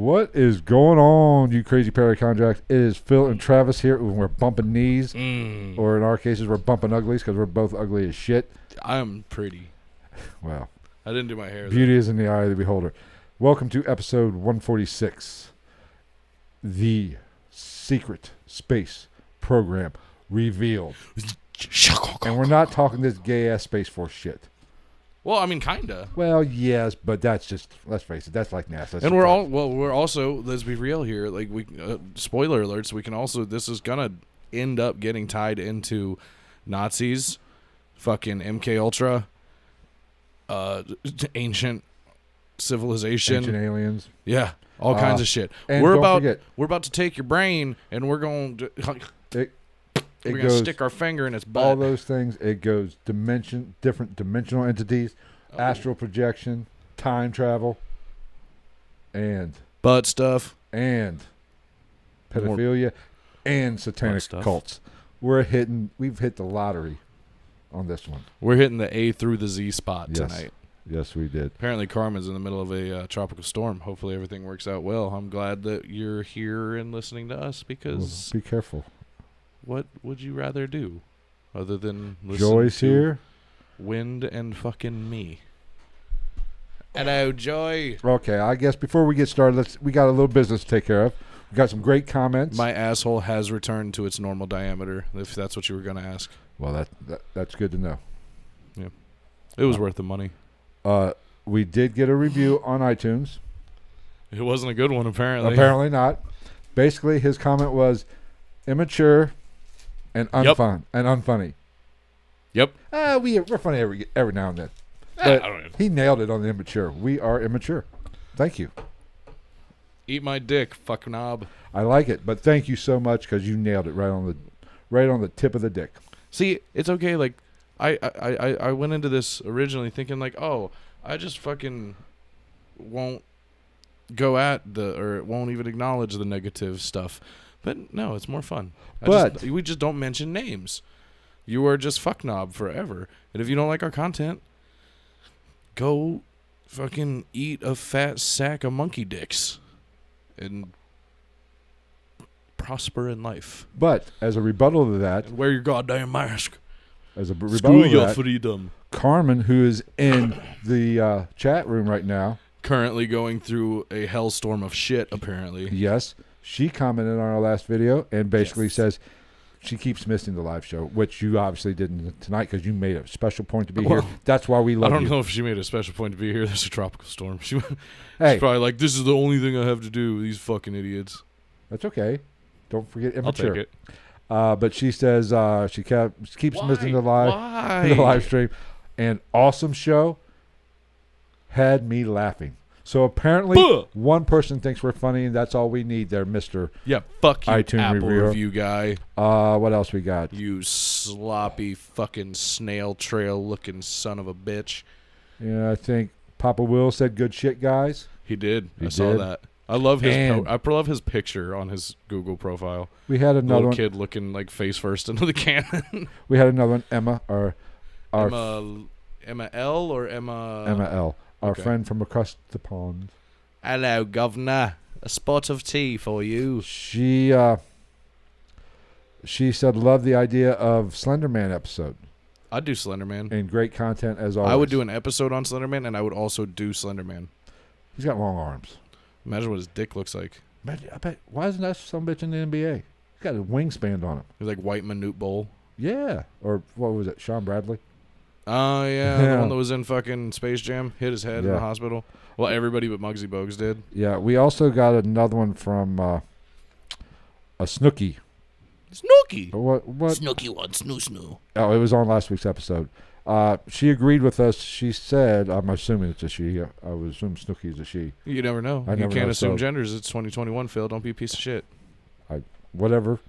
What is going on, you crazy paracondracts? It is Phil and Travis here, and we're bumping knees. Or in our cases, we're bumping uglies because we're both ugly as shit. I'm pretty. Well, I didn't do my hair. Beauty is in the eye of the beholder. Welcome to episode 146. The secret space program revealed. And we're not talking this gay-ass Spaceforce shit. Well, I mean, kinda. Well, yes, but that's just, let's face it, that's like NASA. And we're also, let's be real here, like, spoiler alerts, we can also, this is gonna end up getting tied into Nazis, fucking MK Ultra, ancient civilization. Ancient aliens. Yeah, all kinds of shit. And We're forget, about to take your brain, and we're going to... It We're going to stick our finger in its butt. All those things. It goes different dimensional entities, astral projection, time travel, and butt stuff, and pedophilia, and satanic cults. We've hit the lottery on this one. We're hitting the A through the Z spot tonight. Yes, we did. Apparently, Carmen's in the middle of a tropical storm. Hopefully, everything works out well. I'm glad that you're here and listening to us because... Well, be careful. What would you rather do other than listen Joy's to here. Wind and fucking me? Hello, Joy. Okay, I guess before we get started, we got a little business to take care of. We got some great comments. My asshole has returned to its normal diameter, if that's what you were going to ask. Well, that's good to know. Yeah. It was worth the money. We did get a review on iTunes. It wasn't a good one, apparently. Apparently not. Basically, his comment was immature and unfunny. Yep. We're funny every now and then. But he nailed it on the immature. We are immature. Thank you. Eat my dick, fuck knob. I like it, but thank you so much because you nailed it right on the tip of the dick. See, it's okay. Like, I went into this originally thinking like, oh, I just fucking won't go at or won't even acknowledge the negative stuff. But no, it's more fun. We just don't mention names. You are just fuck knob forever. And if you don't like our content, go fucking eat a fat sack of monkey dicks and prosper in life. But as a rebuttal to that, and wear your goddamn mask. As a rebuttal to that, freedom. Carmen, who is in the chat room right now, currently going through a hellstorm of shit, apparently. Yes. She commented on our last video and basically says she keeps missing the live show, which you obviously didn't tonight because you made a special point to be here. That's why we love you. I don't know if she made a special point to be here. There's a tropical storm. She's probably like, this is the only thing I have to do. These fucking idiots. That's okay. Don't forget immature. I'll take it. But she says she keeps missing the live stream. And awesome show had me laughing. So apparently, one person thinks we're funny, and that's all we need there, Mr. Yeah, fuck you, iTunes Apple review guy. What else we got? You sloppy fucking snail trail looking son of a bitch. Yeah, I think Papa Will said good shit, guys. He did. I saw that. I love his. I love his picture on his Google profile. We had another little kid looking like face first into the cannon. We had another one, Emma, Emma L or Emma L. Our friend from across the pond. Hello, governor. A spot of tea for you. She said, love the idea of Slenderman episode. I'd do Slenderman. And great content as always. I would do an episode on Slenderman, and I would also do Slenderman. He's got long arms. Imagine what his dick looks like. I bet. Why isn't that some bitch in the NBA? He's got a wingspan on him. He's like White Manute Bowl. Yeah. Or what was it? Sean Bradley? Oh, yeah. The one that was in fucking Space Jam. Hit his head in the hospital. Well, everybody but Muggsy Bogues did. Yeah. We also got another one from a Snooki. Snooki? What? Snooki wants snoo. Oh, it was on last week's episode. She agreed with us. She said, I'm assuming it's a she. I would assume Snooki is a she. You never know. You can't assume genders. It's 2021, Phil. Don't be a piece of shit. Whatever.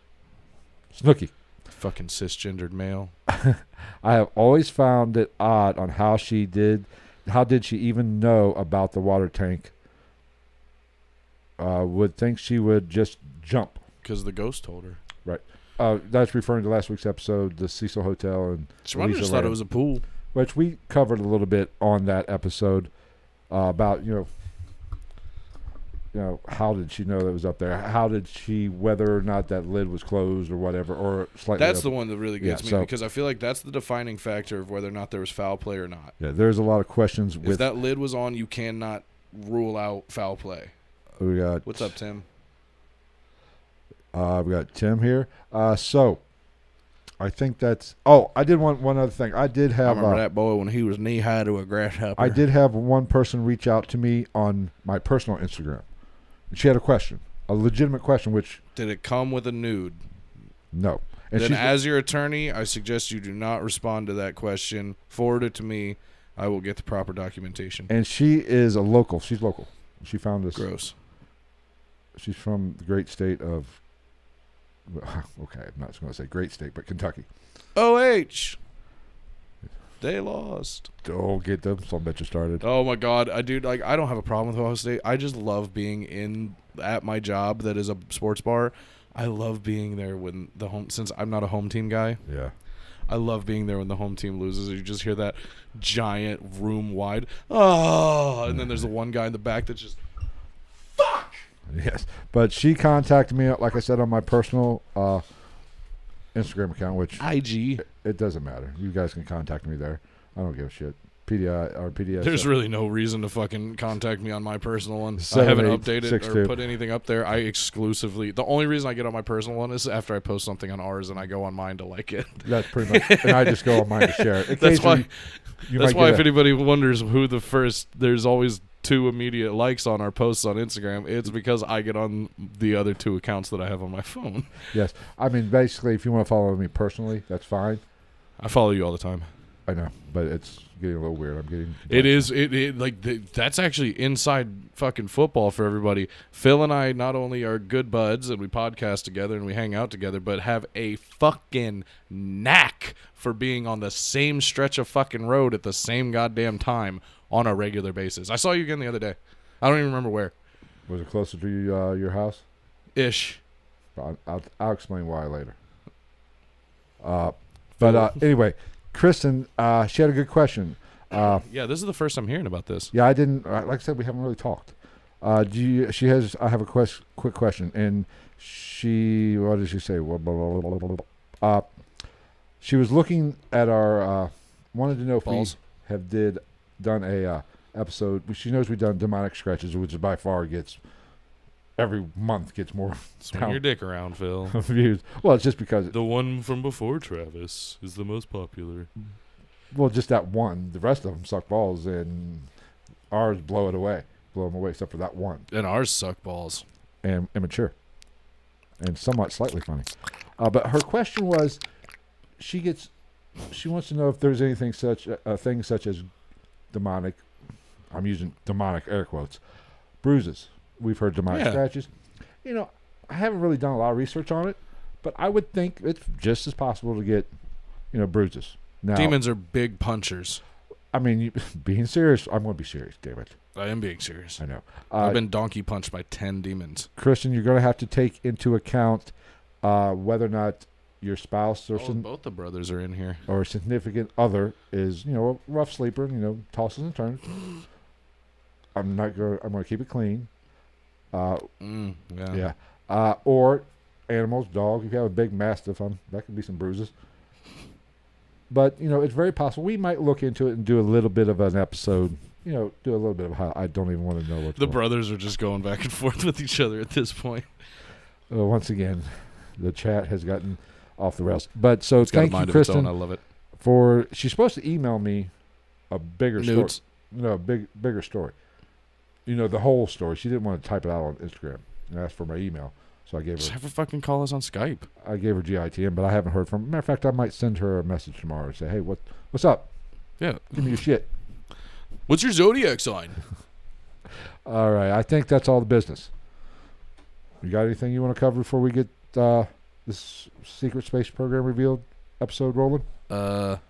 Snooki. Fucking cisgendered male. I have always found it odd on how did she even know about the water tank? Would think she would just jump. Because the ghost told her. Right. That's referring to last week's episode, the Cecil Hotel. And she just thought it was a pool. Which we covered a little bit on that episode about, how did she know that was up there? How did she, whether or not that lid was closed or whatever, or slightly That's open? the one that really gets me, because I feel like that's the defining factor of whether or not there was foul play or not. Yeah, there's a lot of questions. If that lid was on, you cannot rule out foul play. We got. What's up, Tim? We got Tim here. So, I think that's. Oh, I did want one other thing. I did have. I remember that boy when he was knee high to a grasshopper. I did have one person reach out to me on my personal Instagram. She had a question, a legitimate question, which. Did it come with a nude? No. And then, as your attorney, I suggest you do not respond to that question. Forward it to me. I will get the proper documentation. And she is a local. She's local. She found this. Gross. She's from the great state of. Okay, I'm not going to say great state, but Kentucky. OH. They lost. Don't get them. Some bitches started. Oh my God, I don't have a problem with Ohio State. I just love being at my job that is a sports bar. I love being there when since I'm not a home team guy. Yeah. I love being there when the home team loses. You just hear that giant room wide, and then there's the one guy in the back that's just, fuck. Yes, but she contacted me, like I said, on my personal Instagram account, which IG. It doesn't matter. You guys can contact me there. I don't give a shit. PDI or PDS. There's really no reason to fucking contact me on my personal one. I haven't updated or put anything up there. The only reason I get on my personal one is after I post something on ours and I go on mine to like it. That's pretty much, and I just go on mine to share it. That's why if anybody wonders who there's always 2 immediate likes on our posts on Instagram. It's because I get on the other 2 accounts that I have on my phone. Yes. I mean, basically, if you want to follow me personally, that's fine. I follow you all the time. I know, but it's getting a little weird. That's actually inside fucking football for everybody. Phil and I not only are good buds and we podcast together and we hang out together, but have a fucking knack for being on the same stretch of fucking road at the same goddamn time on a regular basis. I saw you again the other day. I don't even remember where. Was it closer to your house? Ish. I'll explain why later. Anyway, Kristen, she had a good question. Yeah, this is the first I'm hearing about this. Yeah, I didn't. Like I said, we haven't really talked. I have a quick question, and what did she say? She was looking at our. Wanted to know if we have done a episode. She knows we've done demonic scratches, which by far every month gets more. Swing your dick around, Phil. Views. Well, it's just because the one from before Travis is the most popular. Well, just that one. The rest of them suck balls, and ours blow them away, except for that one. And ours suck balls. And immature. And somewhat slightly funny. But her question was, she wants to know if there's anything such as demonic. I'm using demonic air quotes. Bruises. We've heard demonic scratches. I haven't really done a lot of research on it, but I would think it's just as possible to get, bruises. Now, demons are big punchers. I mean, being serious, I'm going to be serious, damn it. I am being serious. I know. I've been donkey punched by 10 demons. Christian, you're going to have to take into account whether or not your spouse or both the brothers are in here, or a significant other is, a rough sleeper, tosses and turns. I'm going to keep it clean. Yeah. Or animals, dog. If you have a big mastiff, that could be some bruises. But it's very possible we might look into it and do a little bit of an episode. Do a little bit of how I don't even want to know what the brothers are just going back and forth with each other at this point. Once again, the chat has gotten off the rails. But so thank you, Kristen. I love it. She's supposed to email me a bigger story. No, bigger story. The whole story. She didn't want to type it out on Instagram and ask for my email. So I gave her. Just have her fucking call us on Skype. I gave her GITM, but I haven't heard from her. Matter of fact, I might send her a message tomorrow and say, hey, what's up? Yeah. Give me your shit. What's your zodiac sign? All right. I think that's all the business. You got anything you want to cover before we get this Secret Space Program revealed episode rolling? Besides,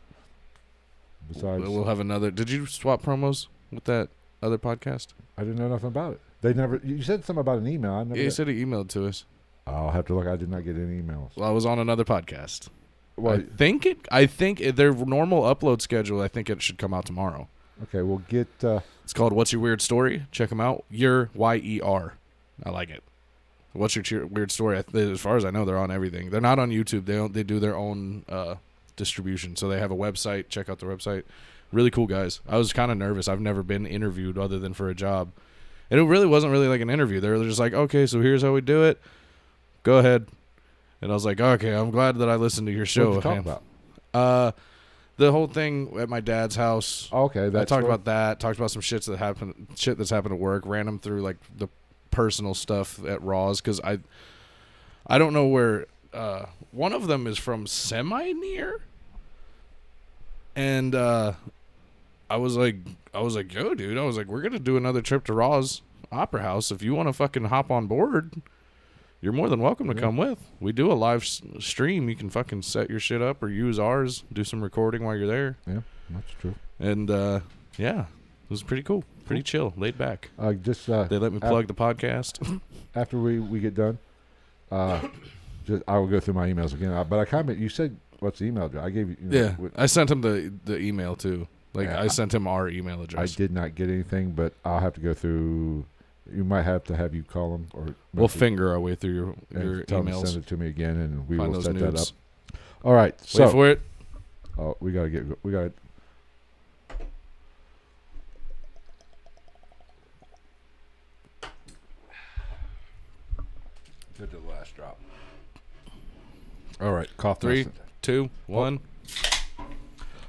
we'll have another. Did you swap promos with that other podcast? I didn't know nothing about it. They never. You said something about an email. He said he emailed to us. I'll have to look. I did not get any emails. Well, I was on another podcast. Well, I think their normal upload schedule. I think it should come out tomorrow. Okay, we'll get. It's called "What's Your Weird Story." Check them out. YER. I like it. What's your weird story? As far as I know, they're on everything. They're not on YouTube. They do their own distribution. So they have a website. Check out their website. Really cool guys. I was kind of nervous. I've never been interviewed other than for a job. And it really wasn't really like an interview. They were just like, okay, so here's how we do it. Go ahead. And I was like, okay, I'm glad that I listened to your show. What did you talk about? The whole thing at my dad's house. Okay, I talked about that. Talked about some shit that's happened at work. Ran them through like the personal stuff at Raw's because I don't know where. One of them is from semi-near, and I was like, yo, dude. I was like, we're gonna do another trip to Raw's Opera House. If you want to fucking hop on board, you're more than welcome to come with. We do a live stream. You can fucking set your shit up or use ours. Do some recording while you're there. Yeah, that's true. And yeah, it was pretty cool. Pretty chill, laid back. They let me plug the podcast. After we get done, I will go through my emails again. But I comment. You said what's the email address? I gave you. I sent him the email too. I sent him our email address. I did not get anything, but I'll have to go through. You might have to have you call them, or we'll finger our way through your tell them emails. to send it to me again, and we Find will set nudes. that up. All right. So wait for it. Oh, we got to Good to the last drop. All right, cough. 3, 2, 1.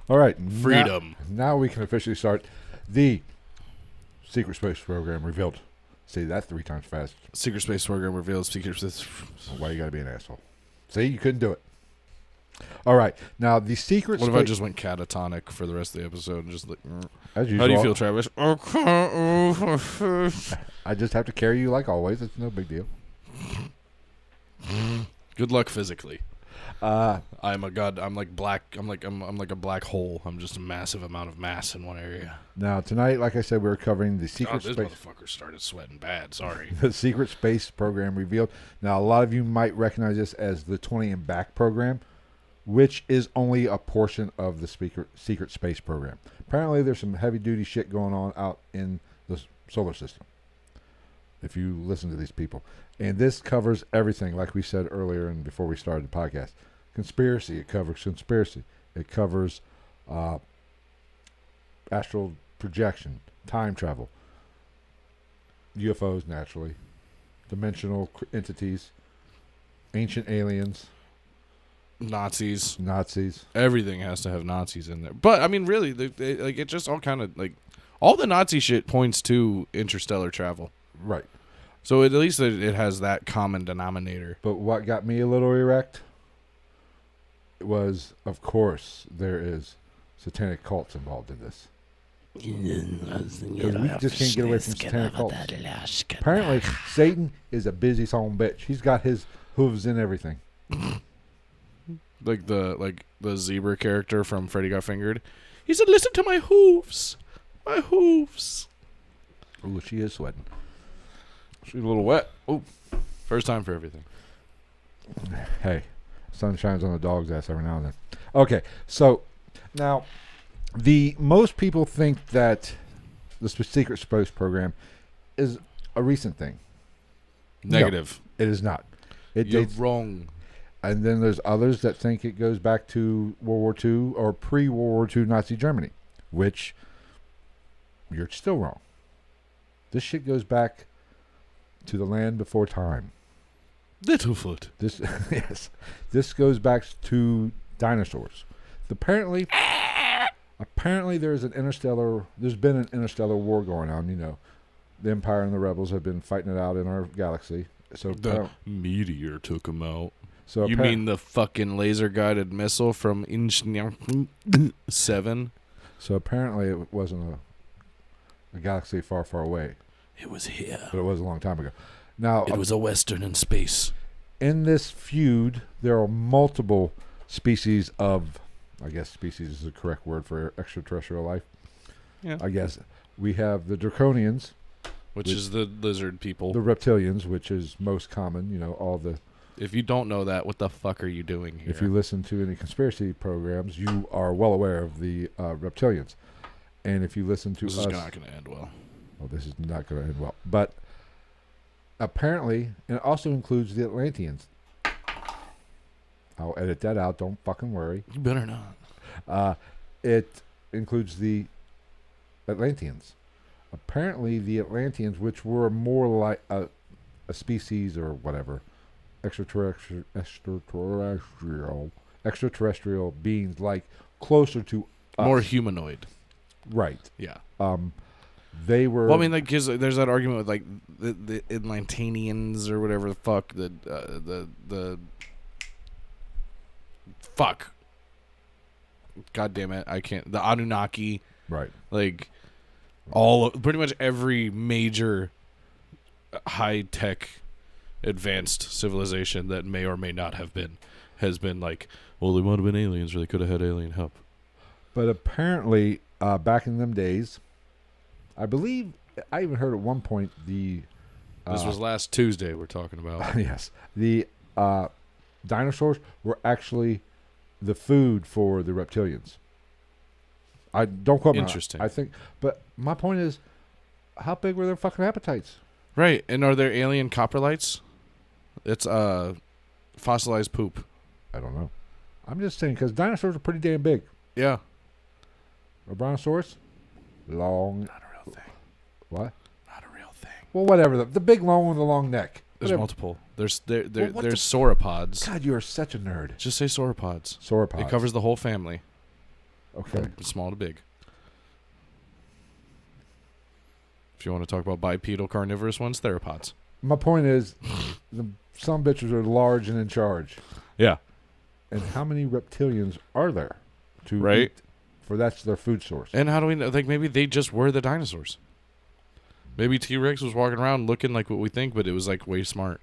All right, Freedom. Now we can officially start the Secret Space Program revealed. See that 3 times fast. Secret Space Program reveals Secret Space. Why you got to be an asshole? See, you couldn't do it. All right, now the Secret. What if I just went catatonic for the rest of the episode and just like? As usual. How do you feel, Travis? I just have to carry you like always. It's no big deal. Good luck physically. I'm a god. I'm like black. I'm like a black hole. I'm just a massive amount of mass in one area. Now tonight, like I said, we're covering the Secret This Space. motherfucker started sweating bad. Sorry. The Secret Space Program revealed. Now a lot of you might recognize this as the 20 and Back program, which is only a portion of the Secret Space Program. Apparently, there's some heavy duty shit going on out in the solar system. If you listen to these people, and this covers everything, like we said earlier and before we started the podcast. Conspiracy, it covers conspiracy. It covers astral projection, time travel, UFOs, naturally, dimensional entities, ancient aliens, Nazis. Everything has to have Nazis in there. But I mean, really, like it just all kind of like all the Nazi shit points to interstellar travel, right? So at least it has that common denominator. But what got me a little erect was, of course, there is satanic cults involved in this. We just can't get away from satanic cults. Apparently, Satan is a busy son of a bitch. He's got his hooves in everything. Like the zebra character from Freddy Got Fingered. He said, "Listen to my hooves, my hooves." Ooh, she is sweating. She's a little wet. Oh, first time for everything. Hey, sun shines on the dog's ass every now and then. Okay, so now most people think that the Secret Space Program is a recent thing. Negative. No, it is not. You're wrong. And then there's others that think it goes back to World War II or pre-World War II Nazi Germany, which you're still wrong. This shit goes back to the land before time. Littlefoot. This goes back to dinosaurs. Apparently there's been an interstellar war going on, you know. The Empire and the Rebels have been fighting it out in our galaxy. So the meteor took them out. So you mean the fucking laser-guided missile from Inch 7? So apparently it wasn't a galaxy far, far away. It was here. But it was a long time ago. Now it was a western in space. In this feud, there are multiple species of, I guess species is the correct word for extraterrestrial life. Yeah. I guess we have the Draconians, which is the lizard people. The reptilians, which is most common, you know, all the... If you don't know that, what the fuck are you doing here? If you listen to any conspiracy programs, you are well aware of the reptilians. And if you listen to This is not going to end well. Well, this is not going to end well. But apparently, and it also includes the Atlanteans. I'll edit that out. Don't fucking worry. You better not. It includes the Atlanteans. Apparently, the Atlanteans, which were more like a species or whatever, extraterrestrial beings, like closer to us. More humanoid. Right. Yeah. They were. Well, I mean, like, 'cause there's that argument with like the Atlanteans or whatever the fuck the fuck. God damn it, I can't. The Anunnaki. Right. Like pretty much every major high tech advanced civilization that may or may not have been has been like, well, they might have been aliens or they could have had alien help. But apparently, back in them days, I believe I even heard at one point the. This was last Tuesday we're talking about. Yes, the dinosaurs were actually the food for the reptilians. I don't quote me. Interesting. I think, but my point is, how big were their fucking appetites? Right, and are there alien coprolites? It's fossilized poop. I don't know. I'm just saying because dinosaurs are pretty damn big. Yeah. A brontosaurus, long. Not a real thing. What? Not a real thing. Well, whatever. The big long with the long neck. There's Whatever. multiple. There's Well, what there's sauropods. God, you are such a nerd. Just say sauropods. Sauropods. It covers the whole family, Okay. from small to big. If you want to talk about bipedal carnivorous ones, theropods. My point is, some bitches are large and in charge. Yeah. And how many reptilians are there to Right. eat? For that's their food source. And how do we know? Like, maybe they just were the dinosaurs. Maybe T-Rex was walking around looking like what we think, but it was like way smart.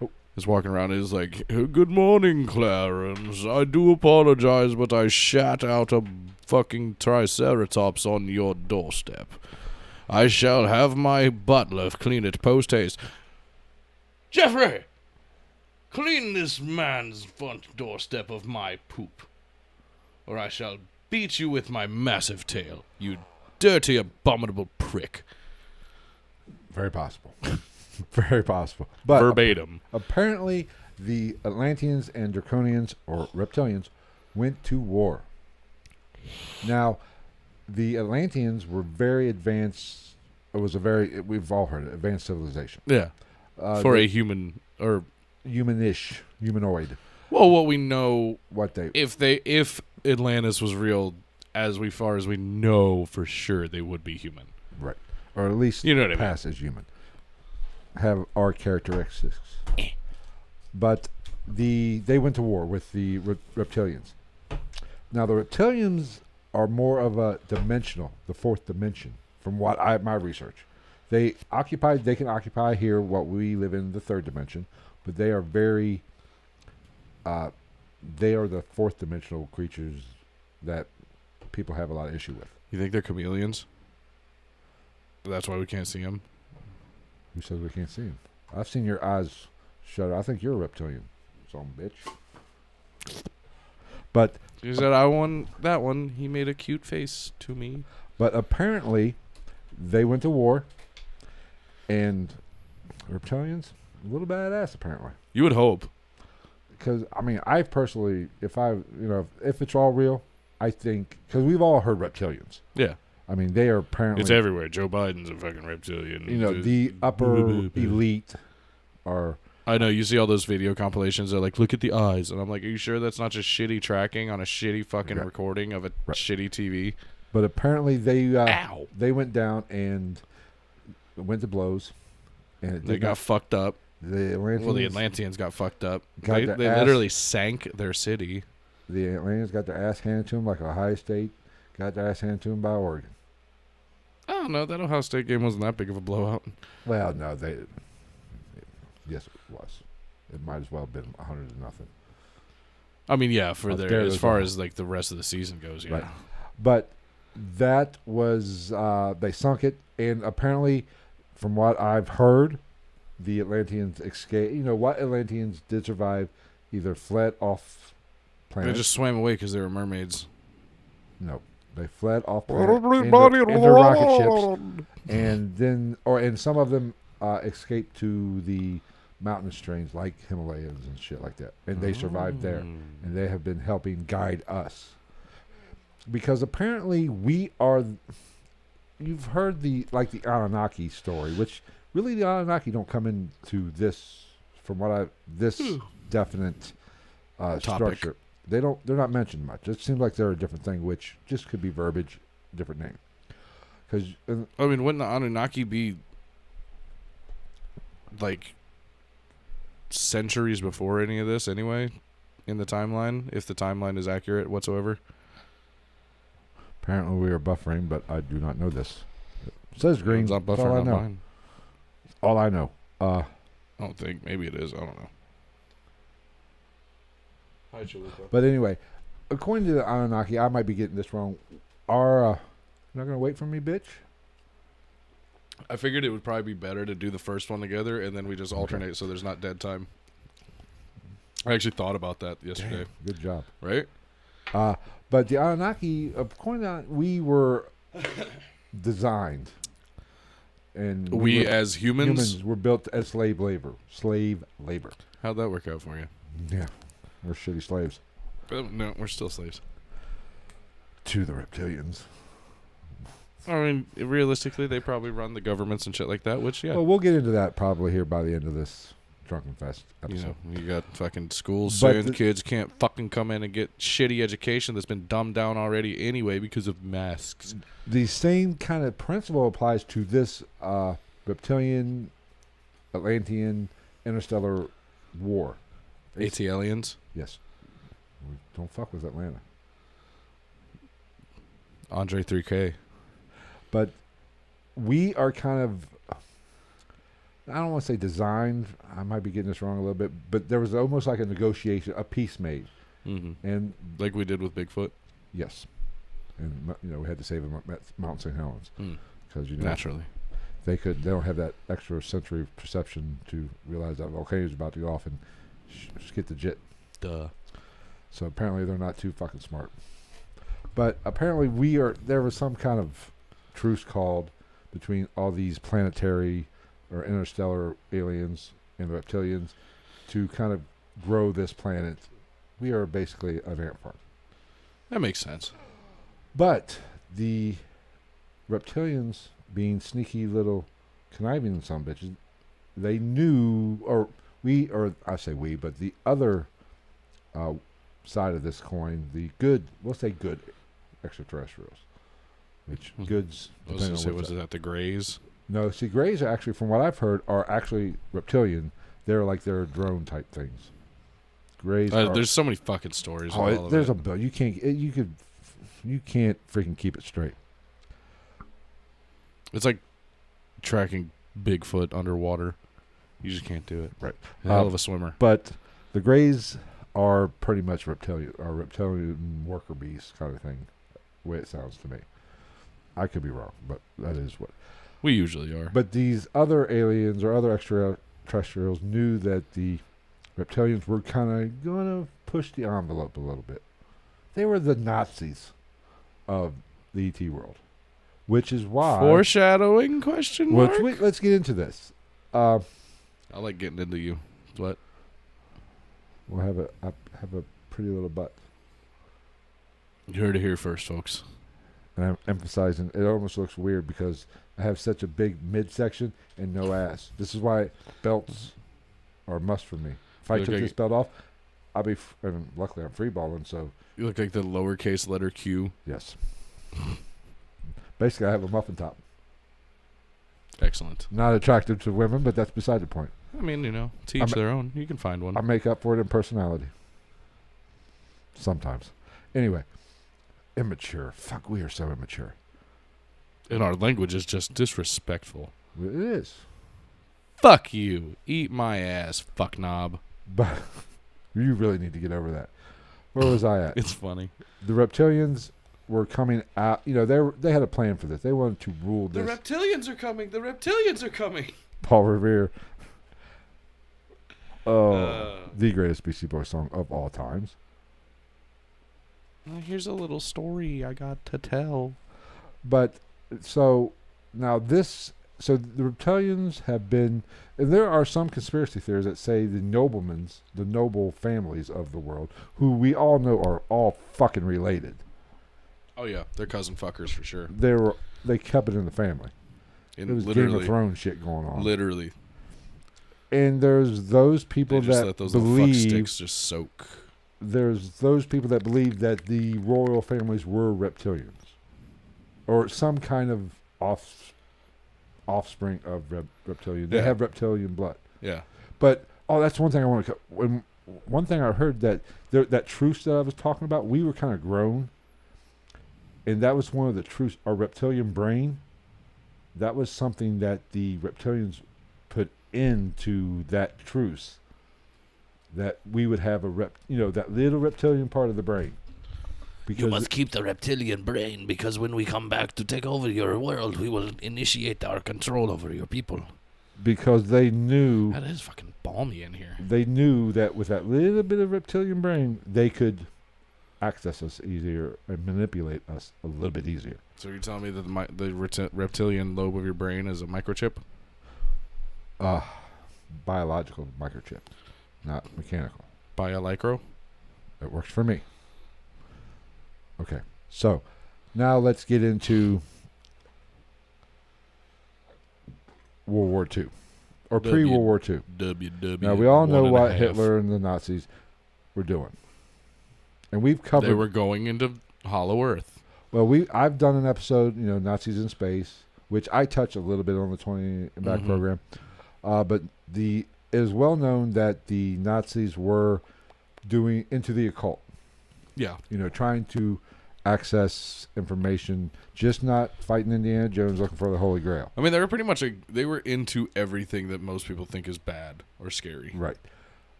Oh. It's walking around and is like, good morning, Clarence. I do apologize, but I shat out a fucking triceratops on your doorstep. I shall have my butler clean it post-haste. Jeffrey! Clean this man's front doorstep of my poop, or I shall beat you with my massive tail, you dirty, abominable prick. Very possible. Very possible. But Verbatim. Apparently, the Atlanteans and Draconians, or reptilians, went to war. Now, the Atlanteans were very advanced. It was we've all heard it, advanced civilization. Yeah. For a human, or humanish, humanoid. well, what we know, What they if Atlantis was real, as far as we know for sure, they would be human. right, or at least You know what I mean. pass as human, have our characteristics. But they went to war with the reptilians. Now the reptilians are more of a dimensional, the fourth dimension, from what my research. They can occupy here what we live in, the third dimension, but they are very. They are the fourth dimensional creatures that people have a lot of issue with. You think they're chameleons? That's why we can't see them. Who says we can't see them? I've seen your eyes shut. I think you're a reptilian, some bitch. But He said, "I won that one." He made a cute face to me. But apparently, they went to war, and reptilians, a little badass apparently. You would hope. Because I mean, I personally, if it's all real, I think because we've all heard reptilians. Yeah. I mean, they are apparently It's everywhere. Joe Biden's a fucking reptilian. You know, the upper elite are. I know. You see all those video compilations. They're like, look at the eyes. And I'm like, are you sure that's not just shitty tracking on a shitty fucking recording of a shitty TV? But apparently they went down and went to blows. And They got fucked up. The Atlanteans got fucked up. They literally sank their city. The Atlanteans got their ass handed to them like Ohio State got their ass handed to them by Oregon. I don't know. That Ohio State game wasn't that big of a blowout. Well, no, yes, it was. It might as well have been 100-0. I mean, yeah, as far as like the rest of the season goes, yeah. Right. But that was they sunk it, and apparently, from what I've heard, the Atlanteans escaped. You know what? Atlanteans did survive, either fled off planet. They just swam away because they were mermaids. No, they fled off planet into rocket ships, and then, and some of them escaped to the mountainous terrains like Himalayas and shit like that, and they survived there, and they have been helping guide us. Because apparently we are. You've heard the Anunnaki story, which really the Anunnaki don't come into this definite structure. They're not mentioned much. It seems like they're a different thing, which just could be verbiage, different name. Because I mean, wouldn't the Anunnaki be like centuries before any of this anyway, in the timeline, if the timeline is accurate whatsoever? Apparently we are buffering, but I do not know this. It says green. It's not buffering, all I know. mine. All I know. I don't think. Maybe it is. I don't know. Hi, Chalupa. But anyway, according to the Anunnaki, I might be getting this wrong. You're not going to wait for me, bitch? I figured it would probably be better to do the first one together, and then we just alternate so there's not dead time. I actually thought about that yesterday. Damn, good job. Right? But the Anunnaki, according to we were designed. And we as humans were built as slave labor. How'd that work out for you? Yeah. We're shitty slaves. No, we're still slaves. To the reptilians. I mean, realistically, they probably run the governments and shit like that, which, yeah. Well, we'll get into that probably here by the end of this Drunken Fest episode. You got fucking schools saying kids can't fucking come in and get shitty education that's been dumbed down already anyway because of masks. The same kind of principle applies to this reptilian, Atlantean, interstellar war. AT aliens? Yes. Don't fuck with Atlanta. Andre 3K. But we are kind of, I don't want to say designed. I might be getting this wrong a little bit, but there was almost like a negotiation, a peace made. Mm-hmm. And like we did with Bigfoot? Yes. And, we had to save them at Mount St. Helens. Because, naturally. They don't have that extra sensory perception to realize that volcano is about to go off and skid the jet. Duh. So apparently they're not too fucking smart. But apparently there was some kind of truce called between all these planetary or interstellar aliens and reptilians to kind of grow this planet. We are basically an ant farm. That makes sense. But the reptilians, being sneaky little conniving son of bitches, they knew, but the other side of this coin, the good, we'll say good extraterrestrials, which goods. Was that the Greys? No, see, Greys are actually, from what I've heard, are actually reptilian. They're drone type things. Greys. There's so many fucking stories. There's a bill. You can't freaking keep it straight. It's like tracking Bigfoot underwater. You just can't do it. Right. A hell of a swimmer. But the Greys are pretty much reptilian worker bees kind of thing, the way it sounds to me. I could be wrong, but that is what we usually are. But these other aliens or other extraterrestrials knew that the reptilians were kind of going to push the envelope a little bit. They were the Nazis of the ET world, which is why foreshadowing question mark. Let's get into this. I like getting into you. What? We'll have a pretty little butt. You heard it here first, folks. And I'm emphasizing, it almost looks weird because I have such a big midsection and no ass. This is why belts are a must for me. If I took this belt off, I'll be, and luckily I'm free balling, so. You look like the lowercase letter Q. Yes. Basically, I have a muffin top. Excellent. Not attractive to women, but that's beside the point. I mean, to each their own. You can find one. I make up for it in personality. Sometimes. Anyway. Immature. Fuck, we are so immature. And our language is just disrespectful. It is. Fuck you. Eat my ass, fuck knob. But you really need to get over that. Where was I at? It's funny. The reptilians were coming out. They had a plan for this. They wanted to rule this. The reptilians are coming. The reptilians are coming. Paul Revere. The greatest Beastie Boys song of all times. Here's a little story I got to tell. But so now this So the reptilians have been, and there are some conspiracy theories that say the noble families of the world, who we all know are all fucking related. Oh yeah, they're cousin fuckers for sure. They kept it in the family. There was Game of Thrones shit going on. Literally. And there's those people they just that let those believe fuck sticks just soak. There's those people that believe that the royal families were reptilians, or some kind of offspring of reptilian. They have reptilian blood. Yeah. But that's one thing I want to. One thing I heard that that truce that I was talking about, we were kind of grown, and that was one of the truths. Our reptilian brain. That was something that the reptilians put into that truce. That we would have that little reptilian part of the brain. Because you must keep the reptilian brain, because when we come back to take over your world, we will initiate our control over your people. Because they knew... That is fucking balmy in here. They knew that with that little bit of reptilian brain, they could access us easier and manipulate us a little bit easier. So you're telling me that the reptilian lobe of your brain is a microchip? Biological microchip, not mechanical. Biolicro? It works for me. Okay, so now let's get into World War II, or pre-World War II. Now, we all know what Hitler and the Nazis were doing. And we've covered... They were going into Hollow Earth. Well, I've done an episode, Nazis in Space, which I touched a little bit on the 20 Back program. But it is well known that the Nazis were doing into the occult. Yeah. Trying to access information, just not fighting Indiana Jones looking for the Holy Grail. I mean, they were pretty much they were into everything that most people think is bad or scary. Right.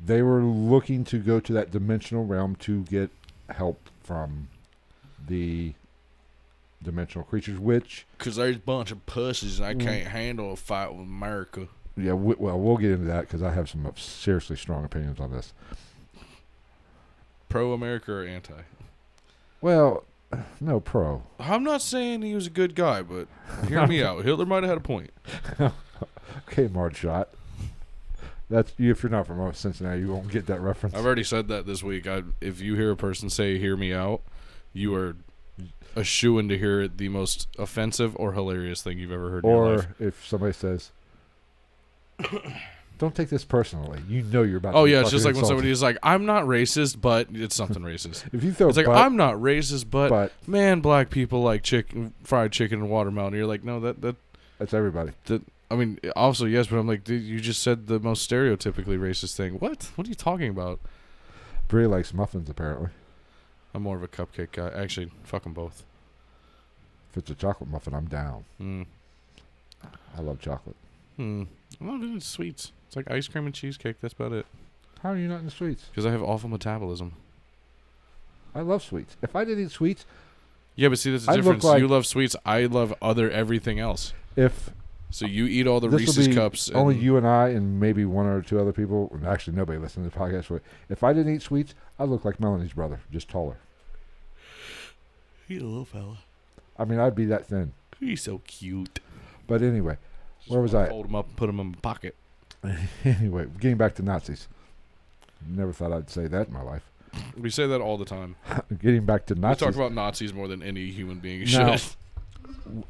They were looking to go to that dimensional realm to get help from the dimensional creatures, which... Because there's a bunch of pussies and I can't handle a fight with America. Yeah, we'll get into that because I have some seriously strong opinions on this. Pro-America or anti? Well, no, pro. I'm not saying he was a good guy, but hear me out. Hitler might have had a point. Okay, Marge-shot. That's if you're not from Cincinnati, you won't get that reference. I've already said that this week. If you hear a person say "hear me out," you are a shoo-in to hear the most offensive or hilarious thing you've ever heard in your life. Or if somebody says, "Don't take this personally," you're about. Oh to yeah, it's just like insulted. when somebody is like, "I'm not racist," but it's something racist. If you throw, it's like I'm not racist, but man, black people like fried chicken and watermelon. And you're like, no, that's everybody. I mean, also yes, but I'm like, dude, you just said the most stereotypically racist thing. What? What are you talking about? Brie likes muffins, apparently. I'm more of a cupcake guy. Actually, fuck them both. If it's a chocolate muffin, I'm down. I love chocolate. I'm not into sweets. It's like ice cream and cheesecake. That's about it. How are you not into sweets? Because I have awful metabolism. I love sweets. If I didn't eat sweets... Yeah, but see, there's a difference. You love sweets. I love everything else. So you eat all the Reese's cups. Only you and I and maybe one or two other people. Actually, nobody listens to the podcast. If I didn't eat sweets, I'd look like Melanie's brother, just taller. He's a little fella. I mean, I'd be that thin. He's so cute. But anyway, where was I? Fold him up and put him in my pocket. Anyway, getting back to Nazis. Never thought I'd say that in my life. We say that all the time. Getting back to Nazis. We talk about Nazis more than any human being now, should.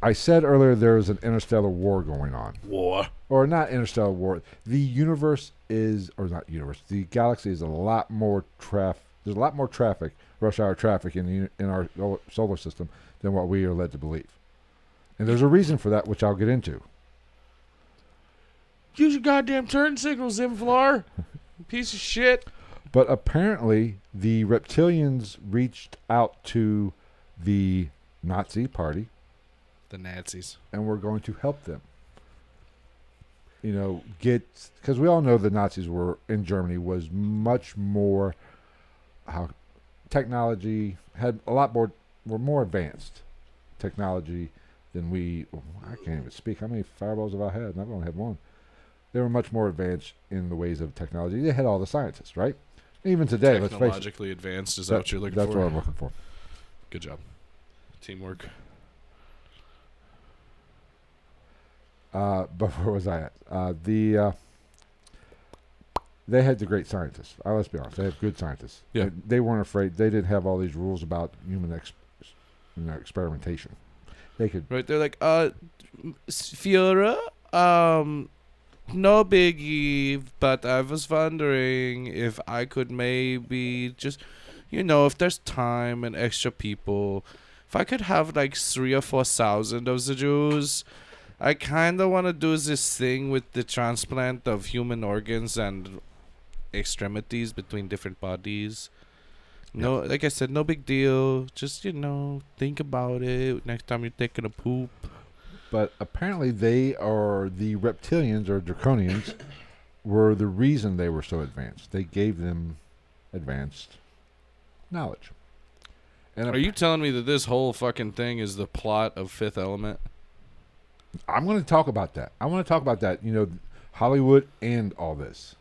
I said earlier there was an interstellar war going on. War? Or not interstellar war. The universe is, or not universe, the galaxy is a lot more there's a lot more traffic, rush hour traffic in our solar system than what we are led to believe. And there's a reason for that, which I'll get into. Use your goddamn turn signals, Zimflar. Piece of shit. But apparently, the reptilians reached out to the Nazi party. The Nazis. And we're going to help them. Because we all know the Nazis were, in Germany, was much more, technology, had a lot more, were more advanced technology than I can't even speak. How many fireballs have I had? I've only had one. They were much more advanced in the ways of technology. They had all the scientists, right? Even today, let's face it. Technologically advanced, is that what you're looking for? That's what I'm looking for. Good job. Teamwork. But where was I at? They had the great scientists. Let's be honest. They have good scientists. Yeah. They weren't afraid. They didn't have all these rules about human experimentation. They could. Right. They're like, Führer, no biggie, but I was wondering if I could maybe just, if there's time and extra people, if I could have like 3,000 or 4,000 of the Jews. I kind of want to do this thing with the transplant of human organs and extremities between different bodies. No, like I said, no big deal. Just, think about it next time you're taking a poop. But apparently the reptilians or draconians were the reason they were so advanced. They gave them advanced knowledge. And are you telling me that this whole fucking thing is the plot of Fifth Element? I'm going to talk about that. I want to talk about that, Hollywood and all this.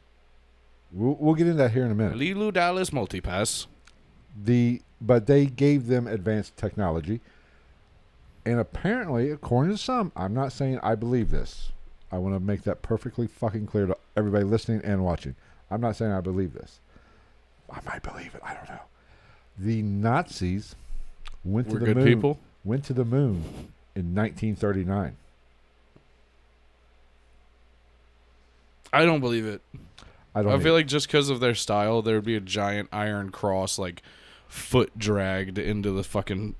We'll get into that here in a minute. Lilu Dallas Multipass. But they gave them advanced technology. And apparently, according to some, I'm not saying I believe this. I want to make that perfectly fucking clear to everybody listening and watching. I'm not saying I believe this. I might believe it. I don't know. The Nazis went to the moon. People? Went to the moon in 1939. I don't believe it. I feel like just because of their style, there would be a giant iron cross, like, foot dragged into the fucking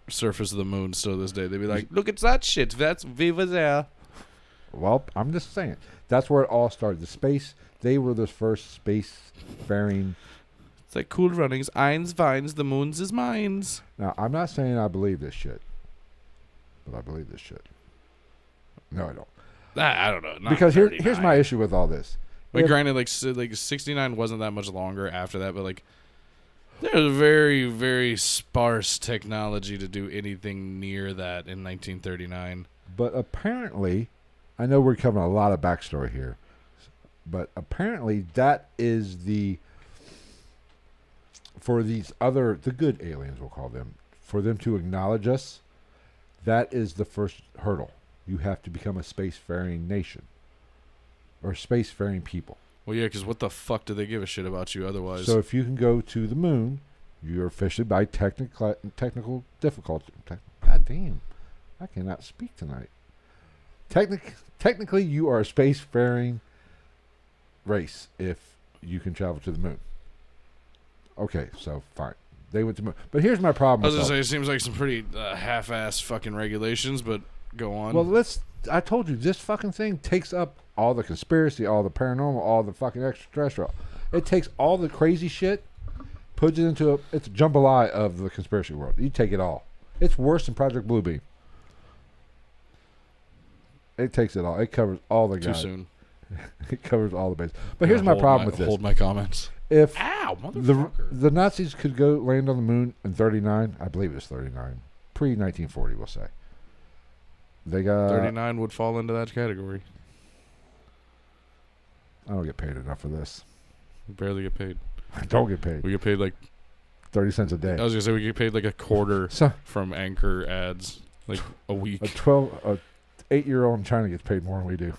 surface of the moon still to this day. They'd be like, look, it's that shit. We were there. Well, I'm just saying. That's where it all started. They were the first spacefaring. It's like Cool Runnings. Eins vines, the moons is mines. Now, I'm not saying I believe this shit. But I believe this shit. No, I don't. I don't know. Because here's my issue with all this. Granted, like 69 wasn't that much longer after that, but like there's very, very sparse technology to do anything near that in 1939. But apparently, I know we're covering a lot of backstory here, but apparently that is for these the good aliens, we'll call them, for them to acknowledge us, that is the first hurdle. You have to become a spacefaring nation. Or spacefaring people. Well, yeah, because what the fuck do they give a shit about you otherwise? So if you can go to the moon, you're officially by technical difficulty. God damn. I cannot speak tonight. Technically, you are a spacefaring race if you can travel to the moon. Okay, so fine. They went to the moon. But here's my problem. I was going to say, it seems like some pretty half-ass fucking regulations, but go on. Well, I told you, this fucking thing takes up all the conspiracy, all the paranormal, all the fucking extraterrestrial. It takes all the crazy shit, puts it into it's a jambalaya of the conspiracy world. You take it all. It's worse than Project Bluebeam. It takes it all. It covers all the guys. Too soon. It covers all the bases. But here's my problem with this. Hold my comments. If Ow, motherfucker. the Nazis could go land on the moon in 39, I believe it's 39, pre-1940, we'll say. They got 39 would fall into that category. I don't get paid enough for this. We barely get paid. I don't get paid. We get paid like 30 cents a day. I was gonna say we get paid like a quarter from Anchor ads, like a week. A 8-year-old in China gets paid more than we do.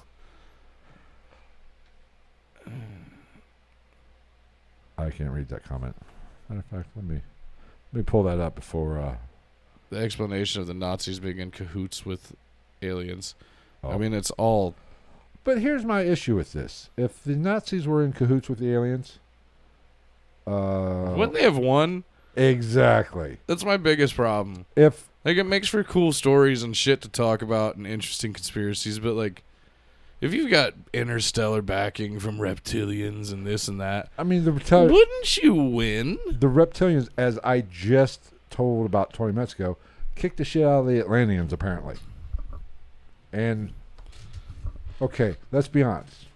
I can't read that comment. Matter of fact, let me pull that up before. The explanation of the Nazis being in cahoots with aliens. Oh. I mean, it's all. But here's my issue with this: if the Nazis were in cahoots with the aliens, wouldn't they have won? Exactly. That's my biggest problem. If like it makes for cool stories and shit to talk about and interesting conspiracies, but like. If you've got interstellar backing from reptilians and this and that, I mean, wouldn't you win? The reptilians, as I just told about 20 minutes ago, kicked the shit out of the Atlanteans, apparently. And, okay, let's be honest.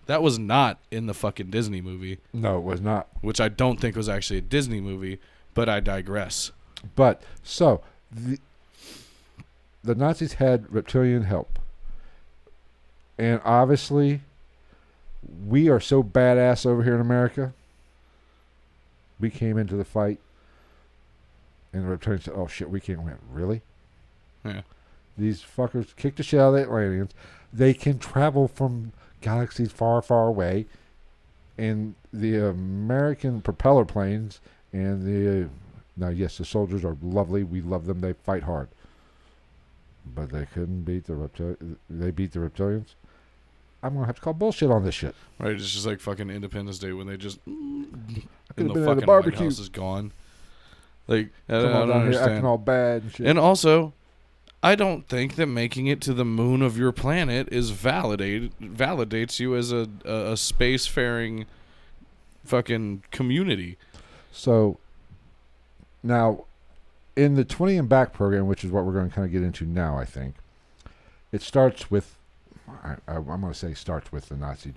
That was not in the fucking Disney movie. No, it was not. Which I don't think was actually a Disney movie, but I digress. But, so, the Nazis had reptilian help. And obviously, we are so badass over here in America. We came into the fight, and the reptilians said, "Oh shit, we can't win." Really? Yeah. These fuckers kicked the shit out of the Atlanteans. They can travel from galaxies far, far away. And the American propeller planes and the... now, yes, the soldiers are lovely. We love them. They fight hard. But they couldn't beat the They beat the reptilians. I'm going to have to call bullshit on this shit. Right, it's just like fucking Independence Day when they just... and could've the been at fucking the barbecue. White House is gone. Like, I Come on don't down here understand. acting all bad and shit. And also, I don't think that making it to the moon of your planet is validates you as a spacefaring fucking community. So, now, in the 20 and Back program, which is what we're going to kind of get into now, I think, it starts with, I'm going to say starts with the Nazi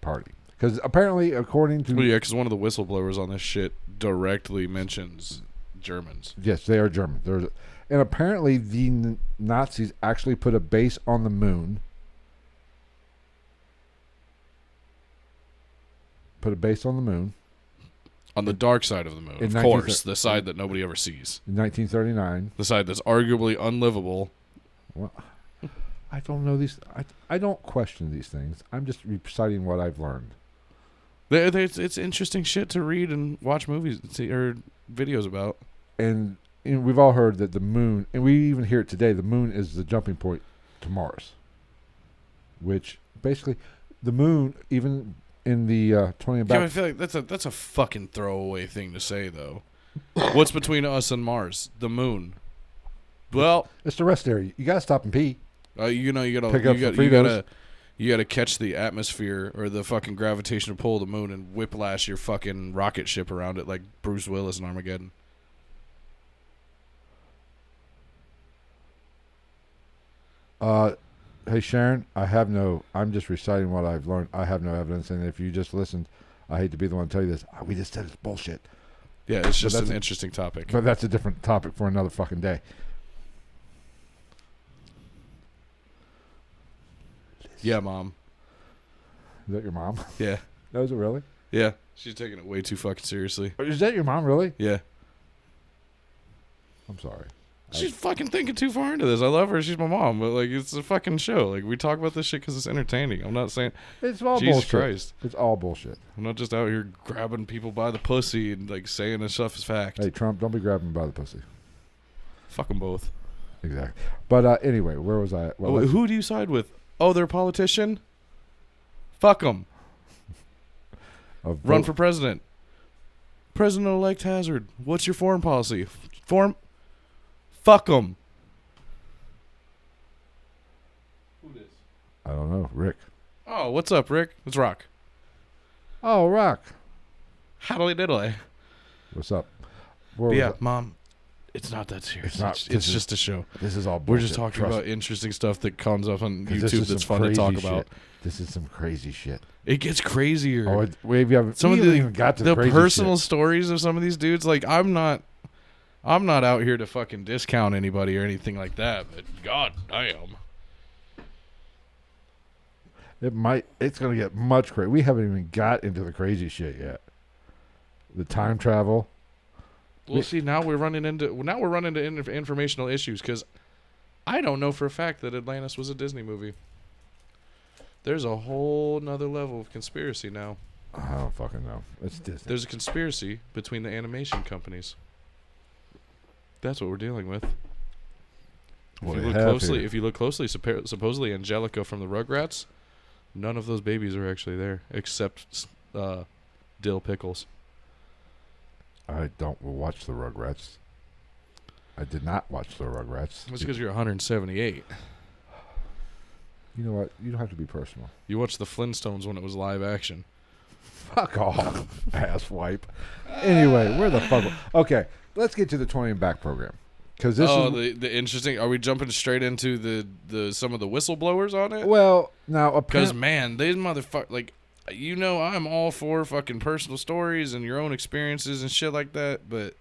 party. Because apparently, according to... Well, yeah, because one of the whistleblowers on this shit directly mentions Germans. Yes, they are German. And apparently the Nazis actually put a base on the moon. On the dark side of the moon, In of course. The side that nobody ever sees. In 1939. The side that's arguably unlivable. Well, I don't know these... I don't question these things. I'm just reciting what I've learned. It's interesting shit to read and watch movies or videos about. And we've all heard that the moon, and we even hear it today, the moon is the jumping point to Mars. Which, basically, the moon, even in the 20 and Back... Yeah, I feel like that's a fucking throwaway thing to say, though. What's between us and Mars? The moon. Well... It's the rest area. You gotta stop and pee. You gotta catch the atmosphere or the fucking gravitational pull of the moon and whiplash your fucking rocket ship around it like Bruce Willis in Armageddon. Hey Sharon, I'm just reciting what I've learned. I have no evidence, and if you just listened, I hate to be the one to tell you this. We just said it's bullshit. Yeah, it's just an interesting topic. But that's a different topic for another fucking day. Yeah, Mom. Is that your mom? Yeah. No, is it really? Yeah. She's taking it way too fucking seriously. Is that your mom, really? Yeah. I'm sorry. She's fucking thinking too far into this. I love her. She's my mom. But, like, it's a fucking show. Like, we talk about this shit because it's entertaining. I'm not saying... It's all Jesus bullshit. Christ. It's all bullshit. I'm not just out here grabbing people by the pussy and, like, saying this stuff is fact. Hey, Trump, don't be grabbing me by the pussy. Fuck them both. Exactly. But anyway, where was I? Well, who do you side with? Oh, they're a politician? Fuck them. Run for president. President-elect Hazard. What's your foreign policy? Fuck them. Who this? I don't know. Rick. Oh, what's up, Rick? It's Rock. Oh, Rock. Howdy diddly. What's up? Yeah, Mom, it's not that serious. It's just a show. This is all bullshit. We're just talking about interesting stuff that comes up on YouTube that's fun to talk about. This is some crazy shit. It gets crazier. Oh, some of the personal stories of some of these dudes. Like, I'm not out here to fucking discount anybody or anything like that, but god damn. It's going to get much crazy. We haven't even got into the crazy shit yet. The time travel. Well, see, now we're running into informational issues because I don't know for a fact that Atlantis was a Disney movie. There's a whole nother level of conspiracy now. I don't fucking know. It's Disney. There's a conspiracy between the animation companies. That's what we're dealing with. If you look closely, supposedly Angelica from the Rugrats, none of those babies are actually there except Dill Pickles. I don't watch the Rugrats. I did not watch the Rugrats. That's because you're 178. You know what? You don't have to be personal. You watched the Flintstones when it was live action. Fuck off, ass wipe. Anyway, where the fuck? Okay, let's get to the 20 and Back program. Because this is the interesting. Are we jumping straight into the some of the whistleblowers on it? Well, now because man, these motherfuckers, like, you know, I'm all for fucking personal stories and your own experiences and shit like that, but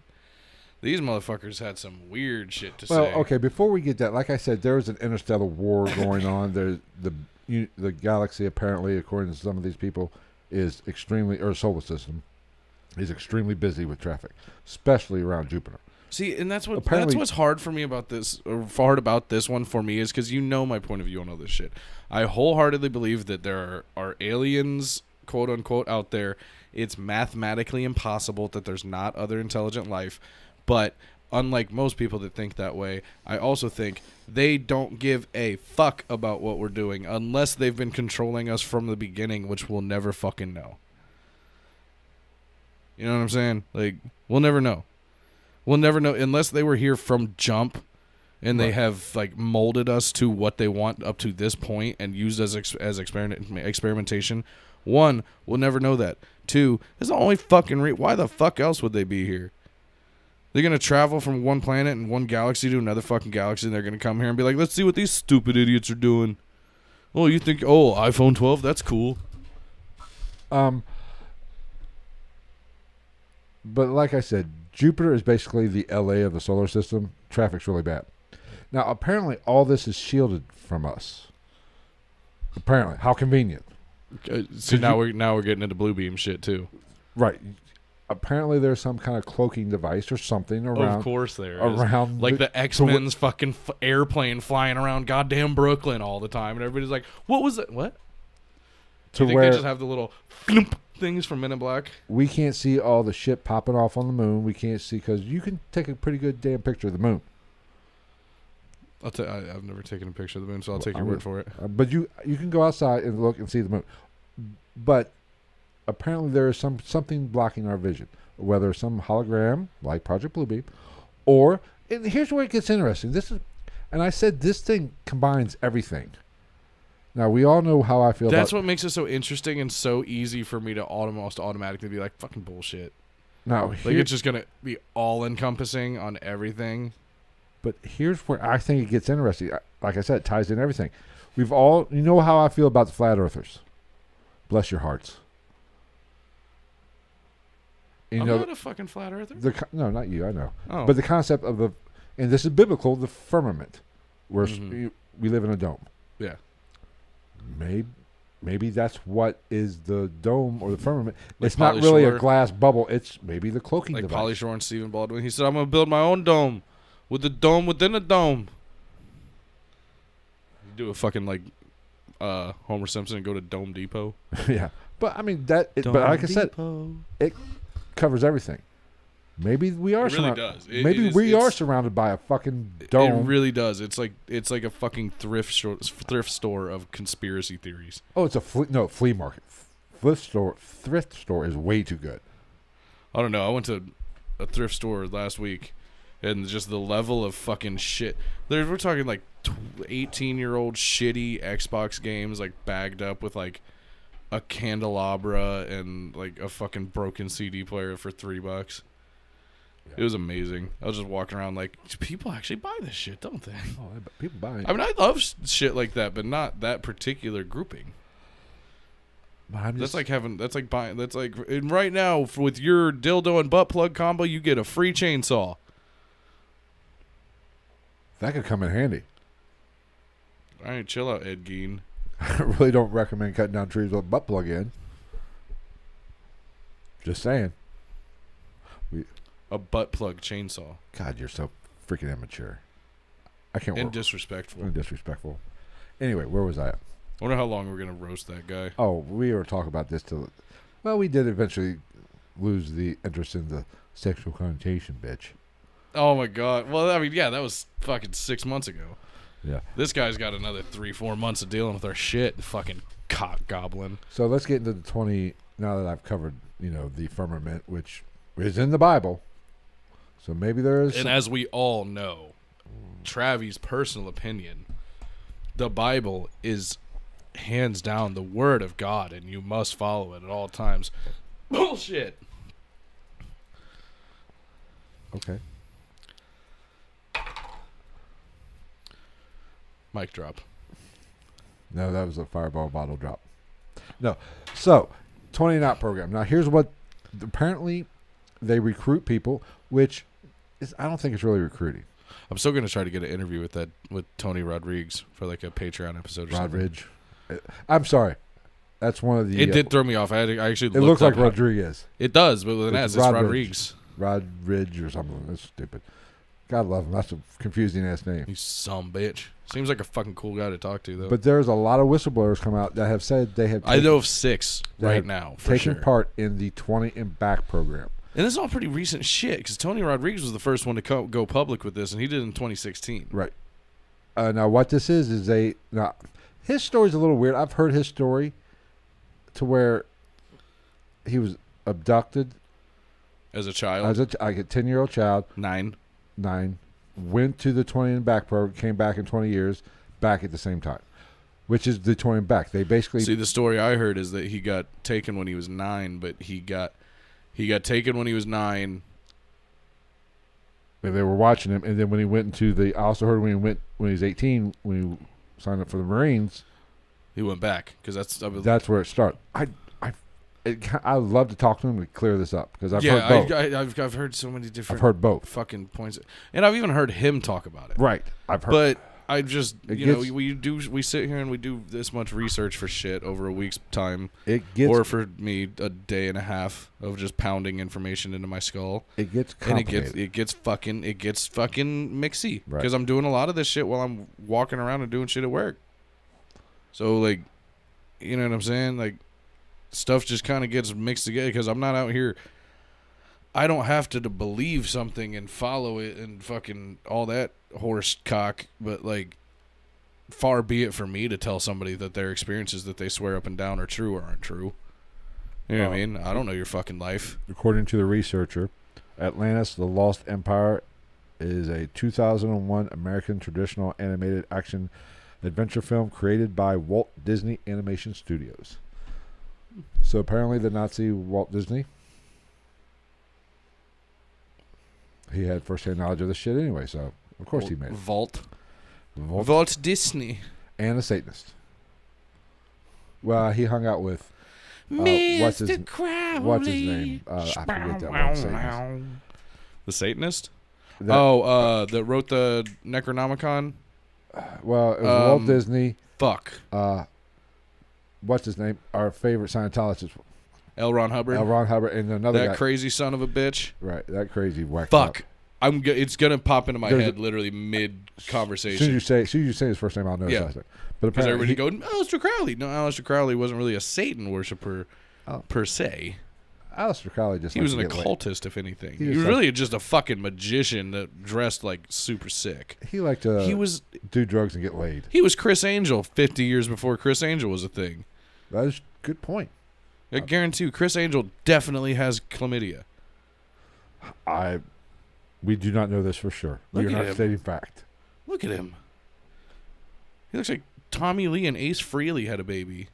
these motherfuckers had some weird shit to say. Well, okay, before we get that, like I said, there was an interstellar war going on. There's the galaxy, apparently, according to some of these people, is extremely, or solar system, is extremely busy with traffic, especially around Jupiter. See, and that's what's hard for me about this, or hard about this one for me, is because you know my point of view on all this shit. I wholeheartedly believe that there are aliens, quote unquote, out there. It's mathematically impossible that there's not other intelligent life, but unlike most people that think that way, I also think they don't give a fuck about what we're doing unless they've been controlling us from the beginning, which we'll never fucking know. You know what I'm saying? Like, we'll never know. We'll never know unless they were here from jump and they have like molded us to what they want up to this point and used as experimentation. One, we'll never know that. Two, that's the only fucking why the fuck else would they be here? They're going to travel from one planet and one galaxy to another fucking galaxy, and they're going to come here and be like, let's see what these stupid idiots are doing. Oh, you think, iPhone 12, that's cool. But like I said, Jupiter is basically the LA of the solar system. Traffic's really bad. Now, apparently, all this is shielded from us. Apparently. How convenient. So now we're getting into blue beam shit, too. Right. Apparently, there's some kind of cloaking device or something around. Of course there is. Around like the X-Men's fucking airplane flying around goddamn Brooklyn all the time. And everybody's like, what was it? What? Do you think they just have the little things from Men in Black? We can't see all the shit popping off on the moon. We can't see because you can take a pretty good damn picture of the moon. I've never taken a picture of the moon, so I'll take your word for it. But you can go outside and look and see the moon. But apparently there is something blocking our vision, whether some hologram like Project Bluebeam, or and here's where it gets interesting. And I said this thing combines everything. Now we all know how I feel. That's what makes it so interesting and so easy for me to almost automatically be like, fucking bullshit. No, like it's just gonna be all encompassing on everything. But here's where I think it gets interesting. Like I said, it ties in everything. You know how I feel about the flat earthers. Bless your hearts. I'm not a fucking flat earther. No, not you. I know. Oh. But the concept of and this is biblical, the firmament, where we live in a dome. Yeah. Maybe that's what is the dome or the firmament. Like it's not really a glass bubble. It's maybe the cloaking device. Like Pauly Shore and Stephen Baldwin. He said, I'm going to build my own dome with a dome within a dome. You do a fucking like Homer Simpson and go to Dome Depot. Yeah. But I mean, but like I said, it covers everything. Maybe we are. It really does. We are surrounded by a fucking dome. It really does. It's like a fucking thrift store of conspiracy theories. Oh, it's a flea market. Thrift store is way too good. I don't know. I went to a thrift store last week, and just the level of fucking shit. We're talking like 18-year-old shitty Xbox games, like bagged up with like a candelabra and like a fucking broken CD player for $3. Yeah. It was amazing. I was just walking around like, people actually buy this shit, don't they? Oh, people buy it. I mean, I love shit like that, but not that particular grouping. That's like buying. That's like right now with your dildo and butt plug combo, you get a free chainsaw. That could come in handy. All right, chill out, Ed Gein. I really don't recommend cutting down trees with a butt plug in. Just saying. A butt plug chainsaw. God, you're so freaking immature. I can't. And disrespectful. And disrespectful. Anyway, where was I at? I wonder how long we're gonna roast that guy. Oh, we were talking about this till. Well, we did eventually lose the interest in the sexual connotation, bitch. Oh my god. Well, I mean, yeah, that was fucking 6 months ago. Yeah. This guy's got another 3-4 months of dealing with our shit. Fucking cock goblin. So let's get into the 20. Now that I've covered, the firmament, which is in the Bible. So maybe there is. And as we all know, Travi's personal opinion, the Bible is hands down the word of God, and you must follow it at all times. Bullshit. Okay. Mic drop. No, that was a fireball bottle drop. No. So, 20 Knot program. Now, here's what apparently they recruit people, which is, I don't think it's really recruiting. I'm still going to try to get an interview with Tony Rodriguez for like a Patreon episode or something. Rodridge. I'm sorry. That's one of the... It did throw me off. I actually it looks like Rodriguez. It does, but with an S, it's Rodriguez. Rodridge or something. That's stupid. God love him. That's a confusing ass name. You some bitch. Seems like a fucking cool guy to talk to, though. But there's a lot of whistleblowers come out that have said they have. I know of 6 right now, for taken sure. part in the 20 and back program. And this is all pretty recent shit, because Tony Rodriguez was the first one to go public with this, and he did it in 2016. Right. Now, what this is his story's a little weird. I've heard his story to where he was abducted As a child? like a 10-year-old child. 9. Went to the 20 and back program, came back in 20 years, back at the same time, which is the 20 and back. They basically... See, the story I heard is that he got taken when he was 9, but he got taken when he was 9. And they were watching him, and then when he went into the... I also heard when he was 18, when he signed up for the Marines... He went back, because that's where it started. I'd love to talk to him to clear this up, because I've heard both. I've heard so many different... I've heard both. Fucking points. And I've even heard him talk about it. Right. I've heard... But I just... we sit here and we do this much research for shit over a week's time. Or for me, a day and a half of just pounding information into my skull. It gets complicated. And it gets fucking mixy. Right. Because I'm doing a lot of this shit while I'm walking around and doing shit at work. So, like, you know what I'm saying? Like, stuff just kind of gets mixed together because I'm not out here. I don't have to believe something and follow it and fucking all that horse cock, but, like, far be it for me to tell somebody that their experiences that they swear up and down are true or aren't true. You know what I mean? I don't know your fucking life. According to the researcher, Atlantis, the Lost Empire is a 2001 American traditional animated action adventure film created by Walt Disney Animation Studios. So apparently the Nazi Walt Disney, he had first-hand knowledge of this shit anyway, so of course he made it. Walt Disney. And a Satanist. Well, he hung out with Mr. Crowley. What's his name? I forget that one. Satanist. The Satanist? That wrote the Necronomicon? Well, it was Walt Disney. Fuck. What's his name? Our favorite Scientologist. L. Ron Hubbard. And another guy. That crazy son of a bitch. Right, that crazy whack. Fuck. It's gonna pop into my head literally mid conversation. As soon as you say his first name, I'll know his last name. But because everybody go, Aleister Crowley. No, Aleister Crowley wasn't really a Satan worshiper per se. Aleister Crowley he was an occultist, if anything. He was really just a fucking magician that dressed like super sick. He liked to do drugs and get laid. He was Chris Angel 50 years before Chris Angel was a thing. That is a good point. I guarantee you, Chris Angel definitely has chlamydia. We do not know this for sure. We are not stating fact. Look at him. He looks like Tommy Lee and Ace Frehley had a baby.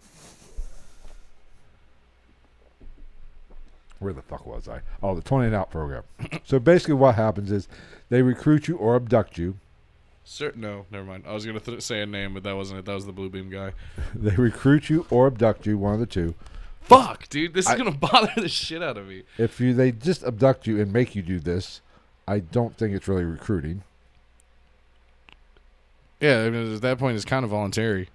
Where the fuck was I? Oh, the 20 and Out program. So basically what happens is they recruit you or abduct you. No, never mind. I was going to say a name, but that wasn't it. That was the Blue Beam guy. They recruit you or abduct you, one of the two. Fuck, dude. This is going to bother the shit out of me. If they just abduct you and make you do this, I don't think it's really recruiting. Yeah, I mean, at that point, it's kind of voluntary.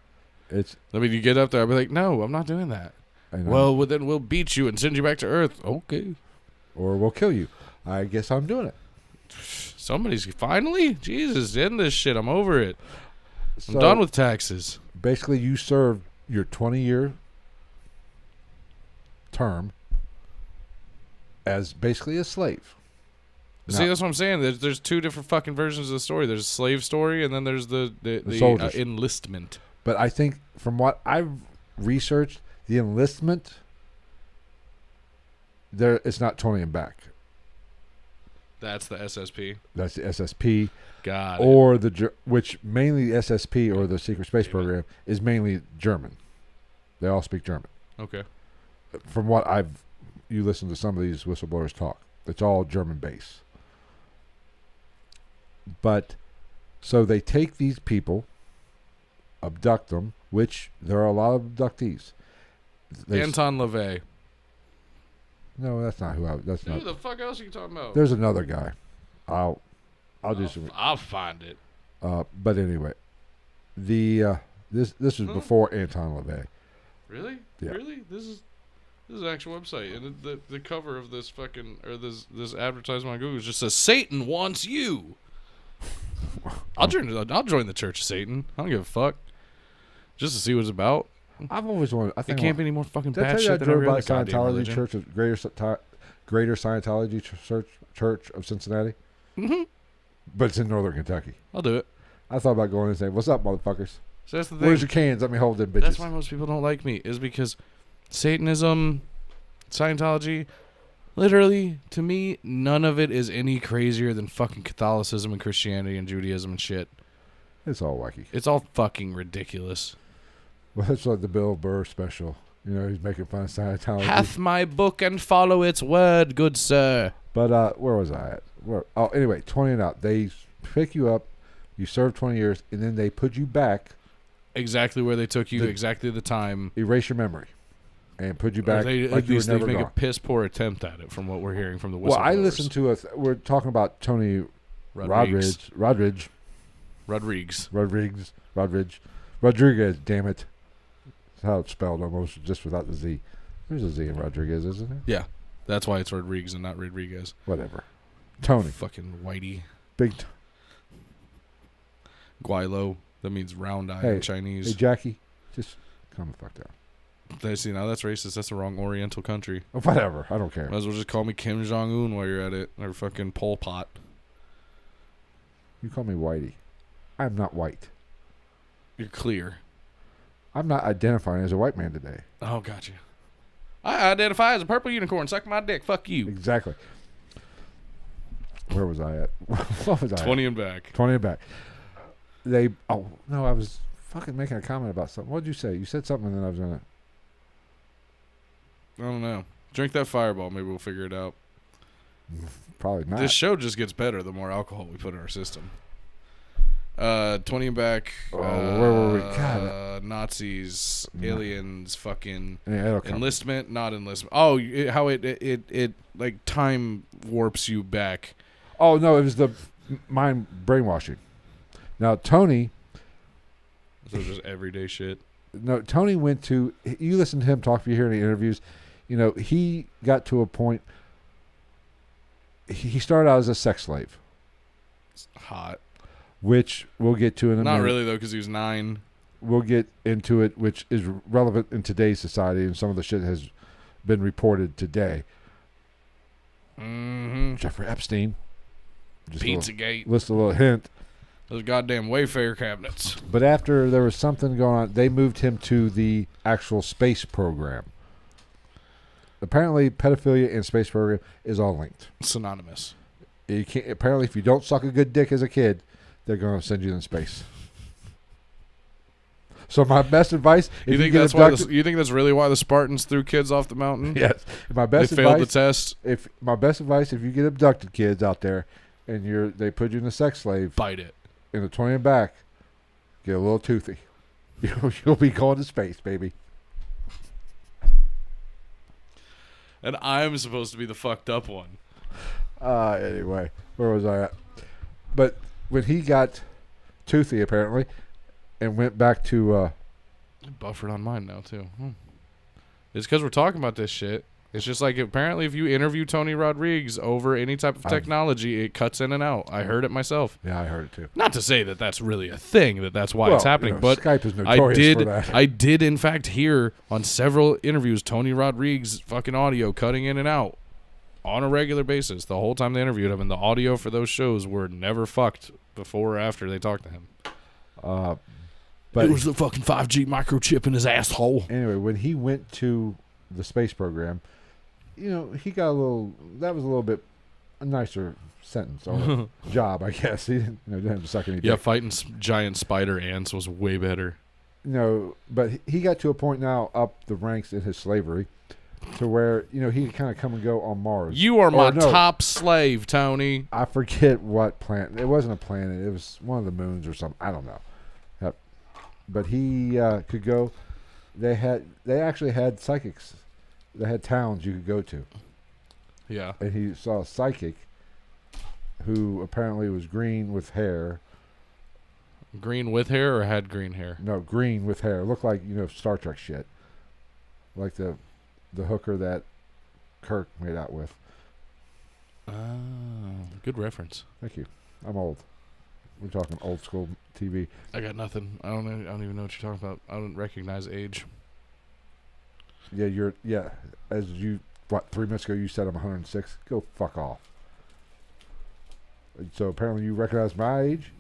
You get up there, I'll be like, no, I'm not doing that. Well, then we'll beat you and send you back to Earth. Okay. Or we'll kill you. I guess I'm doing it. Somebody's finally? Jesus, end this shit. I'm over it. I'm done with taxes. Basically, you serve your 20-year term as basically a slave. See, that's what I'm saying. There's two different fucking versions of the story. There's a slave story, and then there's the enlistment. But I think from what I've researched, the enlistment, it's not 20 and back. That's the SSP. That's the SSP. Got it. Which mainly the SSP or the Secret Space Program is mainly German. They all speak German. Okay. From what you listen to some of these whistleblowers talk, it's all German base. But so they take these people, abduct them, which there are a lot of abductees. Anton LaVey. No, that's not who Who the fuck else are you talking about? There's another guy. I'll do some. I'll find it. But anyway, this was before Anton LaVey. Really? Yeah. Really? This is an actual website, and the cover of this fucking this advertisement on Google just says Satan wants you. I'll join the Church of Satan. I don't give a fuck. Just to see what it's about. I've always wanted. I think it can't be any more fucking did I bad tell you shit I than drove every by other goddamn Scientology religion. Church of Greater Scientology Church of Cincinnati? Mm-hmm. But it's in Northern Kentucky. I'll do it. I thought about going and saying, "What's up, motherfuckers? So that's the thing. Where's your cans? Let me hold them bitches." That's why most people don't like me, is because Satanism, Scientology, literally, to me, none of it is any crazier than fucking Catholicism and Christianity and Judaism and shit. It's all wacky. It's all fucking ridiculous. Well, that's like the Bill Burr special. You know, he's making fun of Scientology. Hath my book and follow its word, good sir. But where was I at? Anyway, 20 and out. They pick you up, you serve 20 years, and then they put you back. Exactly where they took you, exactly the time. Erase your memory. And put you back They like you were never make gone. a piss poor attempt at it from what we're hearing from the whistleblowers. Well, I listened to we're talking about Tony Rodriguez, damn it. That's how it's spelled almost, just without the Z. There's a Z in Rodriguez, isn't there? Yeah. That's why it's Rodriguez and not Rodriguez. Whatever. Tony. Fucking whitey. Big Guaylo. That means round eye in Chinese. Hey, Jackie, just calm the fuck down. See, now that's racist. That's the wrong Oriental country. Whatever. I don't care. Might as well just call me Kim Jong-un while you're at it. Or fucking Pol Pot. You call me Whitey. I'm not white. You're clear. I'm not identifying as a white man today. Oh, gotcha. I identify as a purple unicorn. Suck my dick. Fuck you. Exactly. Where was I at? What was I 20 at? and back. 20 and back. I was fucking making a comment about something. What did you say? You said something and then I was going to. I don't know. Drink that Fireball. Maybe we'll figure it out. Probably not. This show just gets better the more alcohol we put in our system. 20 and back. Where were we? God. Nazis, aliens, fucking Yeah, enlistment, not enlistment. Oh, how it like time warps you back. Oh, no, it was the mind brainwashing. Now, Tony. So just everyday shit. No, Tony went to. You listen to him talk. If you hear any interviews, you know, he got to a point. He started out as a sex slave. It's hot. Which we'll get to in a minute. Not really, though, because he was 9. We'll get into it, which is relevant in today's society, and some of the shit has been reported today. Mm-hmm. Jeffrey Epstein. Pizzagate. Just a little hint. Those goddamn Wayfair cabinets. But after there was something going on, they moved him to the actual space program. Apparently, pedophilia and space program is all linked. Synonymous. You can't. Apparently, if you don't suck a good dick as a kid, they're going to send you in space. So my best advice: you think that's why? You think that's really why the Spartans threw kids off the mountain? Yes. My best advice. They failed the test. If you get abducted, kids out there, and they put you in a sex slave, bite it in the 20 and back, get a little toothy. You'll be going to space, baby. And I'm supposed to be the fucked up one. Anyway, where was I at? But when he got toothy, apparently, and went back to... Buffered on mine now, too. It's because we're talking about this shit. It's just like, apparently, if you interview Tony Rodriguez over any type of technology, it cuts in and out. I heard it myself. Yeah, I heard it, too. Not to say that that's really a thing, that's why it's happening. But Skype is notorious for that. I did, in fact, hear on several interviews Tony Rodriguez fucking audio cutting in and out on a regular basis the whole time they interviewed him. And the audio for those shows were never fucked before or after they talked to him. But it was the fucking 5G microchip in his asshole. Anyway, when he went to the space program, you know, he got that was a little bit a nicer sentence or job, I guess. He didn't have to suck any dick. Yeah, fighting giant spider ants was way better. No, but he got to a point now up the ranks in his slavery to where, you know, he could kind of come and go on Mars. You are my top slave, Tony. I forget what planet. It wasn't a planet. It was one of the moons or something. I don't know. But he could go. They actually had psychics. They had towns you could go to. Yeah. And he saw a psychic who apparently was green with hair. Green with hair or had green hair? No, green with hair. Looked like, you know, Star Trek shit. Like the hooker that Kirk made out with. Good reference. Thank you. I'm old. We're talking old school TV. I got nothing. I don't even know what you're talking about. I don't recognize age. Yeah, as you, 3 minutes ago you said I'm 106. Go fuck off. So apparently you recognize my age?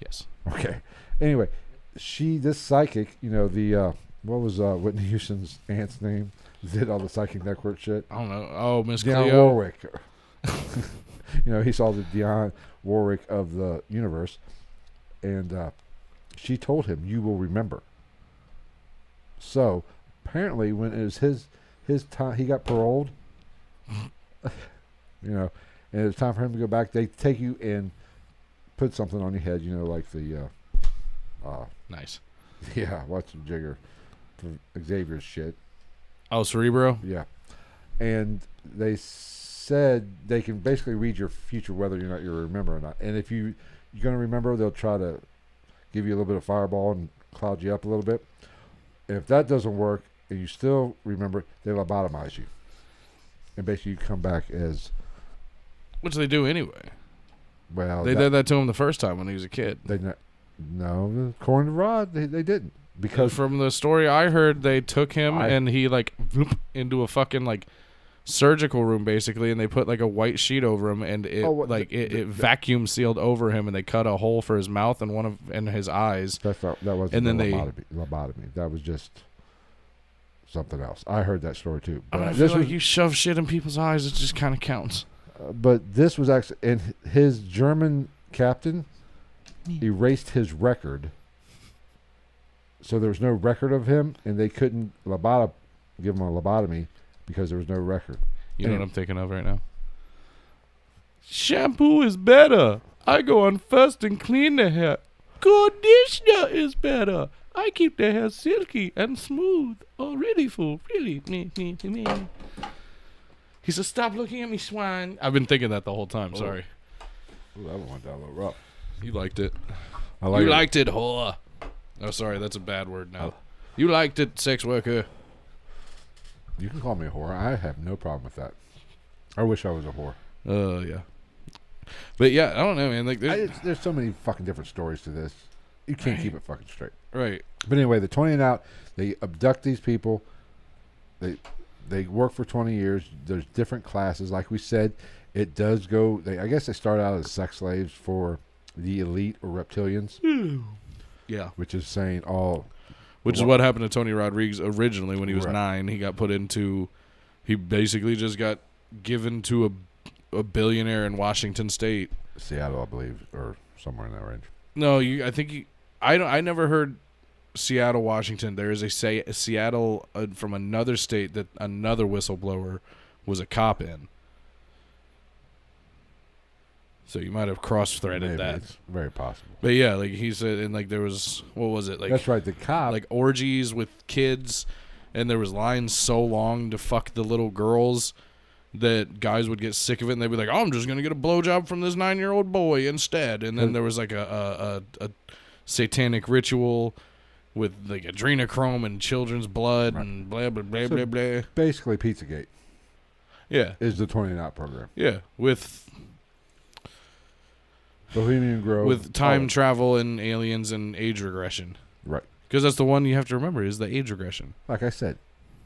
Yes. Okay. Anyway, this psychic, the, what was Whitney Houston's aunt's name? Did all the psychic network shit? I don't know. Oh, Miss Dionne Cleo. Warwick. He saw the Dionne Warwick of the universe. And she told him, you will remember. So, apparently, when it was his time, he got paroled. And it's time for him to go back. They take you and put something on your head, like the... nice. Yeah, Watson Jigger. Xavier's shit. Oh, Cerebro? Yeah. And they said they can basically read your future whether or not you remember or not. And if you're going to remember, they'll try to give you a little bit of fireball and cloud you up a little bit. And if that doesn't work and you still remember, they lobotomize you. And basically you come back as... Which they do anyway. Well, they did that to him the first time when he was a kid. No, according to Rod, they didn't. Because from the story I heard, they took him and he whoop, into a fucking surgical room basically, and they put a white sheet over him, and it vacuum sealed over him, and they cut a hole for his mouth and his eyes. That wasn't and then lobotomy. That was just something else. I heard that story too. But I feel like you shove shit in people's eyes, it just kind of counts. But this was actually, and his German captain erased his record. So there was no record of him, and they couldn't give him a lobotomy because there was no record. You know what I'm thinking of right now? Shampoo is better. I go on first and clean the hair. Conditioner is better. I keep the hair silky and smooth. Oh, really, fool? Really? Me. He said, stop looking at me, swine. I've been thinking that the whole time. Sorry. Ooh, that one went down a little rough. You liked it. I like you liked it, whore. Oh, sorry, that's a bad word now. You liked it, sex worker. You can call me a whore. I have no problem with that. I wish I was a whore. Yeah. But yeah, I don't know, man. There's so many fucking different stories to this. You can't keep it fucking straight. Right. But anyway, the 20 and out, they abduct these people. They work for 20 years. There's different classes. Like we said, it does go... I guess they start out as sex slaves for the elite or reptilians. Yeah. Which is saying all... Which is what happened to Tony Rodriguez originally when he was 9. He got put into... He basically just got given to a billionaire in Washington State. Seattle, I believe, or somewhere in that range. No, I never heard Seattle, Washington. There is a Seattle from another state that another whistleblower was a cop in. So you might have cross-threaded that. It's very possible. But yeah, he said, and there was, what was it? That's right, the cop. Orgies with kids, and there was lines so long to fuck the little girls that guys would get sick of it, and they'd be like, oh, I'm just going to get a blowjob from this 9-year-old boy instead. And then there was a satanic ritual with adrenochrome and children's blood and blah, blah, blah, blah, blah. Basically, Pizzagate. Yeah. Is the 20 and out program. Yeah, with... Bohemian Grove. With time travel and aliens and age regression. Right. Because that's the one you have to remember is the age regression. Like I said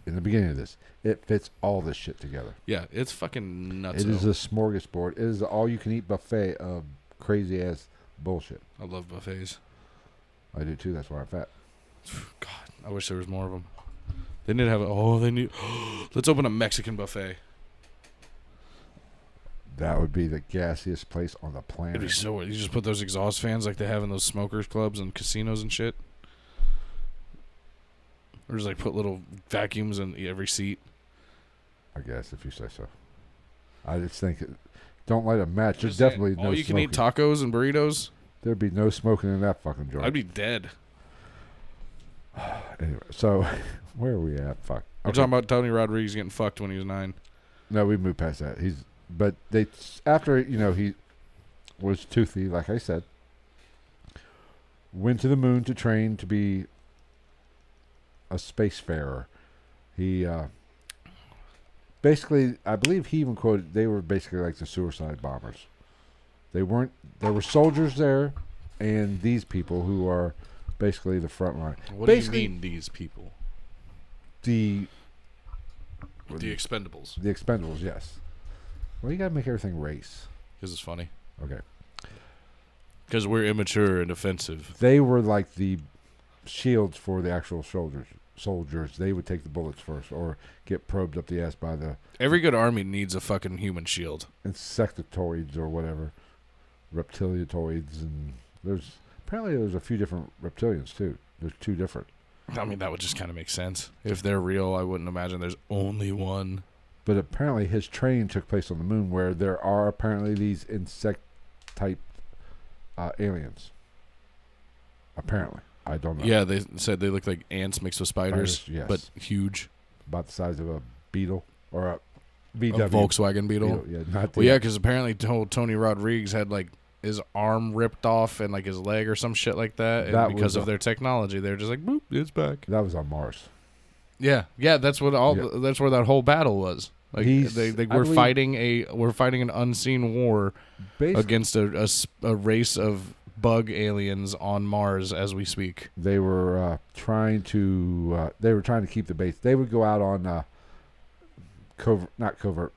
in the beginning of this, it fits all this shit together. Yeah, it's fucking nuts. It is a smorgasbord. It is an all-you-can-eat buffet of crazy-ass bullshit. I love buffets. I do too. That's why I'm fat. God, I wish there was more of them. They need to have let's open a Mexican buffet. That would be the gassiest place on the planet. It'd be so weird. You just put those exhaust fans like they have in those smokers clubs and casinos and shit. Or just put little vacuums in every seat. I guess, if you say so. I just think, don't light a match. There's definitely no smoking. You can eat tacos and burritos. There'd be no smoking in that fucking joint. I'd be dead. Anyway, so where are we at? Fuck. We're talking about Tony Rodriguez getting fucked when he was 9. No, we moved past that. But they, after, he was toothy, like I said, went to the moon to train to be a spacefarer. He, basically, I believe he even quoted, they were basically like the suicide bombers. They weren't. There were soldiers there, and these people who are basically the front line. What Basically, do you mean these people? The Expendables. The Expendables, yes. Well, you gotta make everything race. Because it's funny. Okay. Because we're immature and offensive. They were like the shields for the actual soldiers. They would take the bullets first, or get probed up the ass by the Every good army needs a fucking human shield. insectoids or whatever, reptiliatoids, and there's a few different reptilians too. There's 2 different. I mean, that would just kind of make sense. If they're real, I wouldn't imagine there's only one. But apparently his training took place on the moon, where there are apparently these insect-type aliens. Apparently. I don't know. Yeah, they said they look like ants mixed with spiders, yes. but huge. About the size of a beetle or a A VW. Volkswagen Beetle. Yeah, not the, Well, yeah, because apparently Tony Rodriguez had like his arm ripped off and like his leg or some shit like that. That And because was of their technology, they're just like, boop, it's back. That was on Mars. Yeah, that's what that's where that whole battle was. Like we're fighting an unseen war against a race of bug aliens on Mars as we speak. They were trying to keep the base. They would go out on covert,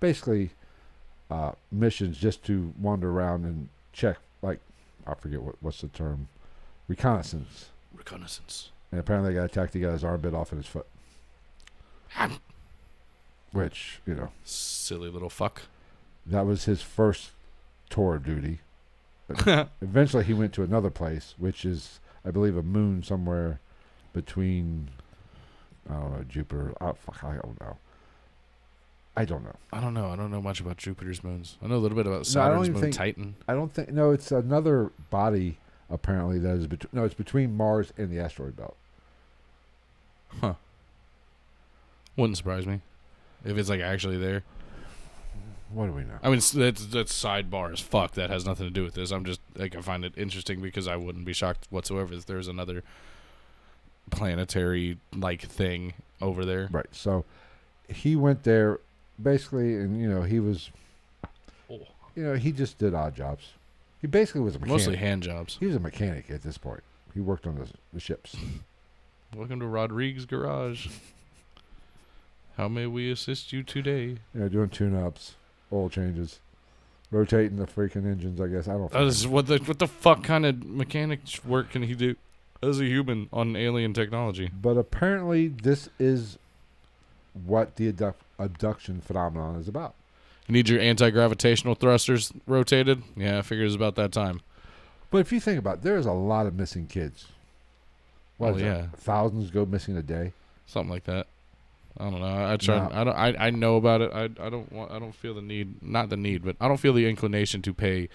basically missions just to wander around and check. Like, I forget what's the term, reconnaissance. And apparently, they got attacked. He got his arm bit off in his foot. Which, silly little fuck. That was his first tour of duty. Eventually, he went to another place, which is, I believe, a moon somewhere between, I don't know, Jupiter. I don't know. I don't know. I don't know much about Jupiter's moons. I know a little bit about Saturn's moon, Titan. I don't think. No, it's another body. Apparently, that is it's between Mars and the asteroid belt. Huh. Wouldn't surprise me if it's like actually there. What do we know? I mean, that's sidebar as fuck. That has nothing to do with this. I'm just like, I find it interesting because I wouldn't be shocked whatsoever if there's another planetary like thing over there. Right. So he went there basically, and he was, he just did odd jobs. He basically was a mechanic. Mostly hand jobs. He was a mechanic at this point. He worked on the ships. Welcome to Rodriguez Garage. How may we assist you today? Doing tune-ups, oil changes, rotating the freaking engines. I guess I don't. That is what the fuck kind of mechanic work can he do as a human on alien technology? But apparently, this is what the abduction phenomenon is about. You need your anti-gravitational thrusters rotated? Yeah, I figured it was about that time. But if you think about it, there's a lot of missing kids. What is yeah. Thousands go missing a day. Something like that. I don't know. I know about it. I don't feel the need, not the need, but I don't feel the inclination to pay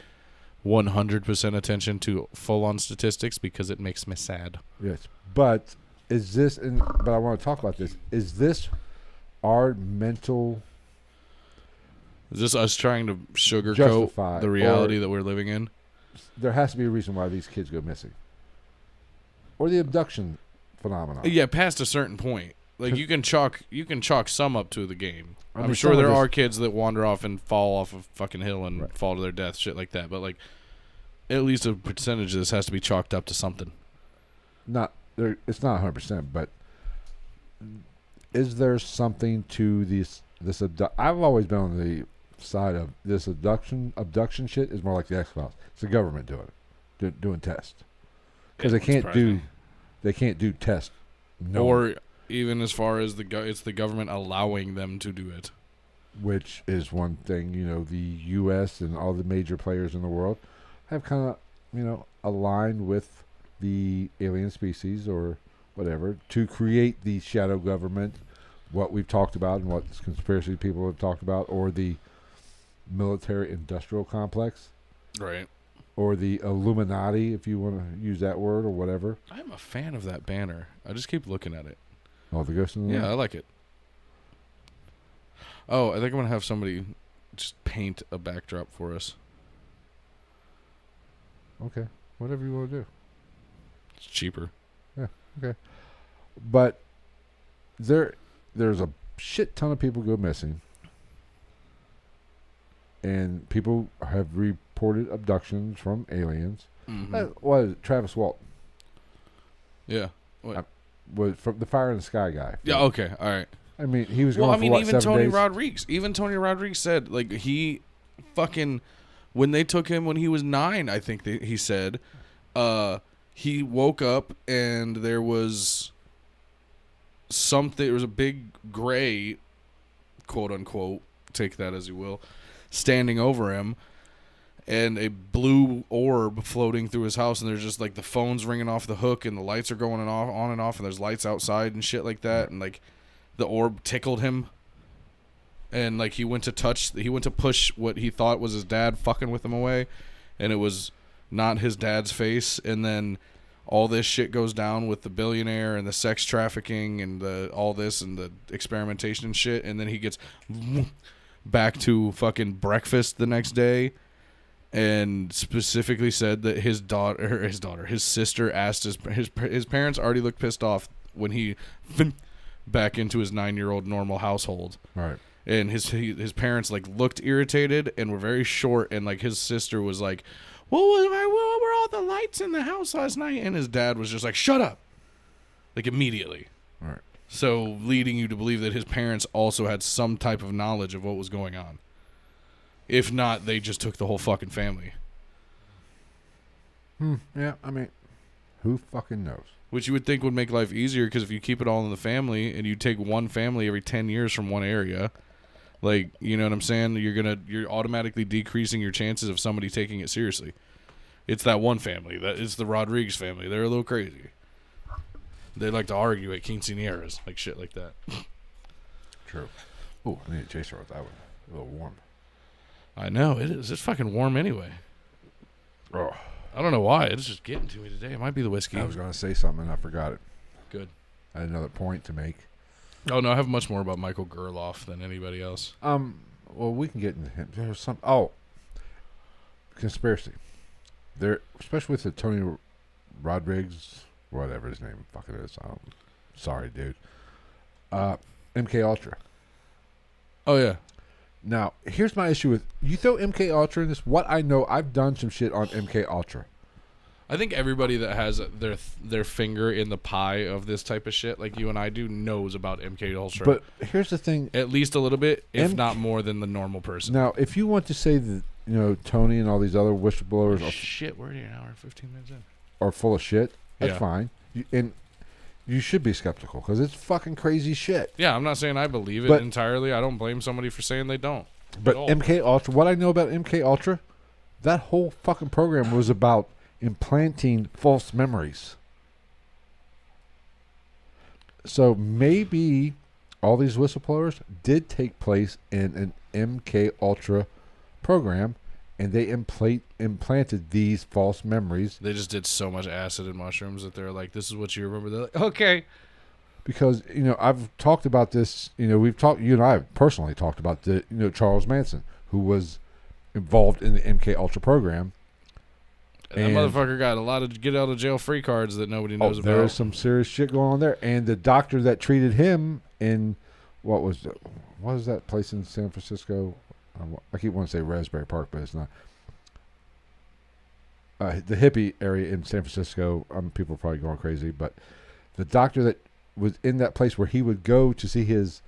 100% attention to full-on statistics because it makes me sad. Yes. But is this but I want to talk about this. Is this our mental, is this us trying to sugarcoat the reality that we're living in? There has to be a reason why these kids go missing. Or the abduction phenomenon. Yeah, past a certain point. Like you can chalk some up to the game. I I'm mean, sure there are kids that wander off and fall off a fucking hill and fall to their death, shit like that. But like, at least a percentage of this has to be chalked up to something. It's not 100%, but is there something to this I've always been on the side of this abduction shit is more like the X-Files. It's the government doing it, doing tests, because they can't do tests. No. Or even as far as it's the government allowing them to do it, which is one thing. The U.S. and all the major players in the world have kind of aligned with the alien species or whatever to create the shadow government, what we've talked about and what conspiracy people have talked about, or the military industrial complex, right? Or the Illuminati, if you want to use that word or whatever. I'm a fan of that banner. I just keep looking at it. Oh, the Ghost in the Yeah, Night? I like it. Oh, I think I'm going to have somebody just paint a backdrop for us. Okay. Whatever you want to do. It's cheaper. Yeah, okay. But there's a shit ton of people go missing. and people have reported abductions from aliens. Mm-hmm. What is it? Travis Walton. Yeah. What? Was from the Fire in the Sky guy. Yeah. Okay. All right. I mean, he was Well, going I mean, for what, even 7 Tony days? Rodriguez. Even Tony Rodriguez said, like, he fucking, when they took him when he was 9, I think he said, he woke up and there was something. There was a big gray, quote unquote, take that as you will, standing over him, and a blue orb floating through his house, and there's just like the phone's ringing off the hook, and the lights are going on and off, and there's lights outside and shit like that, and like the orb tickled him, and like he went to push what he thought was his dad fucking with him away, and it was not his dad's face, and then all this shit goes down with the billionaire and the sex trafficking and all this and the experimentation and shit, and then he gets back to fucking breakfast the next day, and specifically said that his sister asked his parents already looked pissed off when he back into his 9-year-old normal household. Right. And his parents like looked irritated and were very short, and like his sister was like, "Well, what were all the lights in the house last night?" And his dad was just like, "Shut up!" Like immediately. All right. So leading you to believe that his parents also had some type of knowledge of what was going on. If not, they just took the whole fucking family. Yeah, I mean, who fucking knows? Which you would think would make life easier, because if you keep it all in the family and you take one family every 10 years from one area, like, you know what I'm saying? You're automatically decreasing your chances of somebody taking it seriously. It's that one family. It's the Rodriguez family. They're a little crazy. They like to argue at quinceañeras, like shit like that. True. Oh, I need a chaser with that one. A little warm. I know, it is. It's fucking warm anyway. Oh. I don't know why. It's just getting to me today. It might be the whiskey. I was going to say something and I forgot it. Good. I had another point to make. Oh, no, I have much more about Michael Gerloff than anybody else. Well, we can get into him. There's some... Oh. Conspiracy. There, especially with the Tony Rodriguez, whatever his name fucking is. Sorry, dude. MK Ultra. Oh, yeah. Now, here's my issue with... You throw MK Ultra in this. What I know, I've done some shit on MK Ultra. I think everybody that has their finger in the pie of this type of shit, like you and I do, knows about MK Ultra. But here's the thing. At least a little bit, if not more than the normal person. Now, if you want to say that, Tony and all these other whistleblowers shit, we're an hour and 15 minutes in. Are full of shit, that's Yeah. fine. And you should be skeptical because it's fucking crazy shit. Yeah, I'm not saying I believe it entirely. I don't blame somebody for saying they don't. But MK Ultra, what I know about MK Ultra, that whole fucking program was about implanting false memories. So maybe all these whistleblowers did take place in an MK Ultra program, and they implanted these false memories. They just did so much acid and mushrooms that they're like, "This is what you remember." They're like, "Okay." Because I've talked about this. You and I have personally talked about the Charles Manson, who was involved in the MK Ultra program. And that motherfucker got a lot of get out of jail free cards that nobody knows about. There is some serious shit going on there. And the doctor that treated him in what was that place in San Francisco? I keep wanting to say Raspberry Park, but it's not. The hippie area in San Francisco. People are probably going crazy, but the doctor that was in that place where he would go to see his,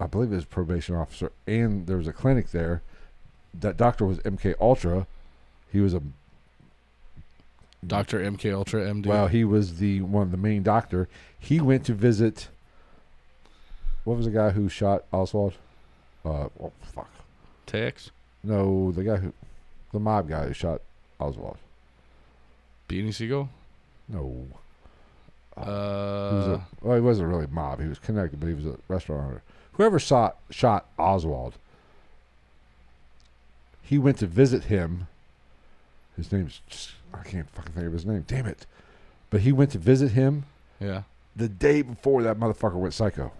I believe his probation officer, and there was a clinic there. That doctor was MK Ultra. He was a Dr. MK Ultra MD. Well, he was one of the main doctor. He went to visit. What was the guy who shot Oswald? Fuck. Tex? No, the mob guy who shot Oswald. Beanie Siegel? No. He wasn't really mob. He was connected, but he was a restaurant owner. Whoever shot Oswald, he went to visit him. His name's I can't fucking think of his name. Damn it! But he went to visit him. Yeah. The day before that motherfucker went psycho.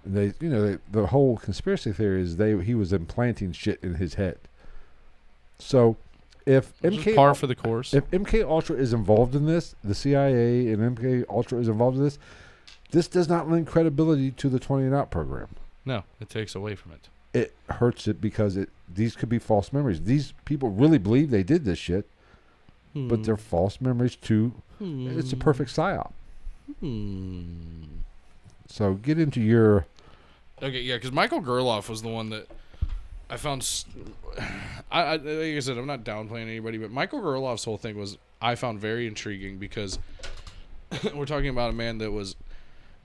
And the whole conspiracy theory is he was implanting shit in his head. So, if par for the course, if MK Ultra is involved in this, the CIA and MK Ultra is involved in this does not lend credibility to the 20 and Out program. No, it takes away from it. it hurts it because these could be false memories. These people really believe they did this shit, but they're false memories too. It's a perfect psyop. So get into your... Okay, yeah, because Michael Gerloff was the one that I found... like I said, I'm not downplaying anybody, but Michael Gerloff's whole thing was I found very intriguing because we're talking about a man that was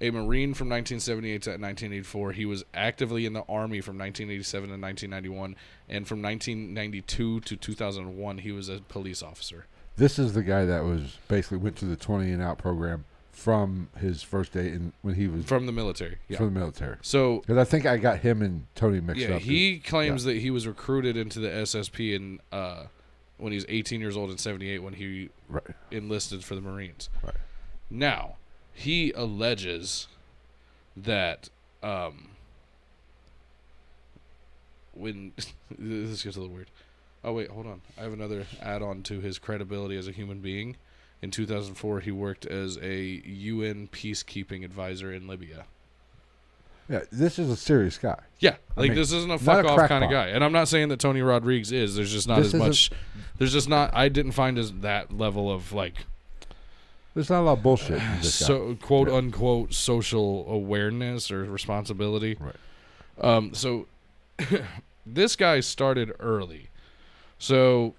a Marine from 1978 to 1984. He was actively in the Army from 1987 to 1991, and from 1992 to 2001, he was a police officer. This is the guy that was basically went to the 20 and out program from his first day when he was... From the military, yeah. From the military. So... Because I think I got him and Tony mixed up. Yeah, he claims that he was recruited into the SSP when he was 18 years old in 78 when he enlisted for the Marines. Right. Now, he alleges that when... this gets a little weird. Oh, wait, hold on. I have another add-on to his credibility as a human being. In 2004, he worked as a UN peacekeeping advisor in Libya. Yeah, this is a serious guy. Yeah, this isn't a fuck-off kind of guy. And I'm not saying that Tony Rodriguez is. There's just not as much... There's just not... I didn't find that level of, like... There's not a lot of bullshit in this guy. Quote-unquote social awareness or responsibility. Right. So, this guy started early. So...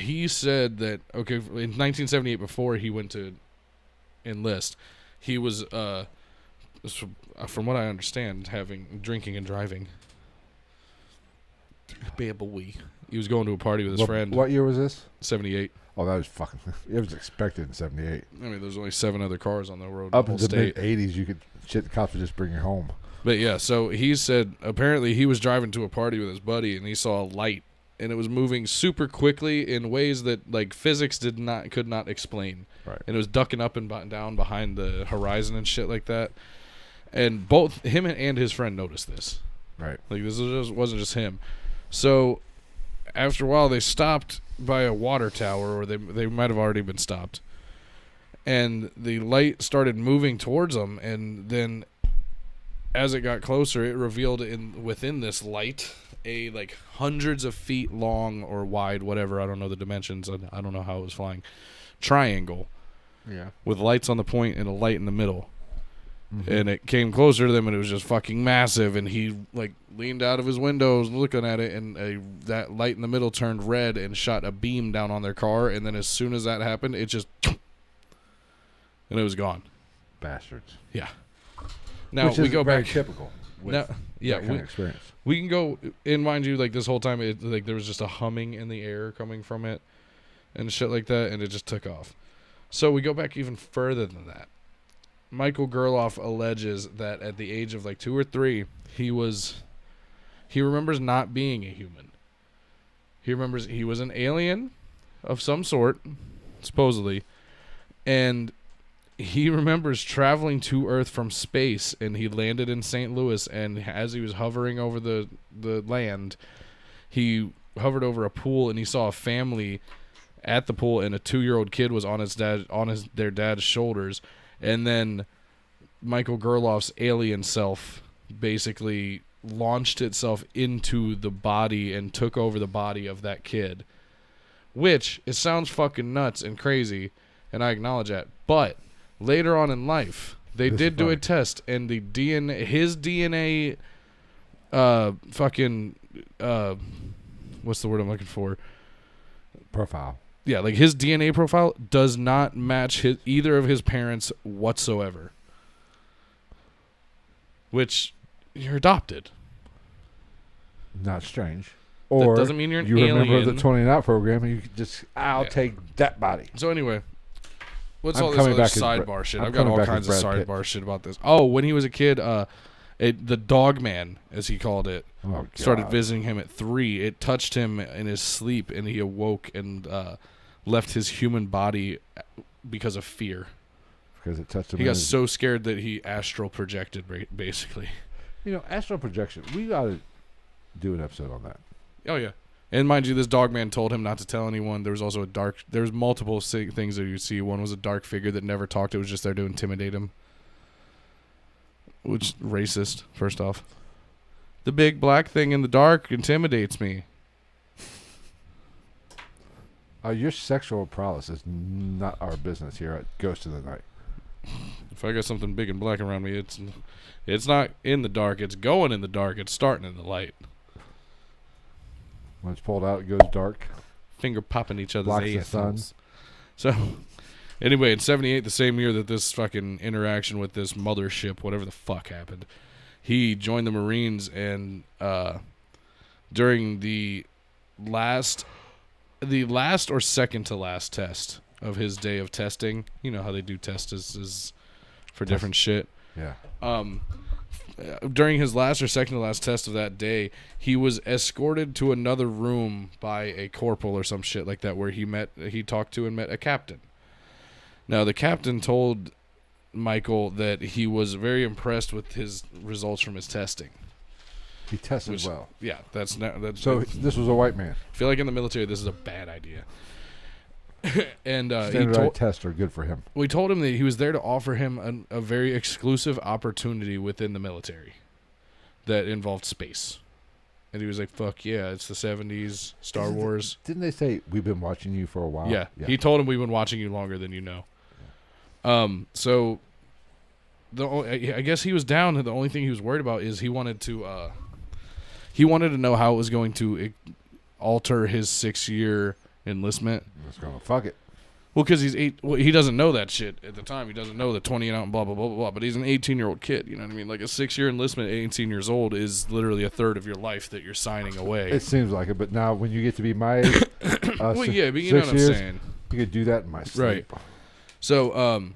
He said that, okay, in 1978, before he went to enlist, he was, from what I understand, drinking and driving. Bad boy. He was going to a party with his friend. What year was this? 78. Oh, that was fucking... It was expected in 78. I mean, there's only 7 other cars on the road. Up in the mid-80s, you could... Shit, the cops would just bring you home. But yeah, so he said, apparently he was driving to a party with his buddy, and he saw a light. And it was moving super quickly in ways that like physics could not explain. Right. And it was ducking up and down behind the horizon and shit like that. And both him and his friend noticed this. Right. Like this wasn't just him. So after a while, they stopped by a water tower, or they might have already been stopped. And the light started moving towards them, and then as it got closer, it revealed within this light a like hundreds of feet long or wide, whatever, I don't know the dimensions, I don't know how it was flying, triangle. Yeah. With lights on the point and a light in the middle. Mm-hmm. And it came closer to them, and it was just fucking massive, and he like leaned out of his windows looking at it, and that light in the middle turned red and shot a beam down on their car, and then as soon as that happened, it just and it was gone. Bastards. Yeah. Now we go back. Typical. Now, yeah, kind of experience. We can go, and mind you, like this whole time, there was just a humming in the air coming from it, and shit like that, and it just took off. So we go back even further than that. Michael Gerloff alleges that at the age of like 2 or 3, he remembers not being a human. He remembers he was an alien of some sort, supposedly, and he remembers traveling to Earth from space, and he landed in St. Louis, and as he was hovering over the land, he hovered over a pool, and he saw a family at the pool, and a 2-year-old kid was on their dad's shoulders, and then Michael Gerloff's alien self basically launched itself into the body and took over the body of that kid, which it sounds fucking nuts and crazy, and I acknowledge that, but later on in life, they did do a test, and his DNA, what's the word I'm looking for? Profile. Yeah, like his DNA profile does not match either of his parents whatsoever. Which, you're adopted. Not strange. Or that doesn't mean you're an you alien. Remember the 20 and out program, and you could just, I'll take that body. So anyway, what's all this other sidebar shit? I've got all kinds of sidebar shit about this. Oh, when he was a kid, the dog man, as he called it, started visiting him at 3. It touched him in his sleep, and he awoke and left his human body because of fear. Because it touched him. He got so scared that he astral projected, basically. You know, astral projection. We got to do an episode on that. Oh yeah, and mind you, this dog man told him not to tell anyone. There was also there was multiple things that you see. One was a dark figure that never talked. It was just there to intimidate him. Which racist, first off. The big black thing in the dark intimidates me. Your sexual prowess is not our business here at Ghost of the Night. If I got something big and black around me, it's not in the dark. It's going in the dark. It's starting in the light. When it's pulled out, it goes dark. Finger popping each other's Blocks the assholes. So, anyway, in 78, the same year that this fucking interaction with this mothership, whatever the fuck happened, he joined the Marines, and during the last or second to last test of his day of testing, you know how they do tests is for different shit. Yeah. During his last or second to last test of that day, he was escorted to another room by a corporal or some shit like that, where he talked to and met a captain. Now, the captain told Michael that he was very impressed with his results from his testing. He tested well. Yeah, that's so. This was a white man. I feel like in the military, this is a bad idea. And standardized tests are good for him. We told him that he was there to offer him a very exclusive opportunity within the military that involved space. And he was like, fuck yeah, it's the 70s, Star Wars. Didn't they say, we've been watching you for a while? Yeah. He told him, we've been watching you longer than you know. Yeah. So I guess he was down, and the only thing he was worried about is he wanted to know how it was going to alter his 6-year enlistment. Let's go. Fuck it. Well, because he doesn't know that shit at the time. He doesn't know the 20 and out and blah, blah, blah, blah, blah. But he's an 18-year-old kid. You know what I mean? Like a 6-year enlistment at 18 years old is literally a third of your life that you're signing away. It seems like it. But now when you get to be my age, well, yeah, but you know what I'm saying. You could do that in my sleep. Right. So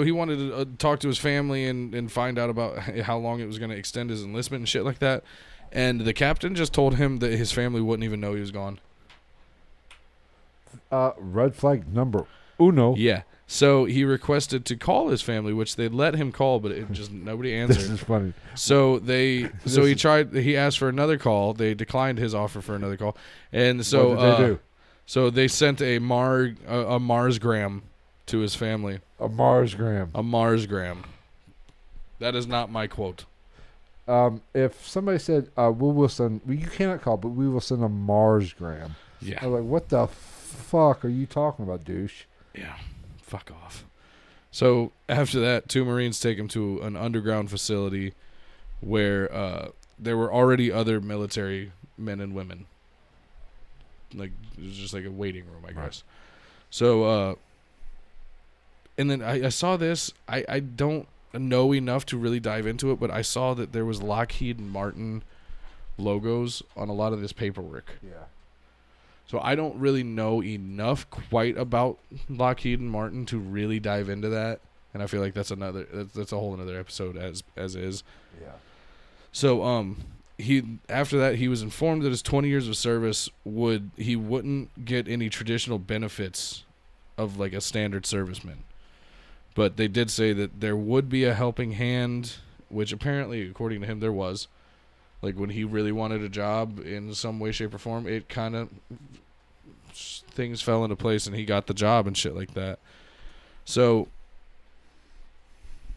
he wanted to talk to his family and find out about how long it was going to extend his enlistment and shit like that. And the captain just told him that his family wouldn't even know he was gone. Red flag number uno. Yeah. So he requested to call his family, which they let him call, but it just nobody answered. This is funny. So he asked for another call. They declined his offer for another call. And so what did they do? So they sent a Marsgram to his family. A Marsgram. A Marsgram. That is not my quote. If somebody said, we will send, you cannot call, but we will send a Marsgram. Yeah. I'm like, what the fuck are you talking about, douche? Yeah. Fuck off. So after that, 2 Marines take him to an underground facility where there were already other military men and women. Like, it was just like a waiting room, I guess. Right. So, and then I saw this. I don't know enough to really dive into it, but I saw that there was Lockheed Martin logos on a lot of this paperwork. Yeah. So I don't really know enough quite about Lockheed and Martin to really dive into that, and I feel like that's a whole another episode as is. Yeah. So after that he was informed that his 20 years of service he wouldn't get any traditional benefits of like a standard serviceman. But they did say that there would be a helping hand, which apparently, according to him, there was. Like, when he really wanted a job in some way, shape, or form, it kind of... things fell into place and he got the job and shit like that. So...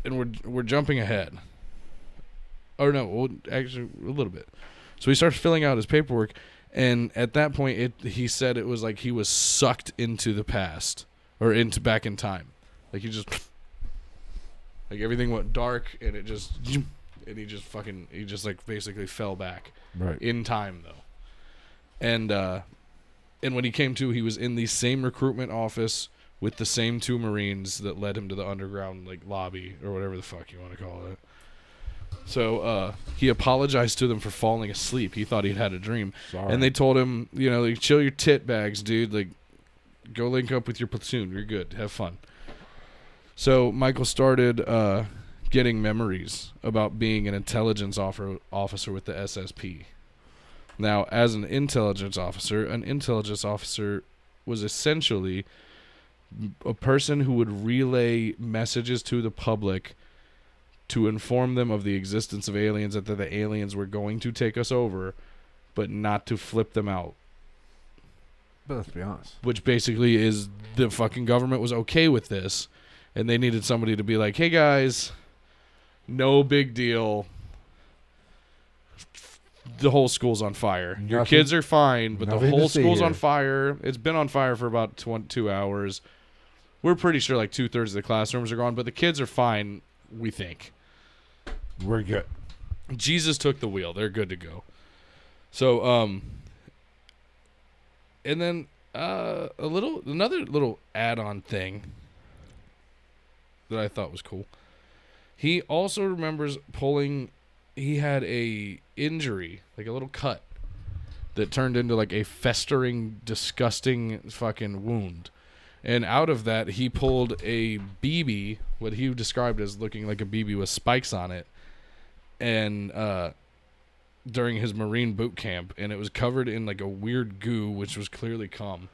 and we're jumping ahead. Or no, well, actually, a little bit. So he starts filling out his paperwork, and at that point, he said it was like he was sucked into the past. Or back in time. Like, he just... like, everything went dark, and it just... and he just like basically fell back. Right. In time, though. And when he came to, he was in the same recruitment office with the same 2 Marines that led him to the underground, like, lobby, or whatever the fuck you want to call it. So, he apologized to them for falling asleep. He thought he'd had a dream. Sorry. And they told him, like, chill your tit bags, dude. Like, go link up with your platoon. You're good. Have fun. So, Michael started getting memories about being an intelligence officer with the SSP. Now, as an intelligence officer was essentially a person who would relay messages to the public to inform them of the existence of aliens, that the aliens were going to take us over, but not to flip them out. But let's be honest. Which basically is the fucking government was okay with this, and they needed somebody to be like, hey guys, no big deal. the whole school's on fire. Your Nothing- kids are fine, but the nothing to whole see school's here. on fire. It's been on fire for about 2 hours. We're pretty sure like 2/3 of the classrooms are gone, but the kids are fine, we think. We're good. Jesus took the wheel. They're good to go. So, and then another little add-on thing that I thought was cool. He also remembers he had a injury, like a little cut, that turned into like a festering, disgusting fucking wound. And out of that, he pulled a BB, what he described as looking like a BB with spikes on it, and during his Marine boot camp, and it was covered in like a weird goo, which was clearly cum.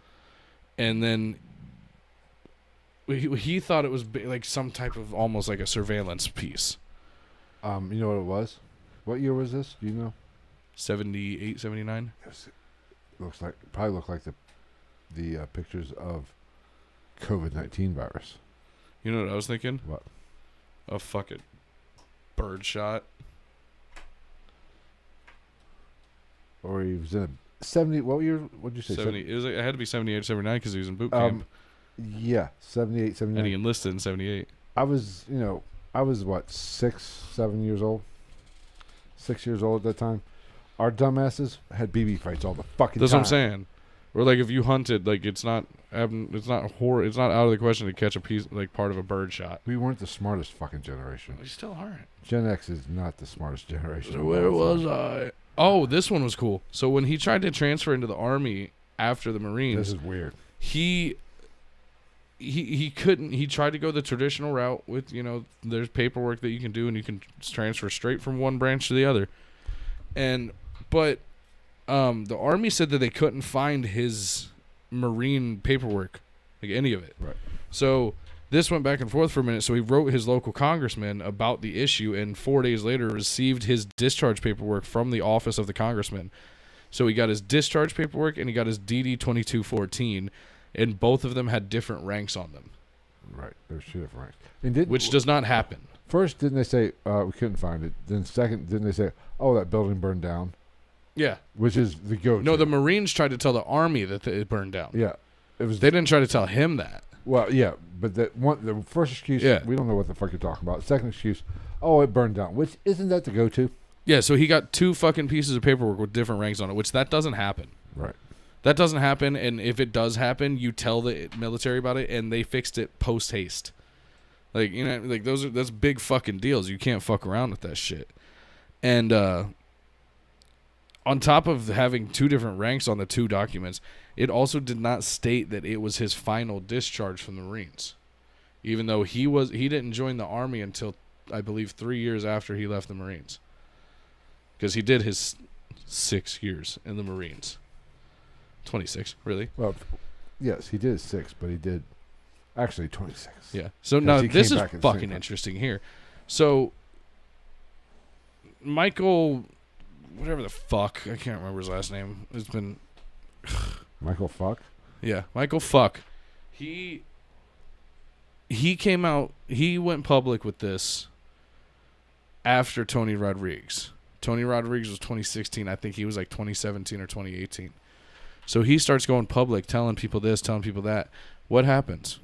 And then he thought it was like some type of almost like a surveillance piece. You know what it was? What year was this? Do you know? 78, 79? Probably looked like the pictures of COVID-19 virus. You know what I was thinking? What? A fucking bird shot. Or he was in a 70. What year? What did you say? 70. It had to be 78 or 79 because he was in boot camp. Yeah, 78, 79. And he enlisted in 78. I was what, 6, 7 years old? 6 years old at that time. Our dumbasses had BB fights all the fucking That's time. what I'm saying. Or like if you hunted, like it's not out of the question to catch a piece, like part of a bird shot. We weren't the smartest fucking generation. We still aren't. Gen X is not the smartest generation. So where was I? Oh, this one was cool. So when he tried to transfer into the Army after the Marines, This is weird. he couldn't. He tried to go the traditional route with, there's paperwork that you can do and you can transfer straight from one branch to the other. But the Army said that they couldn't find his Marine paperwork, like any of it. Right. So this went back and forth for a minute. So he wrote his local congressman about the issue, and 4 days later received his discharge paperwork from the office of the congressman. So he got his discharge paperwork and he got his DD 2214, and both of them had different ranks on them. Right. There's 2 different ranks. Which does not happen. First, didn't they say we couldn't find it? Then second, didn't they say, oh, that building burned down? Yeah. Which is the go-to. No, the Marines tried to tell the Army that it burned down. Yeah. It was. They didn't try to tell him that. Well, yeah, but the first excuse, Yeah. we don't know what the fuck you're talking about. Second excuse, oh, it burned down. Which isn't that the go-to? Yeah, so he got 2 fucking pieces of paperwork with different ranks on it, which that doesn't happen. Right. That doesn't happen, and if it does happen, you tell the military about it, and they fixed it post haste. Like, that's big fucking deals. You can't fuck around with that shit. And on top of having 2 different ranks on the 2 documents, it also did not state that it was his final discharge from the Marines, even though he didn't join the Army until I believe 3 years after he left the Marines, because he did his 6 years in the Marines. 26, really? Well, yes, he did 6, but he did actually 26. Yeah. So now he this came is back at the same fucking time. interesting here. So Michael, whatever the fuck, I can't remember his last name. It's been Michael Fuck? Yeah, Michael Fuck. He came out, he went public with this after Tony Rodriguez. Tony Rodriguez was 2016. I think he was like 2017 or 2018. So he starts going public, telling people this, telling people that. What happens?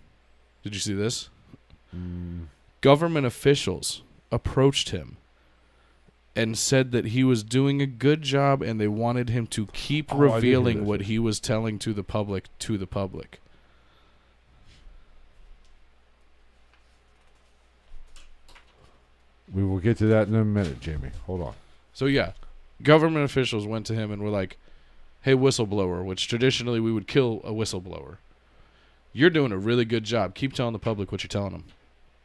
Did you see this? Government officials approached him and said that he was doing a good job and they wanted him to keep revealing what he was telling to the public. We will get to that in a minute, Jamie. Hold on. So yeah, government officials went to him and were like, hey, whistleblower, which traditionally we would kill a whistleblower. You're doing a really good job. Keep telling the public what you're telling them.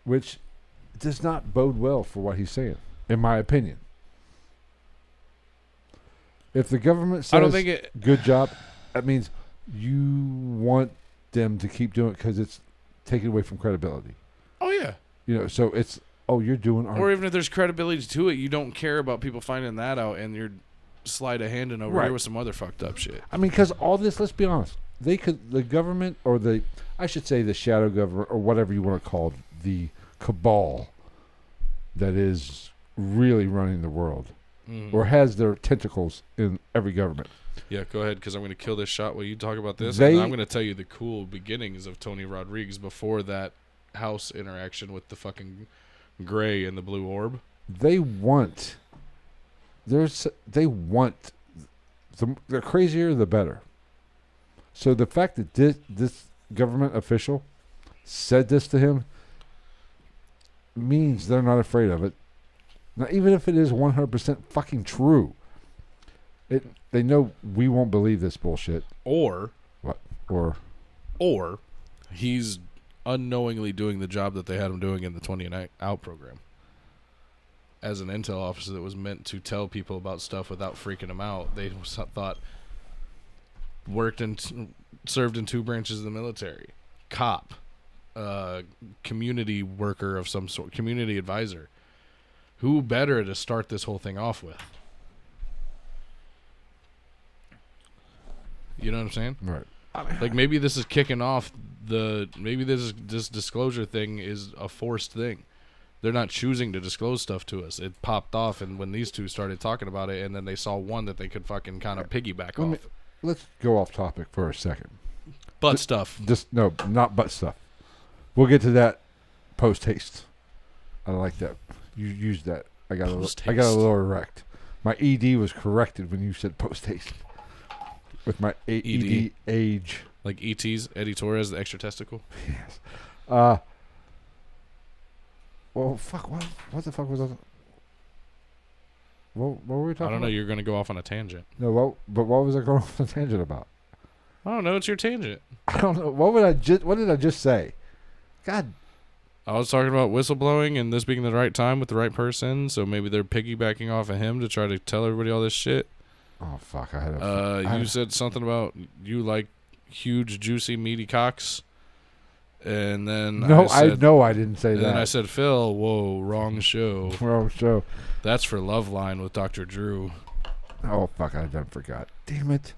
Which does not bode well for what he's saying, in my opinion. If the government says I don't think good job, that means you want them to keep doing it because it's taken away from credibility. Oh, yeah. So it's, you're doing our... Or even if there's credibility to it, you don't care about people finding that out and you're slide a hand in over here with some other fucked up shit. I mean, because all this, let's be honest, the government, or I should say the shadow government, or whatever you want to call it, the cabal that is really running the world. or has their tentacles in every government. Yeah, go ahead, because I'm going to kill this shot while you talk about this. And I'm going to tell you the cool beginnings of Tony Rodriguez before that house interaction with the fucking gray and the blue orb. They're crazier the better. So the fact that this government official said this to him means they're not afraid of it. Now, even if it is 100% fucking true, they know we won't believe this bullshit. Or Or he's unknowingly doing the job that they had him doing in the 20 and Out program. As an intel officer that was meant to tell people about stuff without freaking them out, they thought served in 2 branches of the military, cop, community worker of some sort, community advisor. Who better to start this whole thing off with? You know what I'm saying? right. Like maybe this is kicking off maybe this disclosure thing is a forced thing. They're not choosing to disclose stuff to us. It popped off, and when these two started talking about it, and then they saw one that they could fucking kind of piggyback off. Let's go off topic for a second. Butt stuff. No, not butt stuff. We'll get to that post haste. I like that. You used that. I got a little erect. My ED was corrected when you said post haste. With my ED age. Like ET's, Eddie Torres, the extra testicle? Yes. Well, fuck. What the fuck was that? What were we talking about? I don't know. You're going to go off on a tangent. No, but what was I going off on a tangent about? I don't know. It's your tangent. I don't know. What did I just say? God. I was talking about whistleblowing and this being the right time with the right person, so maybe they're piggybacking off of him to try to tell everybody all this shit. Oh, fuck. You said something about you like huge, juicy, meaty cocks. And then I didn't say that. And then I said, Phil, whoa, wrong show. Wrong show. That's for Loveline with Dr. Drew. Oh, fuck. I done forgot. Damn it.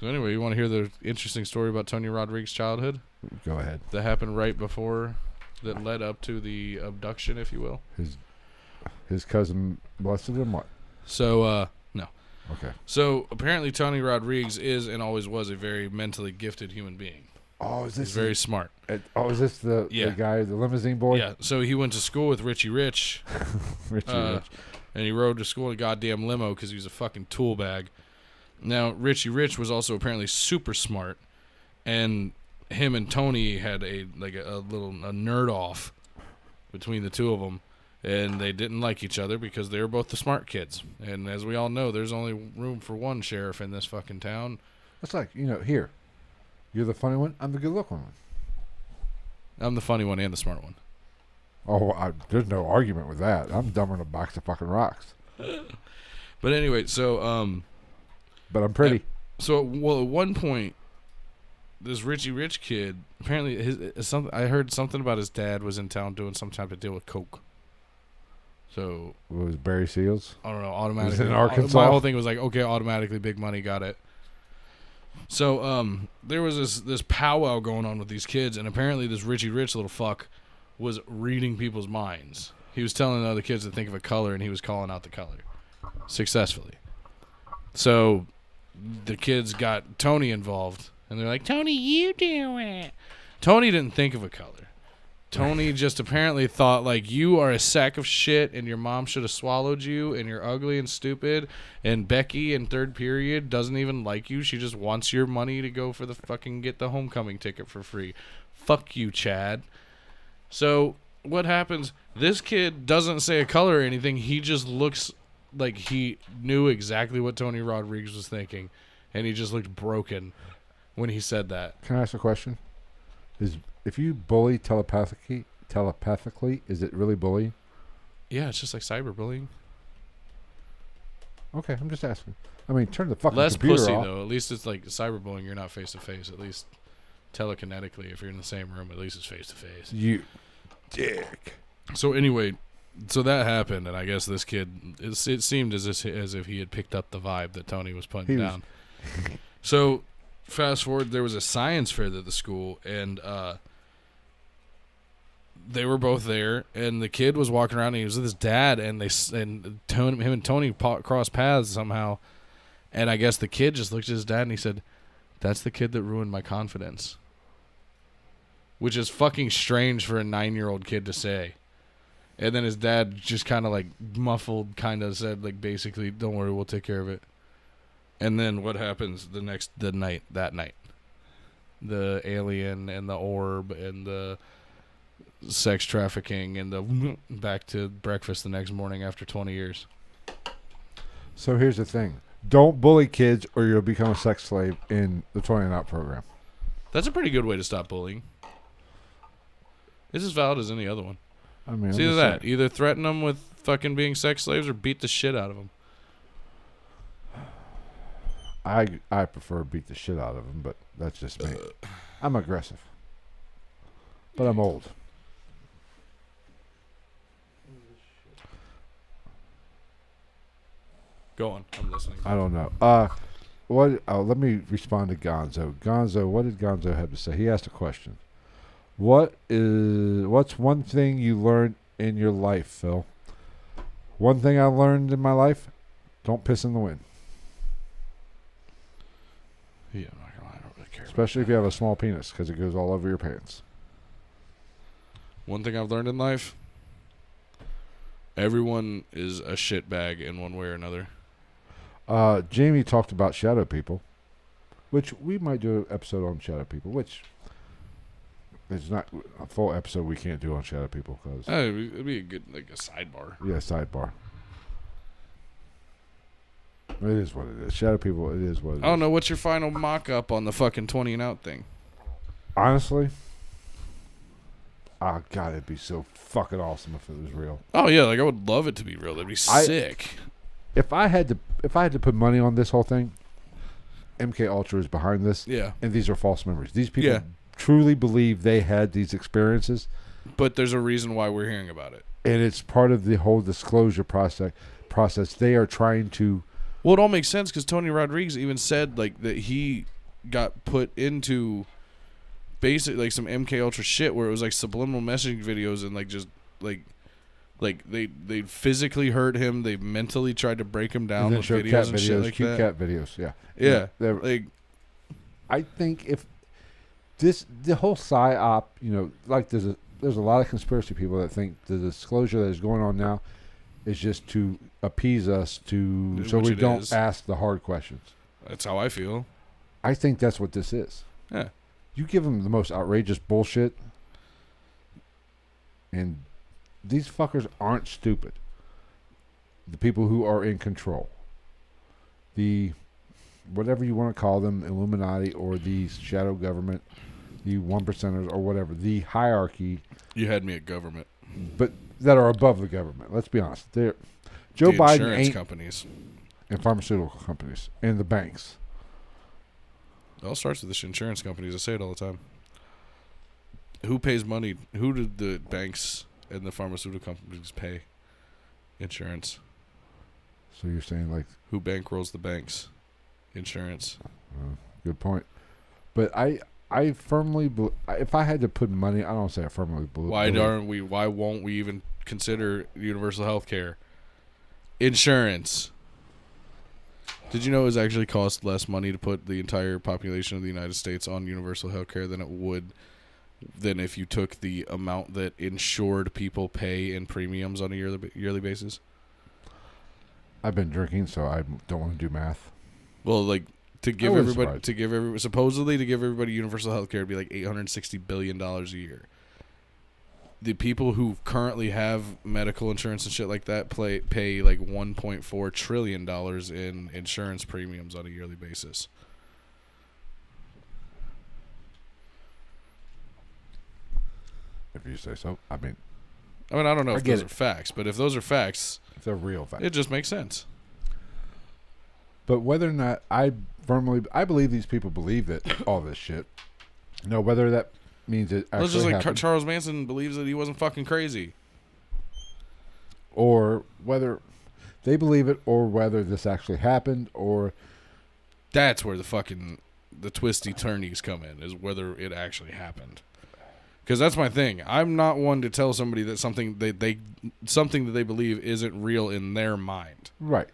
So anyway, you want to hear the interesting story about Tony Rodriguez's childhood? Go ahead. That happened right before, that led up to the abduction, if you will. His cousin molested him, what? So, no. Okay. So apparently Tony Rodriguez is and always was a very mentally gifted human being. Oh, is this? He's very smart. Is this the guy, the limousine boy? Yeah. So he went to school with Richie Rich. Richie Rich. And he rode to school in a goddamn limo because he was a fucking tool bag. Now, Richie Rich was also apparently super smart, and him and Tony had a nerd off between the two of them, and they didn't like each other because they were both the smart kids. And as we all know, there's only room for one sheriff in this fucking town. It's like, here. You're the funny one. I'm the good-looking one. I'm the funny one and the smart one. Oh, there's no argument with that. I'm dumber than a box of fucking rocks. But anyway, so but I'm pretty. So at one point, this Richie Rich kid apparently I heard something about his dad was in town doing some type of deal with coke. So it was Barry Seals. I don't know. Automatically, was it in Arkansas? My whole thing was like, okay, automatically big money, got it. So there was this powwow going on with these kids, and apparently this Richie Rich little fuck was reading people's minds. He was telling the other kids to think of a color, and he was calling out the color successfully. So the kids got Tony involved, and they're like, Tony, you do it. Tony didn't think of a color. Tony just apparently thought, like, you are a sack of shit, and your mom should have swallowed you, and you're ugly and stupid, and Becky in third period doesn't even like you. She just wants your money to go for the fucking get the homecoming ticket for free. Fuck you, Chad. So what happens? This kid doesn't say a color or anything. He just looks like he knew exactly what Tony Rodriguez was thinking, and he just looked broken when he said that. Can I ask a question? If you bully telepathically, is it really bullying? Yeah, it's just like cyberbullying. Okay, I'm just asking. I mean, turn the fucking less computer pussy off. though. At least it's like cyberbullying. You're not face to face. At least telekinetically, if you're in the same room, at least it's face to face. You dick. So anyway, so that happened, and I guess this kid, it seemed as if he had picked up the vibe that Tony was putting down. So fast forward, there was a science fair at the school, and they were both there, and the kid was walking around, and he was with his dad, and him and Tony crossed paths somehow, and I guess the kid just looked at his dad and he said, "That's the kid that ruined my confidence," which is fucking strange for a 9-year-old kid to say. And then his dad just kind of like muffled, kind of said like basically, "Don't worry, we'll take care of it." And then what happens that night? The alien and the orb and the sex trafficking and the back to breakfast the next morning after 20 years. So here's the thing. Don't bully kids or you'll become a sex slave in the 20 and Out program. That's a pretty good way to stop bullying. It's as valid as any other one. I mean, it's either that. Either threaten them with fucking being sex slaves or beat the shit out of them. I prefer beat the shit out of them, but that's just me. I'm aggressive. But I'm old. Go on. I'm listening. I don't know. Let me respond to Gonzo. Gonzo, what did Gonzo have to say? He asked a question. What's one thing you learned in your life, Phil? One thing I learned in my life, don't piss in the wind. Yeah, I'm not gonna lie, I don't really care. Especially if you have a small penis, because it goes all over your pants. One thing I've learned in life, everyone is a shitbag in one way or another. Jamie talked about shadow people, which we might do an episode on shadow people, which is not a full episode we can't do on shadow people. Cause It'd be a good, like a sidebar. Yeah, sidebar. It is what it is. Shadow people, it is what it is. I don't know. What's your final mock-up on the fucking 20 and Out thing? Honestly, oh God, it'd be so fucking awesome if it was real. Oh yeah, like I would love it to be real. That'd be sick. If I had to put money on this whole thing, MK Ultra is behind this. Yeah. And these are false memories. These people truly believe they had these experiences. But there's a reason why we're hearing about it. And it's part of the whole disclosure process. They are trying to... Well, it all makes sense because Tony Rodriguez even said like that he got put into basically like some MK Ultra shit where it was like subliminal messaging videos and like just like they physically hurt him. They mentally tried to break him down with videos and shit like cute that. Cat videos, yeah. Yeah. Like, I think if the whole PSYOP, like there's a lot of conspiracy people that think the disclosure that is going on now is just to appease us so we don't ask the hard questions. That's how I feel. I think that's what this is. Yeah. You give them the most outrageous bullshit, and these fuckers aren't stupid. The people who are in control. The, whatever you want to call them, Illuminati or the shadow government, the 1%ers or whatever, the hierarchy. You had me at government. But that are above the government. Let's be honest. Joe the Biden insurance ain't... companies. And pharmaceutical companies. And the banks. It all starts with the insurance companies. I say it all the time. Who pays money? Who did the banks and the pharmaceutical companies pay insurance? So you're saying like... Who bankrolls the banks? Insurance. Good point. But I firmly believe... If I had to put money... I don't say I firmly believe... Why won't we even consider universal health care? Insurance. Did you know it was actually cost less money to put the entire population of the United States on universal health care than if you took the amount that insured people pay in premiums on a yearly basis? I've been drinking, so I don't want to do math. Well, like supposedly to give everybody universal health care would be like $860 billion a year. The people who currently have medical insurance and shit like that pay like $1.4 trillion in insurance premiums on a yearly basis. If you say so. I mean, I don't know if those are facts, but if those are facts, if they're real facts, it just makes sense. But whether or not I believe these people believe that all this shit. Whether that means it actually just like happened. Charles Manson believes that he wasn't fucking crazy. Or whether they believe it, or whether this actually happened, or... That's where the twisty turnies come in, is whether it actually happened. Because that's my thing. I'm not one to tell somebody that something that they believe isn't real in their mind. Right.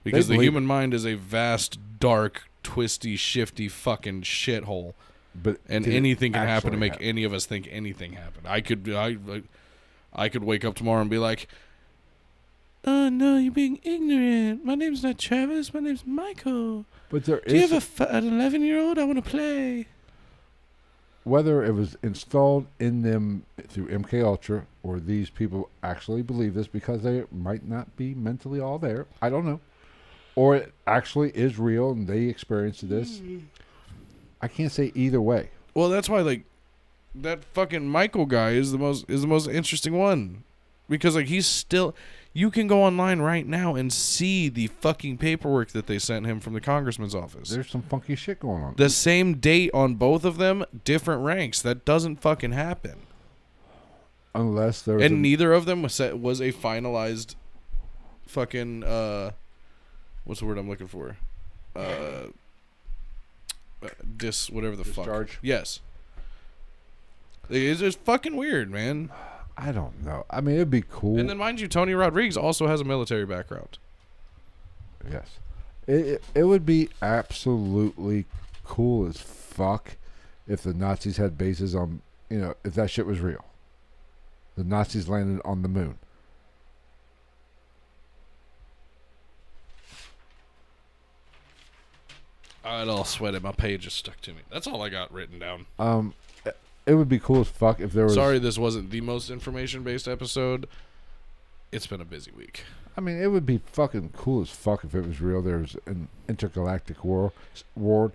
Because the human mind is a vast, dark, twisty, shifty fucking shithole. And anything can happen to make any of us think anything happened. I could wake up tomorrow and be like, "Oh no, you're being ignorant. My name's not Travis. My name's Michael. But do you have an 11-year-old? I want to play." Whether it was installed in them through MK Ultra or these people actually believe this because they might not be mentally all there, I don't know. Or it actually is real and they experienced this. I can't say either way. Well, that's why like that fucking Michael guy is the most interesting one. Because like he's still, you can go online right now and see the fucking paperwork that they sent him from the congressman's office. There's some funky shit going on. The same date on both of them, different ranks. That doesn't fucking happen. Unless there was and neither of them was a finalized fucking what's the word I'm looking for? Whatever the discharge? Fuck. Yes. It's just fucking weird, man. I don't know. I mean, it'd be cool. And then, mind you, Tony Rodriguez also has a military background. Yes. It would be absolutely cool as fuck if the Nazis had bases on, if that shit was real. The Nazis landed on the moon. I had all sweated. My page just stuck to me. That's all I got written down. It would be cool as fuck if there was... Sorry this wasn't the most information-based episode. It's been a busy week. I mean, it would be fucking cool as fuck if it was real. There was an intergalactic war. Well,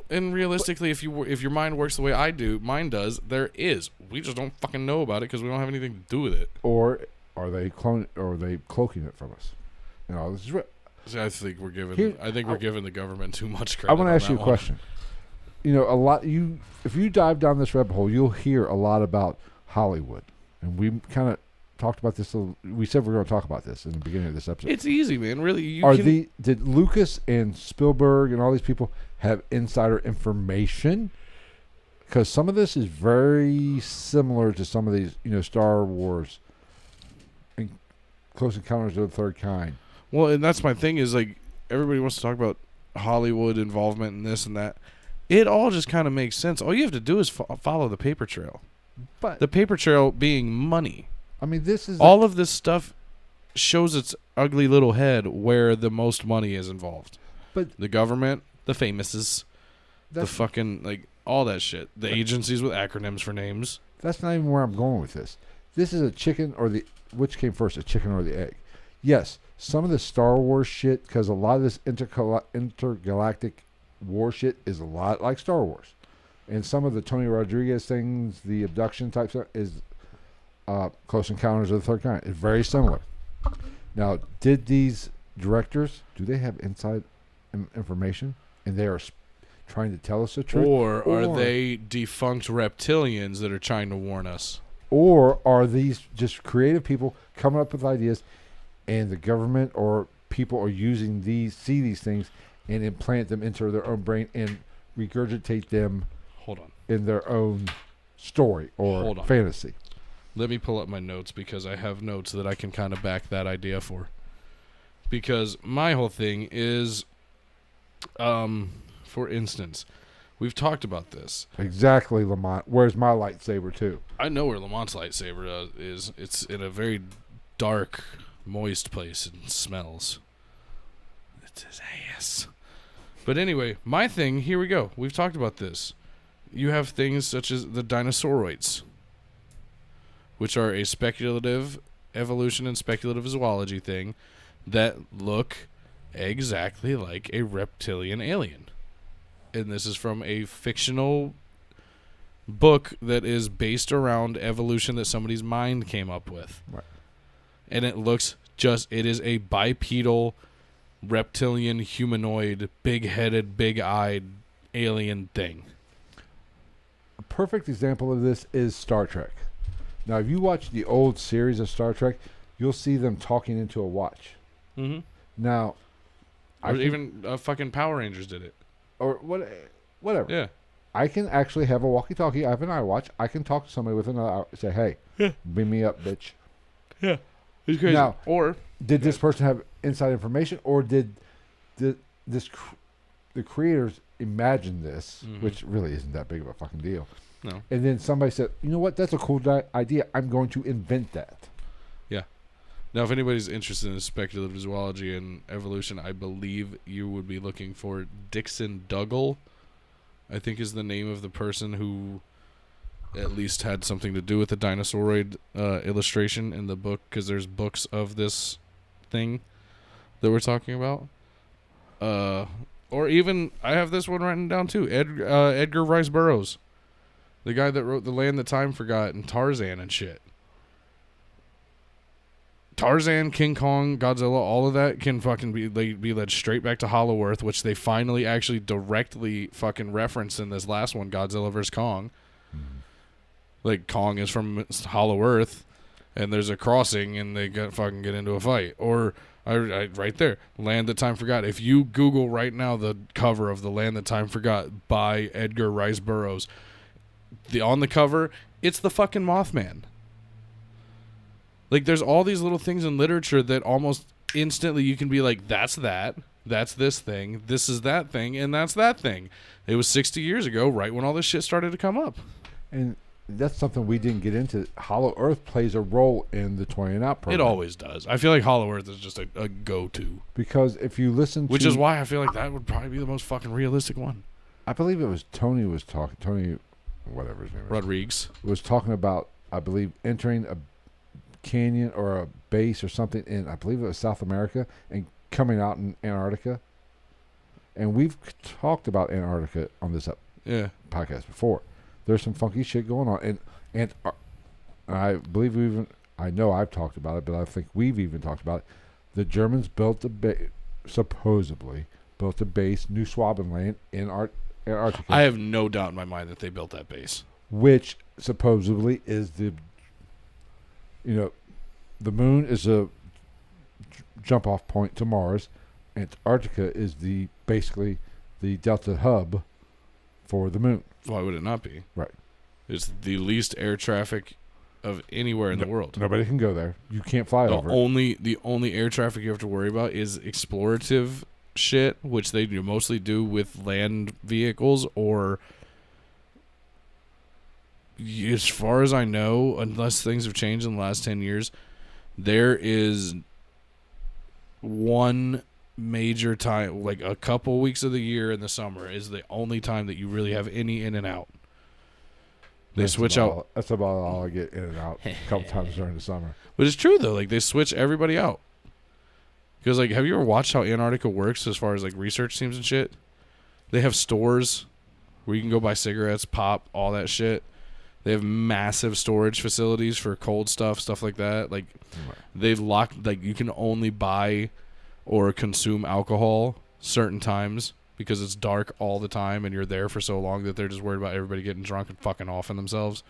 and realistically, if your mind works the way mine does, there is. We just don't fucking know about it because we don't have anything to do with it. Or are they cloaking it from us? This is real. I think we're giving the government too much credit. I want to ask you a question. If you dive down this rabbit hole, you'll hear a lot about Hollywood, and we kind of talked about this. We said we were going to talk about this in the beginning of this episode. It's easy, man. Really, did Lucas and Spielberg and all these people have insider information? Because some of this is very similar to some of these, Star Wars and Close Encounters of the Third Kind. Well, and that's my thing is like everybody wants to talk about Hollywood involvement and this and that. It all just kind of makes sense. All you have to do is follow the paper trail. But the paper trail being money. I mean, this is all of this stuff shows its ugly little head where the most money is involved. But the government, the famouses, the fucking like all that shit. The agencies with acronyms for names. That's not even where I'm going with this. This is a chicken or which came first, a chicken or the egg? Yes, some of the Star Wars shit, because a lot of this intergalactic war shit is a lot like Star Wars. And some of the Tony Rodriguez things, the abduction type stuff, is Close Encounters of the Third Kind. It's very similar. Now, did these directors, do they have inside information? And they are trying to tell us the truth? Or are they defunct reptilians that are trying to warn us? Or are these just creative people coming up with ideas, and the government or people are using see these things and implant them into their own brain and regurgitate them in their own story or fantasy? Let me pull up my notes because I have notes that I can kind of back that idea for. Because my whole thing is, for instance, we've talked about this. Exactly, Lamont. Where's my lightsaber, too? I know where Lamont's lightsaber is. It's in a very dark, moist place and smells. It's his ass. But anyway, my thing, here we go. We've talked about this. You have things such as the dinosauroids, which are a speculative evolution and speculative zoology thing that look exactly like a reptilian alien. And this is from a fictional book that is based around evolution that somebody's mind came up with. Right. And it is a bipedal, reptilian, humanoid, big-headed, big-eyed alien thing. A perfect example of this is Star Trek. Now, if you watch the old series of Star Trek, you'll see them talking into a watch. Mm-hmm. Now, even fucking Power Rangers did it. Or whatever. Yeah. I can actually have a walkie-talkie. I have an iWatch. I can talk to somebody within an hour. Say, hey, beam me up, bitch. Yeah. It's crazy. Now, or did this person have inside information, or did the creators imagine this, which really isn't that big of a fucking deal? No. And then somebody said, you know what? That's a cool idea. I'm going to invent that. Yeah. Now, if anybody's interested in speculative zoology and evolution, I believe you would be looking for Dixon Dougal, I think is the name of the person who at least had something to do with the dinosauroid illustration in the book, because there's books of this thing that we're talking about. Or even, I have this one written down too, Edgar Rice Burroughs. The guy that wrote The Land That Time Forgot and Tarzan and shit. Tarzan, King Kong, Godzilla, all of that can fucking be led straight back to Hollow Earth, which they finally actually directly fucking referenced in this last one, Godzilla vs. Kong. Like, Kong is from Hollow Earth, and there's a crossing, and they get into a fight. Or, right there, Land That Time Forgot. If you Google right now the cover of The Land That Time Forgot by Edgar Rice Burroughs, on the cover, it's the fucking Mothman. Like, there's all these little things in literature that almost instantly you can be like, that's this thing, this is that thing, and that's that thing. It was 60 years ago, right when all this shit started to come up. And that's something we didn't get into. Hollow Earth plays a role in the 20 and Out program. It always does. I feel like Hollow Earth is just a go-to. Because if you listen to... Which is why I feel like that would probably be the most fucking realistic one. I believe it was Tony whatever his name is. Rodriguez. Was talking about, I believe, entering a canyon or a base or something in, I believe it was South America, and coming out in Antarctica. And we've talked about Antarctica on this podcast before. There's some funky shit going on, and I believe I know I've talked about it, but I think we've even talked about it. The Germans supposedly built a base, New Schwabenland, in Antarctica. I have no doubt in my mind that they built that base, which supposedly is the moon is a jump off point to Mars. Antarctica is basically the delta hub for the moon. Why would it not be? Right. It's the least air traffic of anywhere in the world. Nobody can go there. You can't fly over it. The only air traffic you have to worry about is explorative shit, which they mostly do with land vehicles, or, as far as I know, unless things have changed in the last 10 years, there is one major time, like a couple weeks of the year in the summer, is the only time that you really have any in and out. That's about all I get in and out a couple times during the summer. But it's true though, like they switch everybody out. Because like, have you ever watched how Antarctica works as far as like research teams and shit? They have stores where you can go buy cigarettes, pop, all that shit. They have massive storage facilities for cold stuff like that. Like they've locked, like you can only buy or consume alcohol certain times because it's dark all the time and you're there for so long that they're just worried about everybody getting drunk and fucking off on themselves,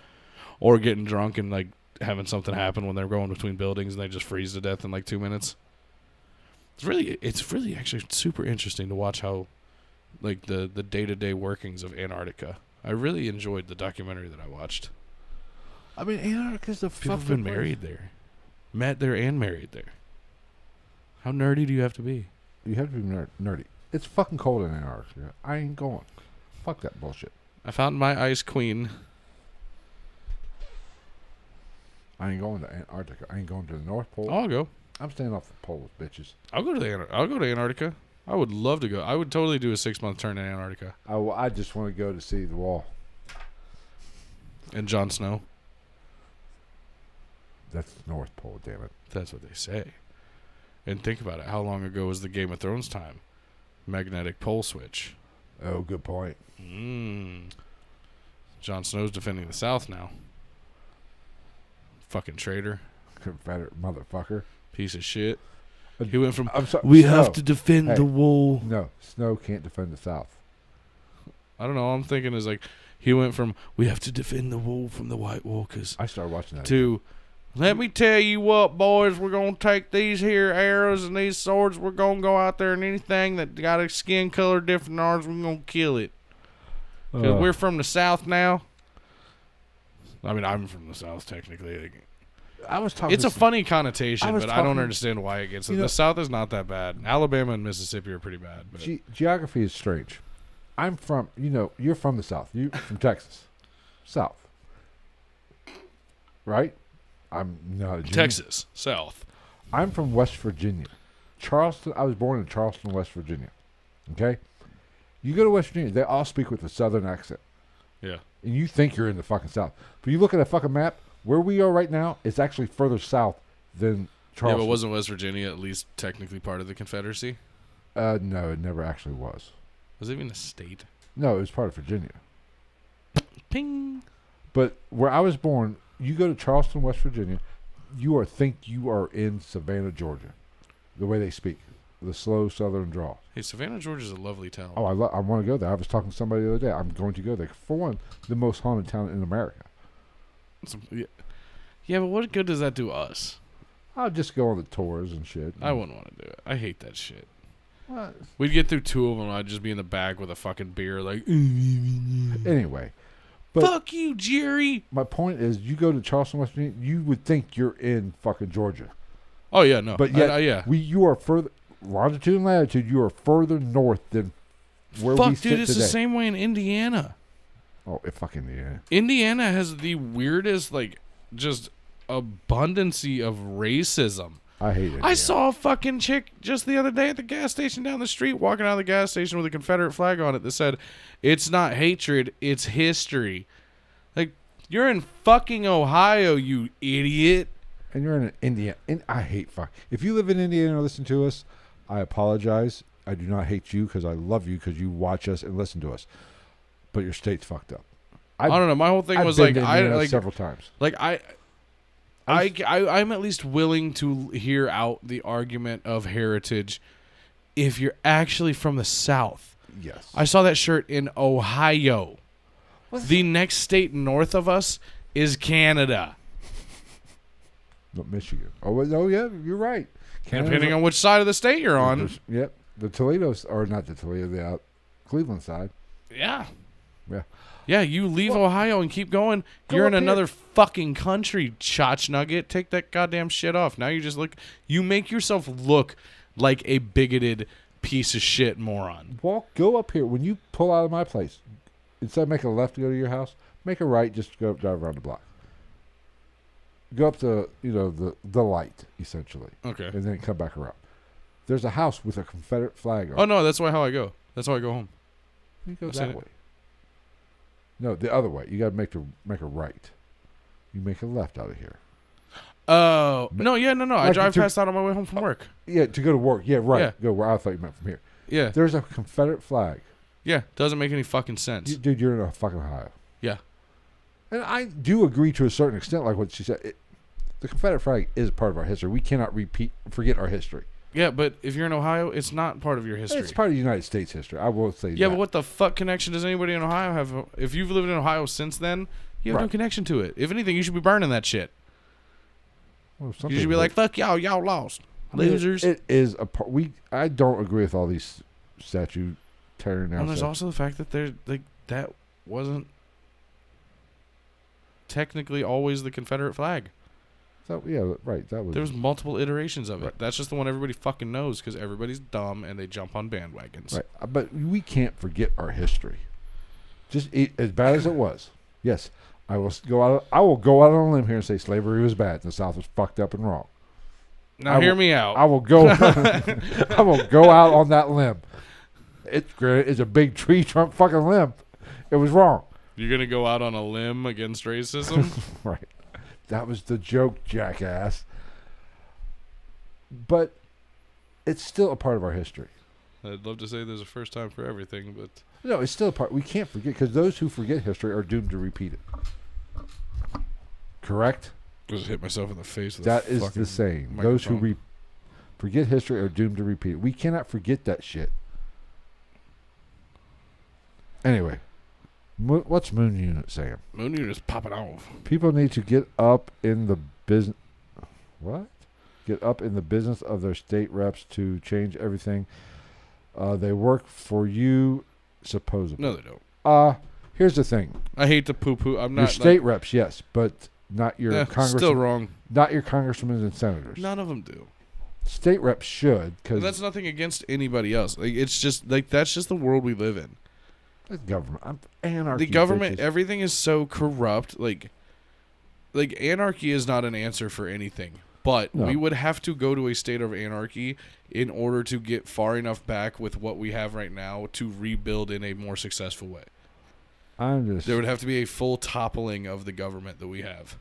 or getting drunk and like having something happen when they're going between buildings and they just freeze to death in like 2 minutes. It's really actually super interesting to watch how like the day-to-day workings of Antarctica. I really enjoyed the documentary that I watched. I mean, Antarctica's the fucking People have been married there. Met there and married there. How nerdy do you have to be? You have to be nerdy. It's fucking cold in Antarctica. I ain't going. Fuck that bullshit. I found my ice queen. I ain't going to Antarctica. I ain't going to the North Pole. I'll go. I'm staying off the poles, bitches. I'll go to Antarctica. I would love to go. I would totally do a 6-month turn in Antarctica. I just want to go to see the wall. And Jon Snow. That's the North Pole, damn it. That's what they say. And think about it. How long ago was the Game of Thrones time? Magnetic pole switch. Oh, good point. Jon Snow's defending the South now. Fucking traitor. Confederate motherfucker. Piece of shit. He went from, we have to defend the wall. No, Snow can't defend the South. I don't know. All I'm thinking is like, he went from, we have to defend the wall from the White Walkers. I started watching that. To, let me tell you what, boys, we're going to take these here arrows and these swords. We're going to go out there and anything that got a skin color different than ours, we're going to kill it. 'Cause we're from the South now. I mean, I'm from the South technically. Like, I was talking. it's a funny connotation, but I don't talking- understand why it gets it. The South is not that bad. Alabama and Mississippi are pretty bad. But Geography is strange. I'm from, you're from the South. You from Texas, South, right? I'm not Texas, South. I'm from West Virginia, Charleston. I was born in Charleston, West Virginia. Okay, you go to West Virginia, they all speak with a Southern accent. Yeah, and you think you're in the fucking South, but you look at a fucking map. Where we are right now, it's actually further south than Charleston. Yeah, but wasn't West Virginia at least technically part of the Confederacy? No, it never actually was. Was it even a state? No, it was part of Virginia. Ping. But where I was born, you go to Charleston, West Virginia, think you are in Savannah, Georgia. The way they speak, the slow Southern drawl. Hey, Savannah, Georgia is a lovely town. Oh, I want to go there. I was talking to somebody the other day. I'm going to go there. For one, the most haunted town in America. Yeah, but what good does that do us? I'll just go on the tours and shit. I wouldn't want to do it. I hate that shit. What? We'd get through 2 of them, and I'd just be in the back with a fucking beer, like. Anyway, but fuck you, Jerry. my point is, you go to Charleston, West Virginia, you would think you're in fucking Georgia. Oh yeah, no, But yet, yeah. you are further longitude and latitude. You are further north than where we sit Dude, it's today. the same way in Indiana. Oh, it fucking yeah. Indiana has the weirdest, like, just abundancy of racism. I hate it. I saw a fucking chick just the other day at the gas station down the street, walking out of the gas station with a Confederate flag on it that said, "It's not hatred, it's history." Like, you're in fucking Ohio, you idiot. And you're in Indiana. And I hate fuck. If you live in Indiana and listen to us, I apologize. I do not hate you because I love you because you watch us and listen to us. But your state's fucked up. I don't know. My whole thing I've was been like, to Indiana like several times. Like I'm at least willing to hear out the argument of heritage if you're actually from the South. Yes. I saw that shirt in Ohio. The next state north of us is Canada. Not Michigan. Oh, yeah, you're right. Depending on which side of the state you're on. Yep. The Toledo's, or not the Toledo, the Cleveland side. Yeah. Yeah. Yeah, you leave Ohio and keep going. You're in another fucking country, Chotch Nugget. Take that goddamn shit off. Now you make yourself look like a bigoted piece of shit moron. Go up here. When you pull out of my place, instead of making a left to go to your house, make a right just to go drive around the block. Go up to, the light, essentially. Okay. And then come back around. There's a house with a Confederate flag on it. Oh, no, that's how I go. That's how I go home. You go that way. No, the other way. You got to make a right. You make a left out of here. Oh. No. I drive past that on my way home from work. Yeah, to go to work. Yeah, right. Yeah. Go where I thought you meant from here. Yeah. There's a Confederate flag. Yeah. Doesn't make any fucking sense. Dude, you're in a fucking Ohio. Yeah. And I do agree to a certain extent, like what she said. The Confederate flag is part of our history. We cannot forget our history. Yeah, but if you're in Ohio, it's not part of your history. It's part of the United States history. I will say that. Yeah, but what the fuck connection does anybody in Ohio have? If you've lived in Ohio since then, you have no connection to it. If anything, you should be burning that shit. Well, you should be like, fuck y'all lost. Losers. It is a part. I don't agree with all these statue tearing down. And there's also the fact that that wasn't technically always the Confederate flag. So, yeah, right. There was multiple iterations of it. Right. That's just the one everybody fucking knows because everybody's dumb and they jump on bandwagons. Right. But we can't forget our history. Just as bad as it was. Yes, I will go out on a limb here and say slavery was bad. The South was fucked up and wrong. Now hear me out. I will go. I will go out on that limb. It's a big tree trunk fucking limb. It was wrong. You're gonna go out on a limb against racism, right? That was the joke, jackass. But it's still a part of our history. I'd love to say there's a first time for everything, but no, it's still a part. We can't forget because those who forget history are doomed to repeat it. Correct? Just hit myself in the face with that is the saying. Microphone. Those who forget history are doomed to repeat it. We cannot forget that shit. Anyway, what's Moon Unit saying? Moon Unit's popping off. People need to get up in the business. What? Get up in the business of their state reps to change everything. They work for you, supposedly. No, they don't. Here's the thing. I hate to poo-poo. I'm not. Your state reps, yes, but not your congressmen. Still wrong. Not your congressmen and senators. None of them do. State reps should, because that's nothing against anybody else. Like, it's just like that's just the world we live in. The government, anarchy. The government, bitches. everything is so corrupt. Like anarchy is not an answer for anything. But we would have to go to a state of anarchy in order to get far enough back with what we have right now to rebuild in a more successful way. There would have to be a full toppling of the government that we have.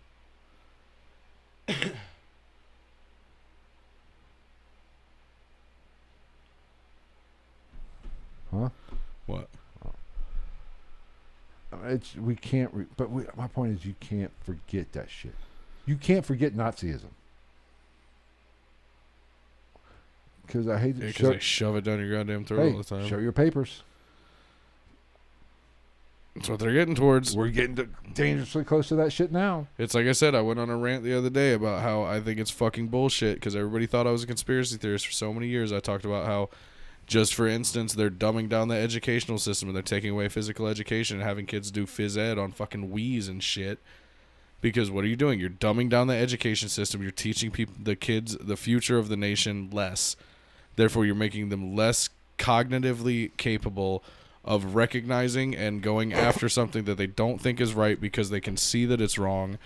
Huh? What? We can't. My point is, you can't forget that shit. You can't forget Nazism. Because I hate to they shove it down your goddamn throat all the time. Show your papers. That's what they're getting towards. We're getting dangerously close to that shit now. It's like I said, I went on a rant the other day about how I think it's fucking bullshit because everybody thought I was a conspiracy theorist for so many years. I talked about how, just for instance, they're dumbing down the educational system and they're taking away physical education and having kids do phys ed on fucking Wii's and shit. Because what are you doing? You're dumbing down the education system. You're teaching the kids the future of the nation less. Therefore, you're making them less cognitively capable of recognizing and going after something that they don't think is right because they can see that it's wrong.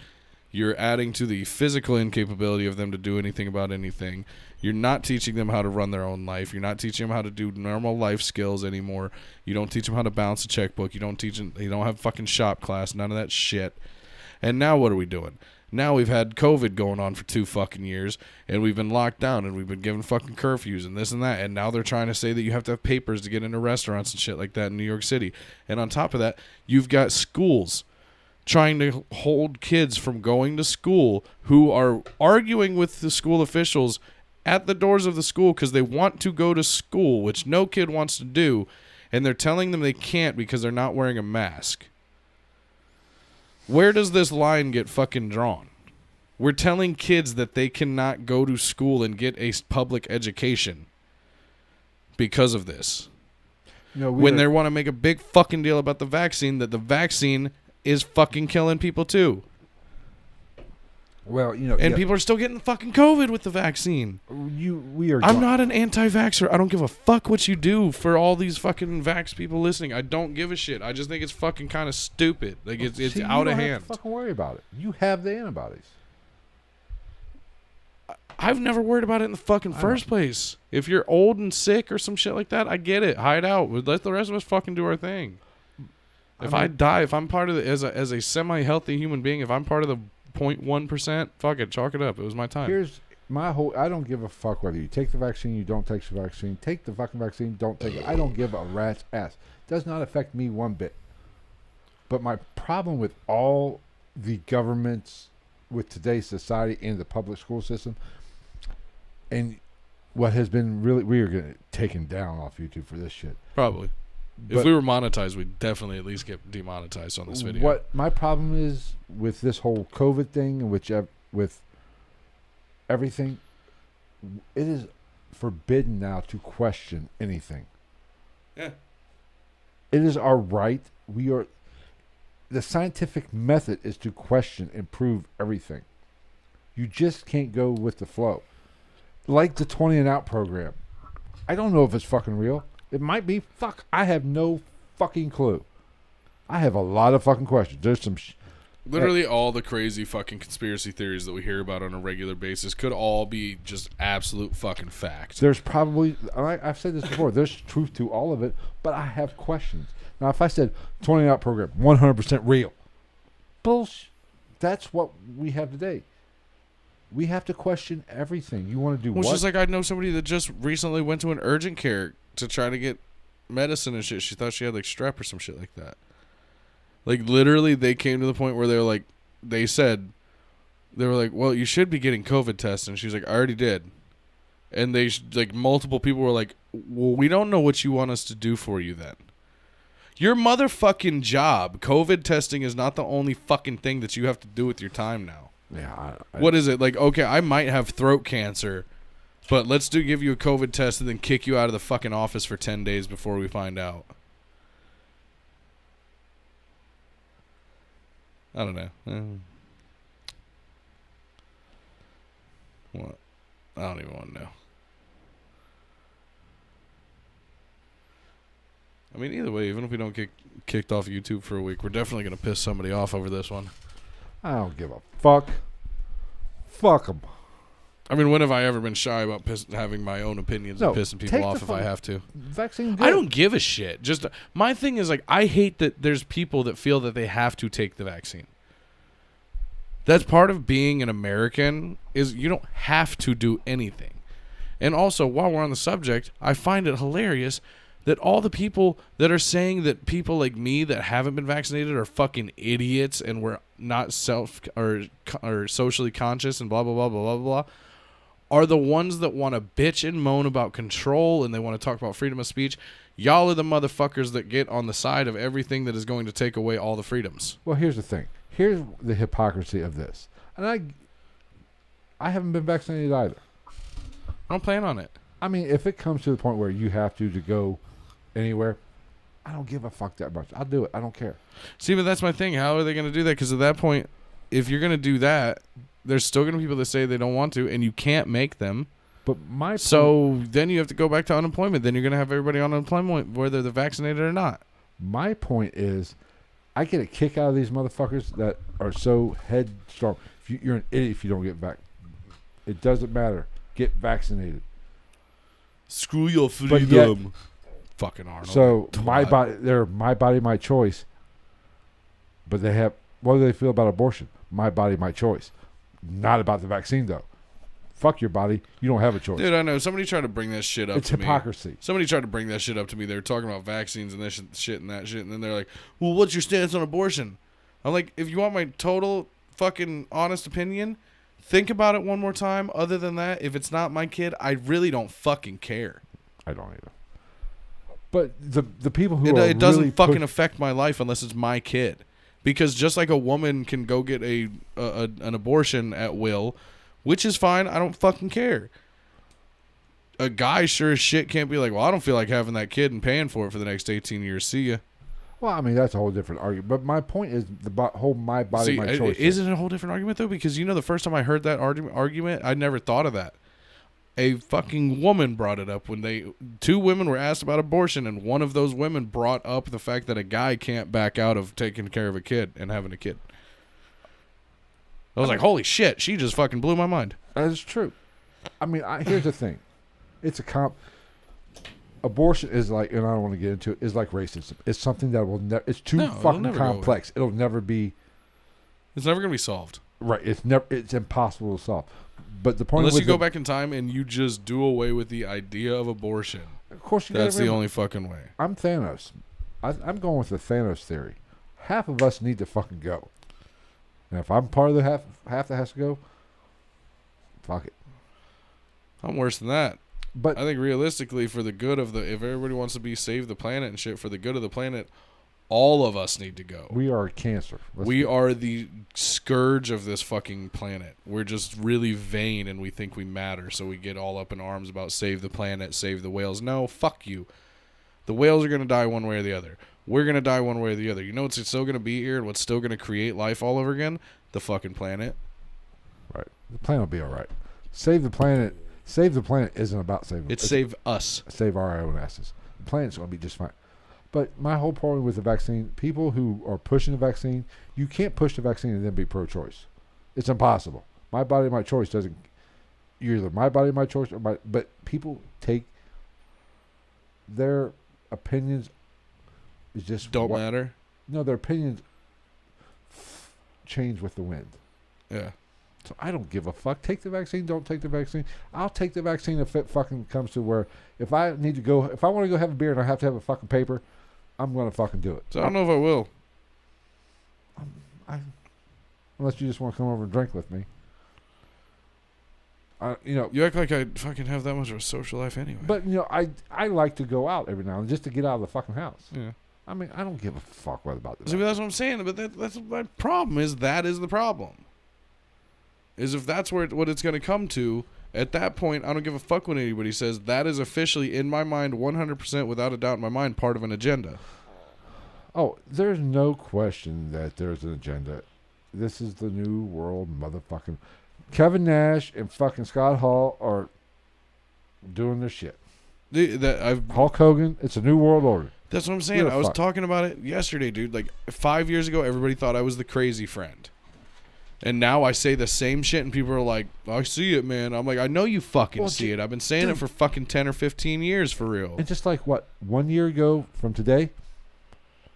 You're adding to the physical incapability of them to do anything about anything. You're not teaching them how to run their own life. You're not teaching them how to do normal life skills anymore. You don't teach them how to balance a checkbook. You don't have fucking shop class, none of that shit. And now what are we doing? Now we've had COVID going on for 2 fucking years, and we've been locked down, and we've been given fucking curfews and this and that, and now they're trying to say that you have to have papers to get into restaurants and shit like that in New York City. And on top of that, you've got schools trying to hold kids from going to school who are arguing with the school officials at the doors of the school because they want to go to school, which no kid wants to do, and they're telling them they can't because they're not wearing a mask. Where does this line get fucking drawn? We're telling kids that they cannot go to school and get a public education because of this. When they want to make a big fucking deal about the vaccine, that the vaccine is fucking killing people too. Well, people are still getting fucking COVID with the vaccine. I'm not an anti-vaxxer. I don't give a fuck what you do for all these fucking vax people listening. I don't give a shit. I just think it's fucking kind of stupid. Like it's out of hand. You don't have to fucking worry about it. You have the antibodies. I've never worried about it in the fucking first place. If you're old and sick or some shit like that, I get it. Hide out. Let the rest of us fucking do our thing. If I die, if I'm part of as a semi-healthy human being, if I'm part of the 0.1%, fuck it, chalk it up. It was my time. Here's my whole. I don't give a fuck whether you take the vaccine, you don't take the vaccine. Take the fucking vaccine, don't take it. I don't give a rat's ass. Does not affect me one bit. But my problem with all the governments, with today's society and the public school system, and what has been really, we are getting taken down off YouTube for this shit. Probably. But if we were monetized, we'd definitely at least get demonetized on this video. What my problem is with this whole COVID thing, and with everything, it is forbidden now to question anything. Yeah. It is our right. The scientific method is to question and prove everything. You just can't go with the flow. Like the 20 and out program. I don't know if it's fucking real. It might be. Fuck. I have no fucking clue. I have a lot of fucking questions. There's some... Literally all the crazy fucking conspiracy theories that we hear about on a regular basis could all be just absolute fucking fact. There's probably... I've said this before. There's truth to all of it, but I have questions. Now, if I said 20 and out program, 100% real. Bullshit. That's what we have today. We have to question everything. You want to do what? It's just like I know somebody that just recently went to an urgent care to try to get medicine and shit. She thought she had like strep or some shit like that. Like literally they came to the point where they were like, well, you should be getting COVID tests. And she's like, I already did. And multiple people were like, well, we don't know what you want us to do for you then. Your motherfucking job, COVID testing is not the only fucking thing that you have to do with your time now. Yeah. What is it? Like, okay, I might have throat cancer, but let's give you a COVID test and then kick you out of the fucking office for 10 days before we find out. I don't know. What? I don't even want to know. I mean, either way, even if we don't get kicked off YouTube for a week, we're definitely going to piss somebody off over this one. I don't give a fuck. Fuck them. I mean, when have I ever been shy about having my own opinions and pissing people off if I have to? Vaccine good. I don't give a shit. Just my thing is, like, I hate that there's people that feel that they have to take the vaccine. That's part of being an American, is you don't have to do anything. And also, while we're on the subject, I find it hilarious that all the people that are saying that people like me that haven't been vaccinated are fucking idiots and we're not or socially conscious and blah, blah, blah, blah, blah, blah, are the ones that want to bitch and moan about control and they want to talk about freedom of speech. Y'all are the motherfuckers that get on the side of everything that is going to take away all the freedoms. Well, here's the thing. Here's the hypocrisy of this. And I haven't been vaccinated either. I don't plan on it. I mean, if it comes to the point where you have to go anywhere, I don't give a fuck that much. I'll do it. I don't care. See, but that's my thing. How are they going to do that? Because at that point, if you're going to do that, there's still going to be people that say they don't want to, and you can't make them. But then you have to go back to unemployment. Then you're going to have everybody on unemployment, whether they're vaccinated or not. My point is, I get a kick out of these motherfuckers that are so headstrong. You're an idiot if you don't get back. It doesn't matter. Get vaccinated. Screw your freedom. Fucking Arnold. So my body, my choice. But they have, what do they feel about abortion? My body, my choice. Not about the vaccine though. Fuck your body. You don't have a choice. Dude, I know. Somebody tried to bring that shit up to me. It's hypocrisy. Somebody tried to bring that shit up to me. They were talking about vaccines and this shit and that shit. And then they're like, well, what's your stance on abortion? I'm like, if you want my total fucking honest opinion, think about it one more time. Other than that, if it's not my kid, I really don't fucking care. I don't either. But the people who it doesn't fucking affect my life unless it's my kid. Because just like a woman can go get an abortion at will, which is fine, I don't fucking care. A guy sure as shit can't be like, well, I don't feel like having that kid and paying for it for the next 18 years. See ya. Well, I mean, that's a whole different argument. But my point is the whole my body, my choice. Isn't it a whole different argument, though? Because, the first time I heard that argument, I never thought of that. A fucking woman brought it up when two women were asked about abortion, and one of those women brought up the fact that a guy can't back out of taking care of a kid and having a kid. I was like, holy shit, she just fucking blew my mind. That is true. I mean, here's the thing. It's abortion is like, and I don't want to get into it, is like racism. It's something that will never, it's too fucking complex. It'll never be. It's never going to be solved. Right. It's impossible to solve. But the point unless you go back in time and you just do away with the idea of abortion. Of course, that's the only fucking way. I'm Thanos. I'm going with the Thanos theory. Half of us need to fucking go. And if I'm part of the half that has to go, fuck it. I'm worse than that. But I think realistically, for the good of if everybody wants to save the planet and shit, for the good of the planet, all of us need to go. We are cancer. We are the scourge of this fucking planet. We're just really vain and we think we matter, so we get all up in arms about save the planet, save the whales. No, fuck you. The whales are going to die one way or the other. We're going to die one way or the other. You know what's still going to be here and what's still going to create life all over again? The fucking planet. Right. The planet will be all right. Save the planet. Save the planet isn't about saving. It's save us. Save our own asses. The planet's going to be just fine. But my whole point with the vaccine, people who are pushing the vaccine, you can't push the vaccine and then be pro-choice. It's impossible. My body, my choice doesn't. You're either my body, my choice, or my. But people take their opinions. Is just don't matter. No, their opinions change with the wind. Yeah. So I don't give a fuck. Take the vaccine. Don't take the vaccine. I'll take the vaccine if it fucking comes to where if I want to go have a beer and I have to have a fucking paper, I'm going to fucking do it. So I don't know if I will. Unless you just want to come over and drink with me. You act like I fucking have that much of a social life anyway. But, I like to go out every now and then just to get out of the fucking house. Yeah. I mean, I don't give a fuck about this. See, that's what I'm saying. But that's my problem is that is the problem. Is if that's what it's going to come to, at that point, I don't give a fuck what anybody says. That is officially, in my mind, 100% without a doubt in my mind, part of an agenda. Oh, there's no question that there's an agenda. this is the new world, motherfucking. Kevin Nash and fucking Scott Hall are doing their shit. Hulk Hogan, it's a new world order. That's what I'm saying. I was talking about it yesterday, dude. Like 5 years ago, everybody thought I was the crazy friend. And now I say the same shit and people are like, I see it, man. I'm like, I know you fucking see it. I've been saying it for fucking 10 or 15 years for real. And just like, 1 year ago from today,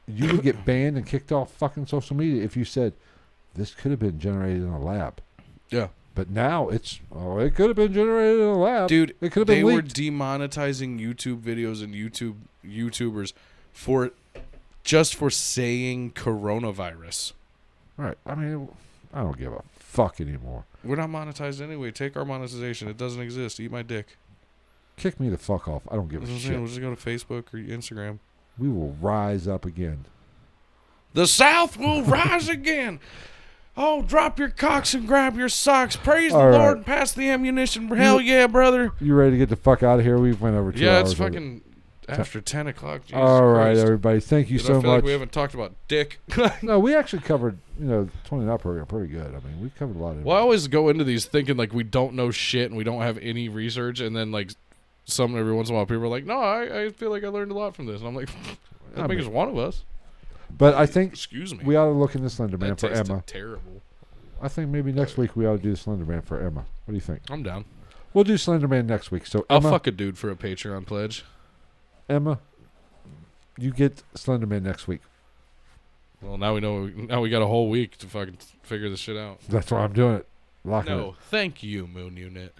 you would get banned and kicked off fucking social media if you said, this could have been generated in a lab. Yeah. But now it could have been generated in a lab. Dude, it could have been leaked. They were demonetizing YouTube videos and YouTubers for saying coronavirus. Right. I mean, I don't give a fuck anymore. We're not monetized anyway. Take our monetization. It doesn't exist. Eat my dick. Kick me the fuck off. I don't give a shit. We'll just go to Facebook or Instagram. We will rise up again. The South will rise again. Oh, drop your cocks and grab your socks. Praise the Lord and pass the ammunition. Hell yeah, brother. You ready to get the fuck out of here? We've went over 2 hours. Yeah, it's fucking after 10 o'clock. Jesus All right, Christ. everybody. Thank you so I feel much. like we haven't talked about dick. No, we actually covered, 29 program pretty good. I mean, we covered a lot of it. Well, I always go into these thinking like we don't know shit and we don't have any research. And then like every once in a while people are like, no, I feel like I learned a lot from this. And I'm like, that makes one of us. But I think excuse me, we ought to look into Slender Man for Emma. Terrible. I think maybe next week we ought to do Slender Man for Emma. What do you think? I'm down. We'll do Slender Man next week. So I'll Emma, fuck a dude for a Patreon pledge. Emma, you get Slender Man next week. Well, now we know. Now we got a whole week to fucking figure this shit out. That's why I'm doing it. Locking it. Thank you, Moon Unit.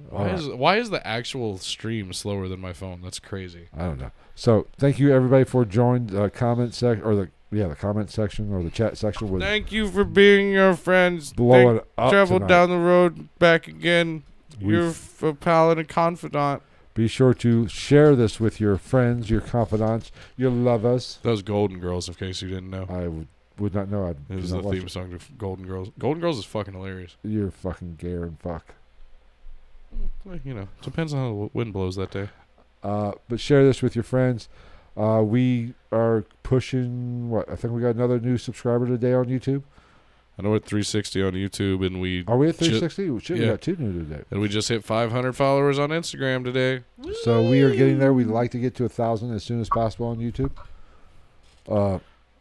Why is the actual stream slower than my phone? That's crazy. I don't know. So thank you everybody for joining the comment section or the comment section or the chat section. Thank you for being your friends. Blowing up travel tonight. Down the road, back again. You're a pal and a confidant. Be sure to share this with your friends, your confidants, your lovers. Those Golden Girls, in case you didn't know. I would not know. It was the theme song to Golden Girls. Golden Girls is fucking hilarious. You're fucking gay and fuck. Like, depends on how the wind blows that day. But share this with your friends. We are pushing, I think we got another new subscriber today on YouTube. I know we're at 360 on YouTube, and Are we at 360? We got 2 new today. And we just hit 500 followers on Instagram today. So we are getting there. We'd like to get to 1,000 as soon as possible on YouTube.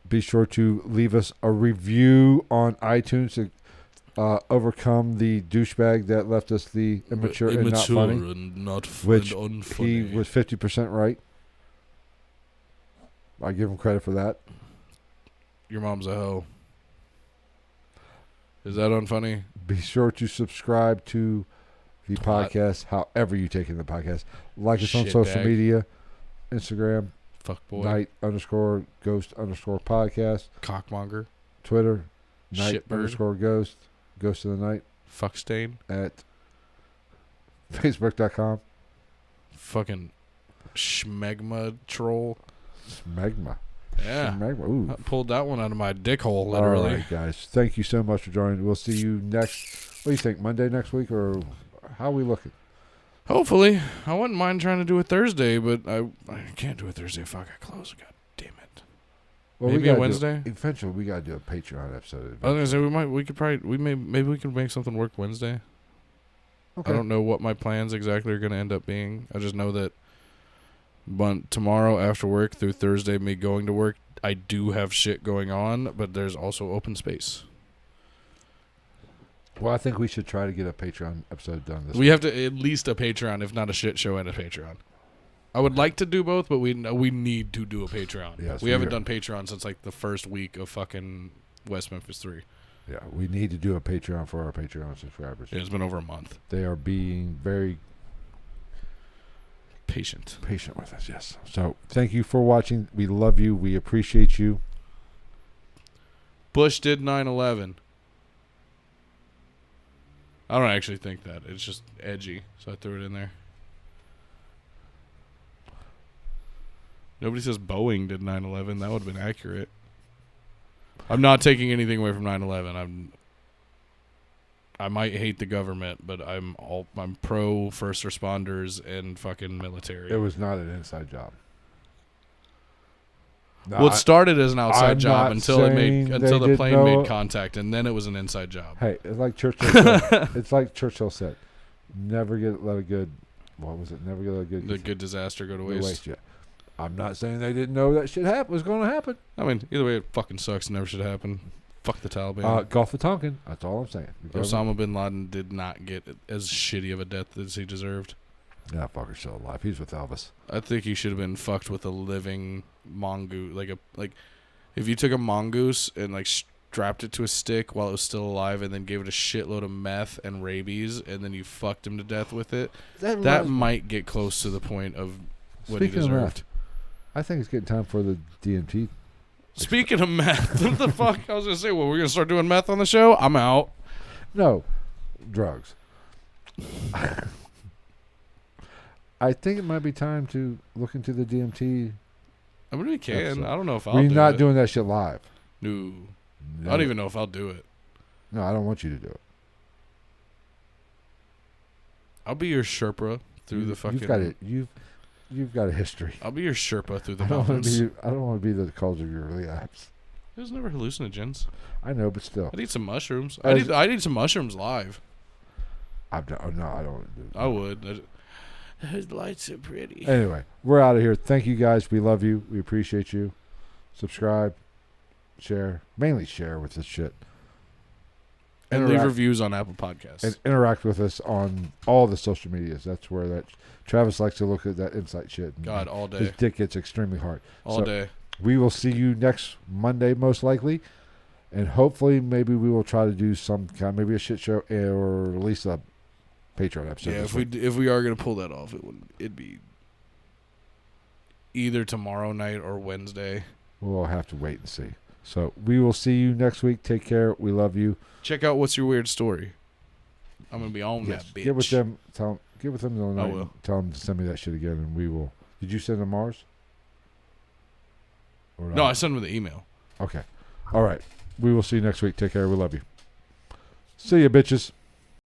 Be sure to leave us a review on iTunes to overcome the douchebag that left us the immature and not funny. Which he was 50% right. I give him credit for that. Your mom's a hoe. Is that unfunny? Be sure to subscribe to the podcast, however you take in the podcast. Like us on social media, Instagram, fuckboy, night_ghost_podcast, cockmonger, Twitter, night_ghost, ghost of the night, fuckstain at facebook.com. Fucking schmegma troll. Smegma. Yeah. Ooh. I pulled that one out of my dick hole, literally. All right, guys. Thank you so much for joining. We'll see you next. What do you think? Monday next week, or how are we looking? Hopefully. I wouldn't mind trying to do it Thursday, but I can't do it Thursday if I got close. God damn it. Well, maybe a Wednesday. Eventually, we gotta do a Patreon episode. I was gonna say maybe we could make something work Wednesday. Okay. I don't know what my plans exactly are gonna end up being. I just know that. But tomorrow after work through Thursday, me going to work, I do have shit going on, but there's also open space. Well, I think we should try to get a Patreon episode done this week. We have to at least a Patreon, if not a shit show and a Patreon. I would like to do both, but we need to do a Patreon. Yes, we haven't done Patreon since like the first week of fucking West Memphis 3. Yeah, we need to do a Patreon for our Patreon subscribers. Yeah, it's been over a month. They are being very patient with us, yes. So thank you for watching. We love you. We appreciate you. Bush did 9/11. I don't actually think that. It's just edgy, so I threw it in there. Nobody says Boeing did 9/11. That would have been accurate. I'm not taking anything away from 9/11. I might hate the government, but I'm pro first responders and fucking military. It was not an inside job. No, Well, it started as an outside I'm job not until saying the plane know. made contact, and then it was an inside job. Hey, it's like Churchill said. It's like Churchill said. Never let a good. What was it? Never let a good. The good disaster go to waste. Yeah. I'm not saying they didn't know that shit was going to happen. I mean, either way, it fucking sucks. Never should happen. Fuck the Taliban. Gulf of Tonkin. That's all I'm saying. Osama bin Laden did not get as shitty of a death as he deserved. That fucker's still alive. He's with Elvis. I think he should have been fucked with a living mongoose. Like if you took a mongoose and like strapped it to a stick while it was still alive, and then gave it a shitload of meth and rabies, and then you fucked him to death with it. That might get close to the point of what he deserved. I think it's getting time for the DMT. Speaking of meth, what the fuck? I was gonna say, well, we're gonna start doing meth on the show. I'm out. No, drugs. I think it might be time to look into the DMT. I mean, we can. Episode. I don't know if I'll. We're do not it. doing that shit live. No. I don't even know if I'll do it. No, I don't want you to do it. I'll be your Sherpa through the fucking. You've got it. You've got a history. I'll be your Sherpa through the I don't mountains. I don't want to be the cause of your relapse. There's never hallucinogens. I know, but still. I need some mushrooms. I need some mushrooms live. No, I don't do it. I would. His lights are pretty. Anyway, we're out of here. Thank you guys. We love you. We appreciate you. Subscribe, share, mainly share with this shit. And leave reviews on Apple Podcasts. And interact with us on all the social medias. That's where that Travis likes to look at that insight shit. God, all day. His dick gets extremely hard. All day. We will see you next Monday, most likely. And hopefully, maybe we will try to do some kind, maybe a shit show or release a Patreon episode. Yeah, if we are gonna pull that off, it'd be either tomorrow night or Wednesday. We'll have to wait and see. So we will see you next week. Take care. We love you. Check out What's Your Weird Story. I'm gonna be on that bitch. Get with them. Get with them the other night. I will. Tell them to send me that shit again, and we will. Did you send them Mars? Or no, I sent them the email. Okay. All right. We will see you next week. Take care. We love you. See ya, bitches.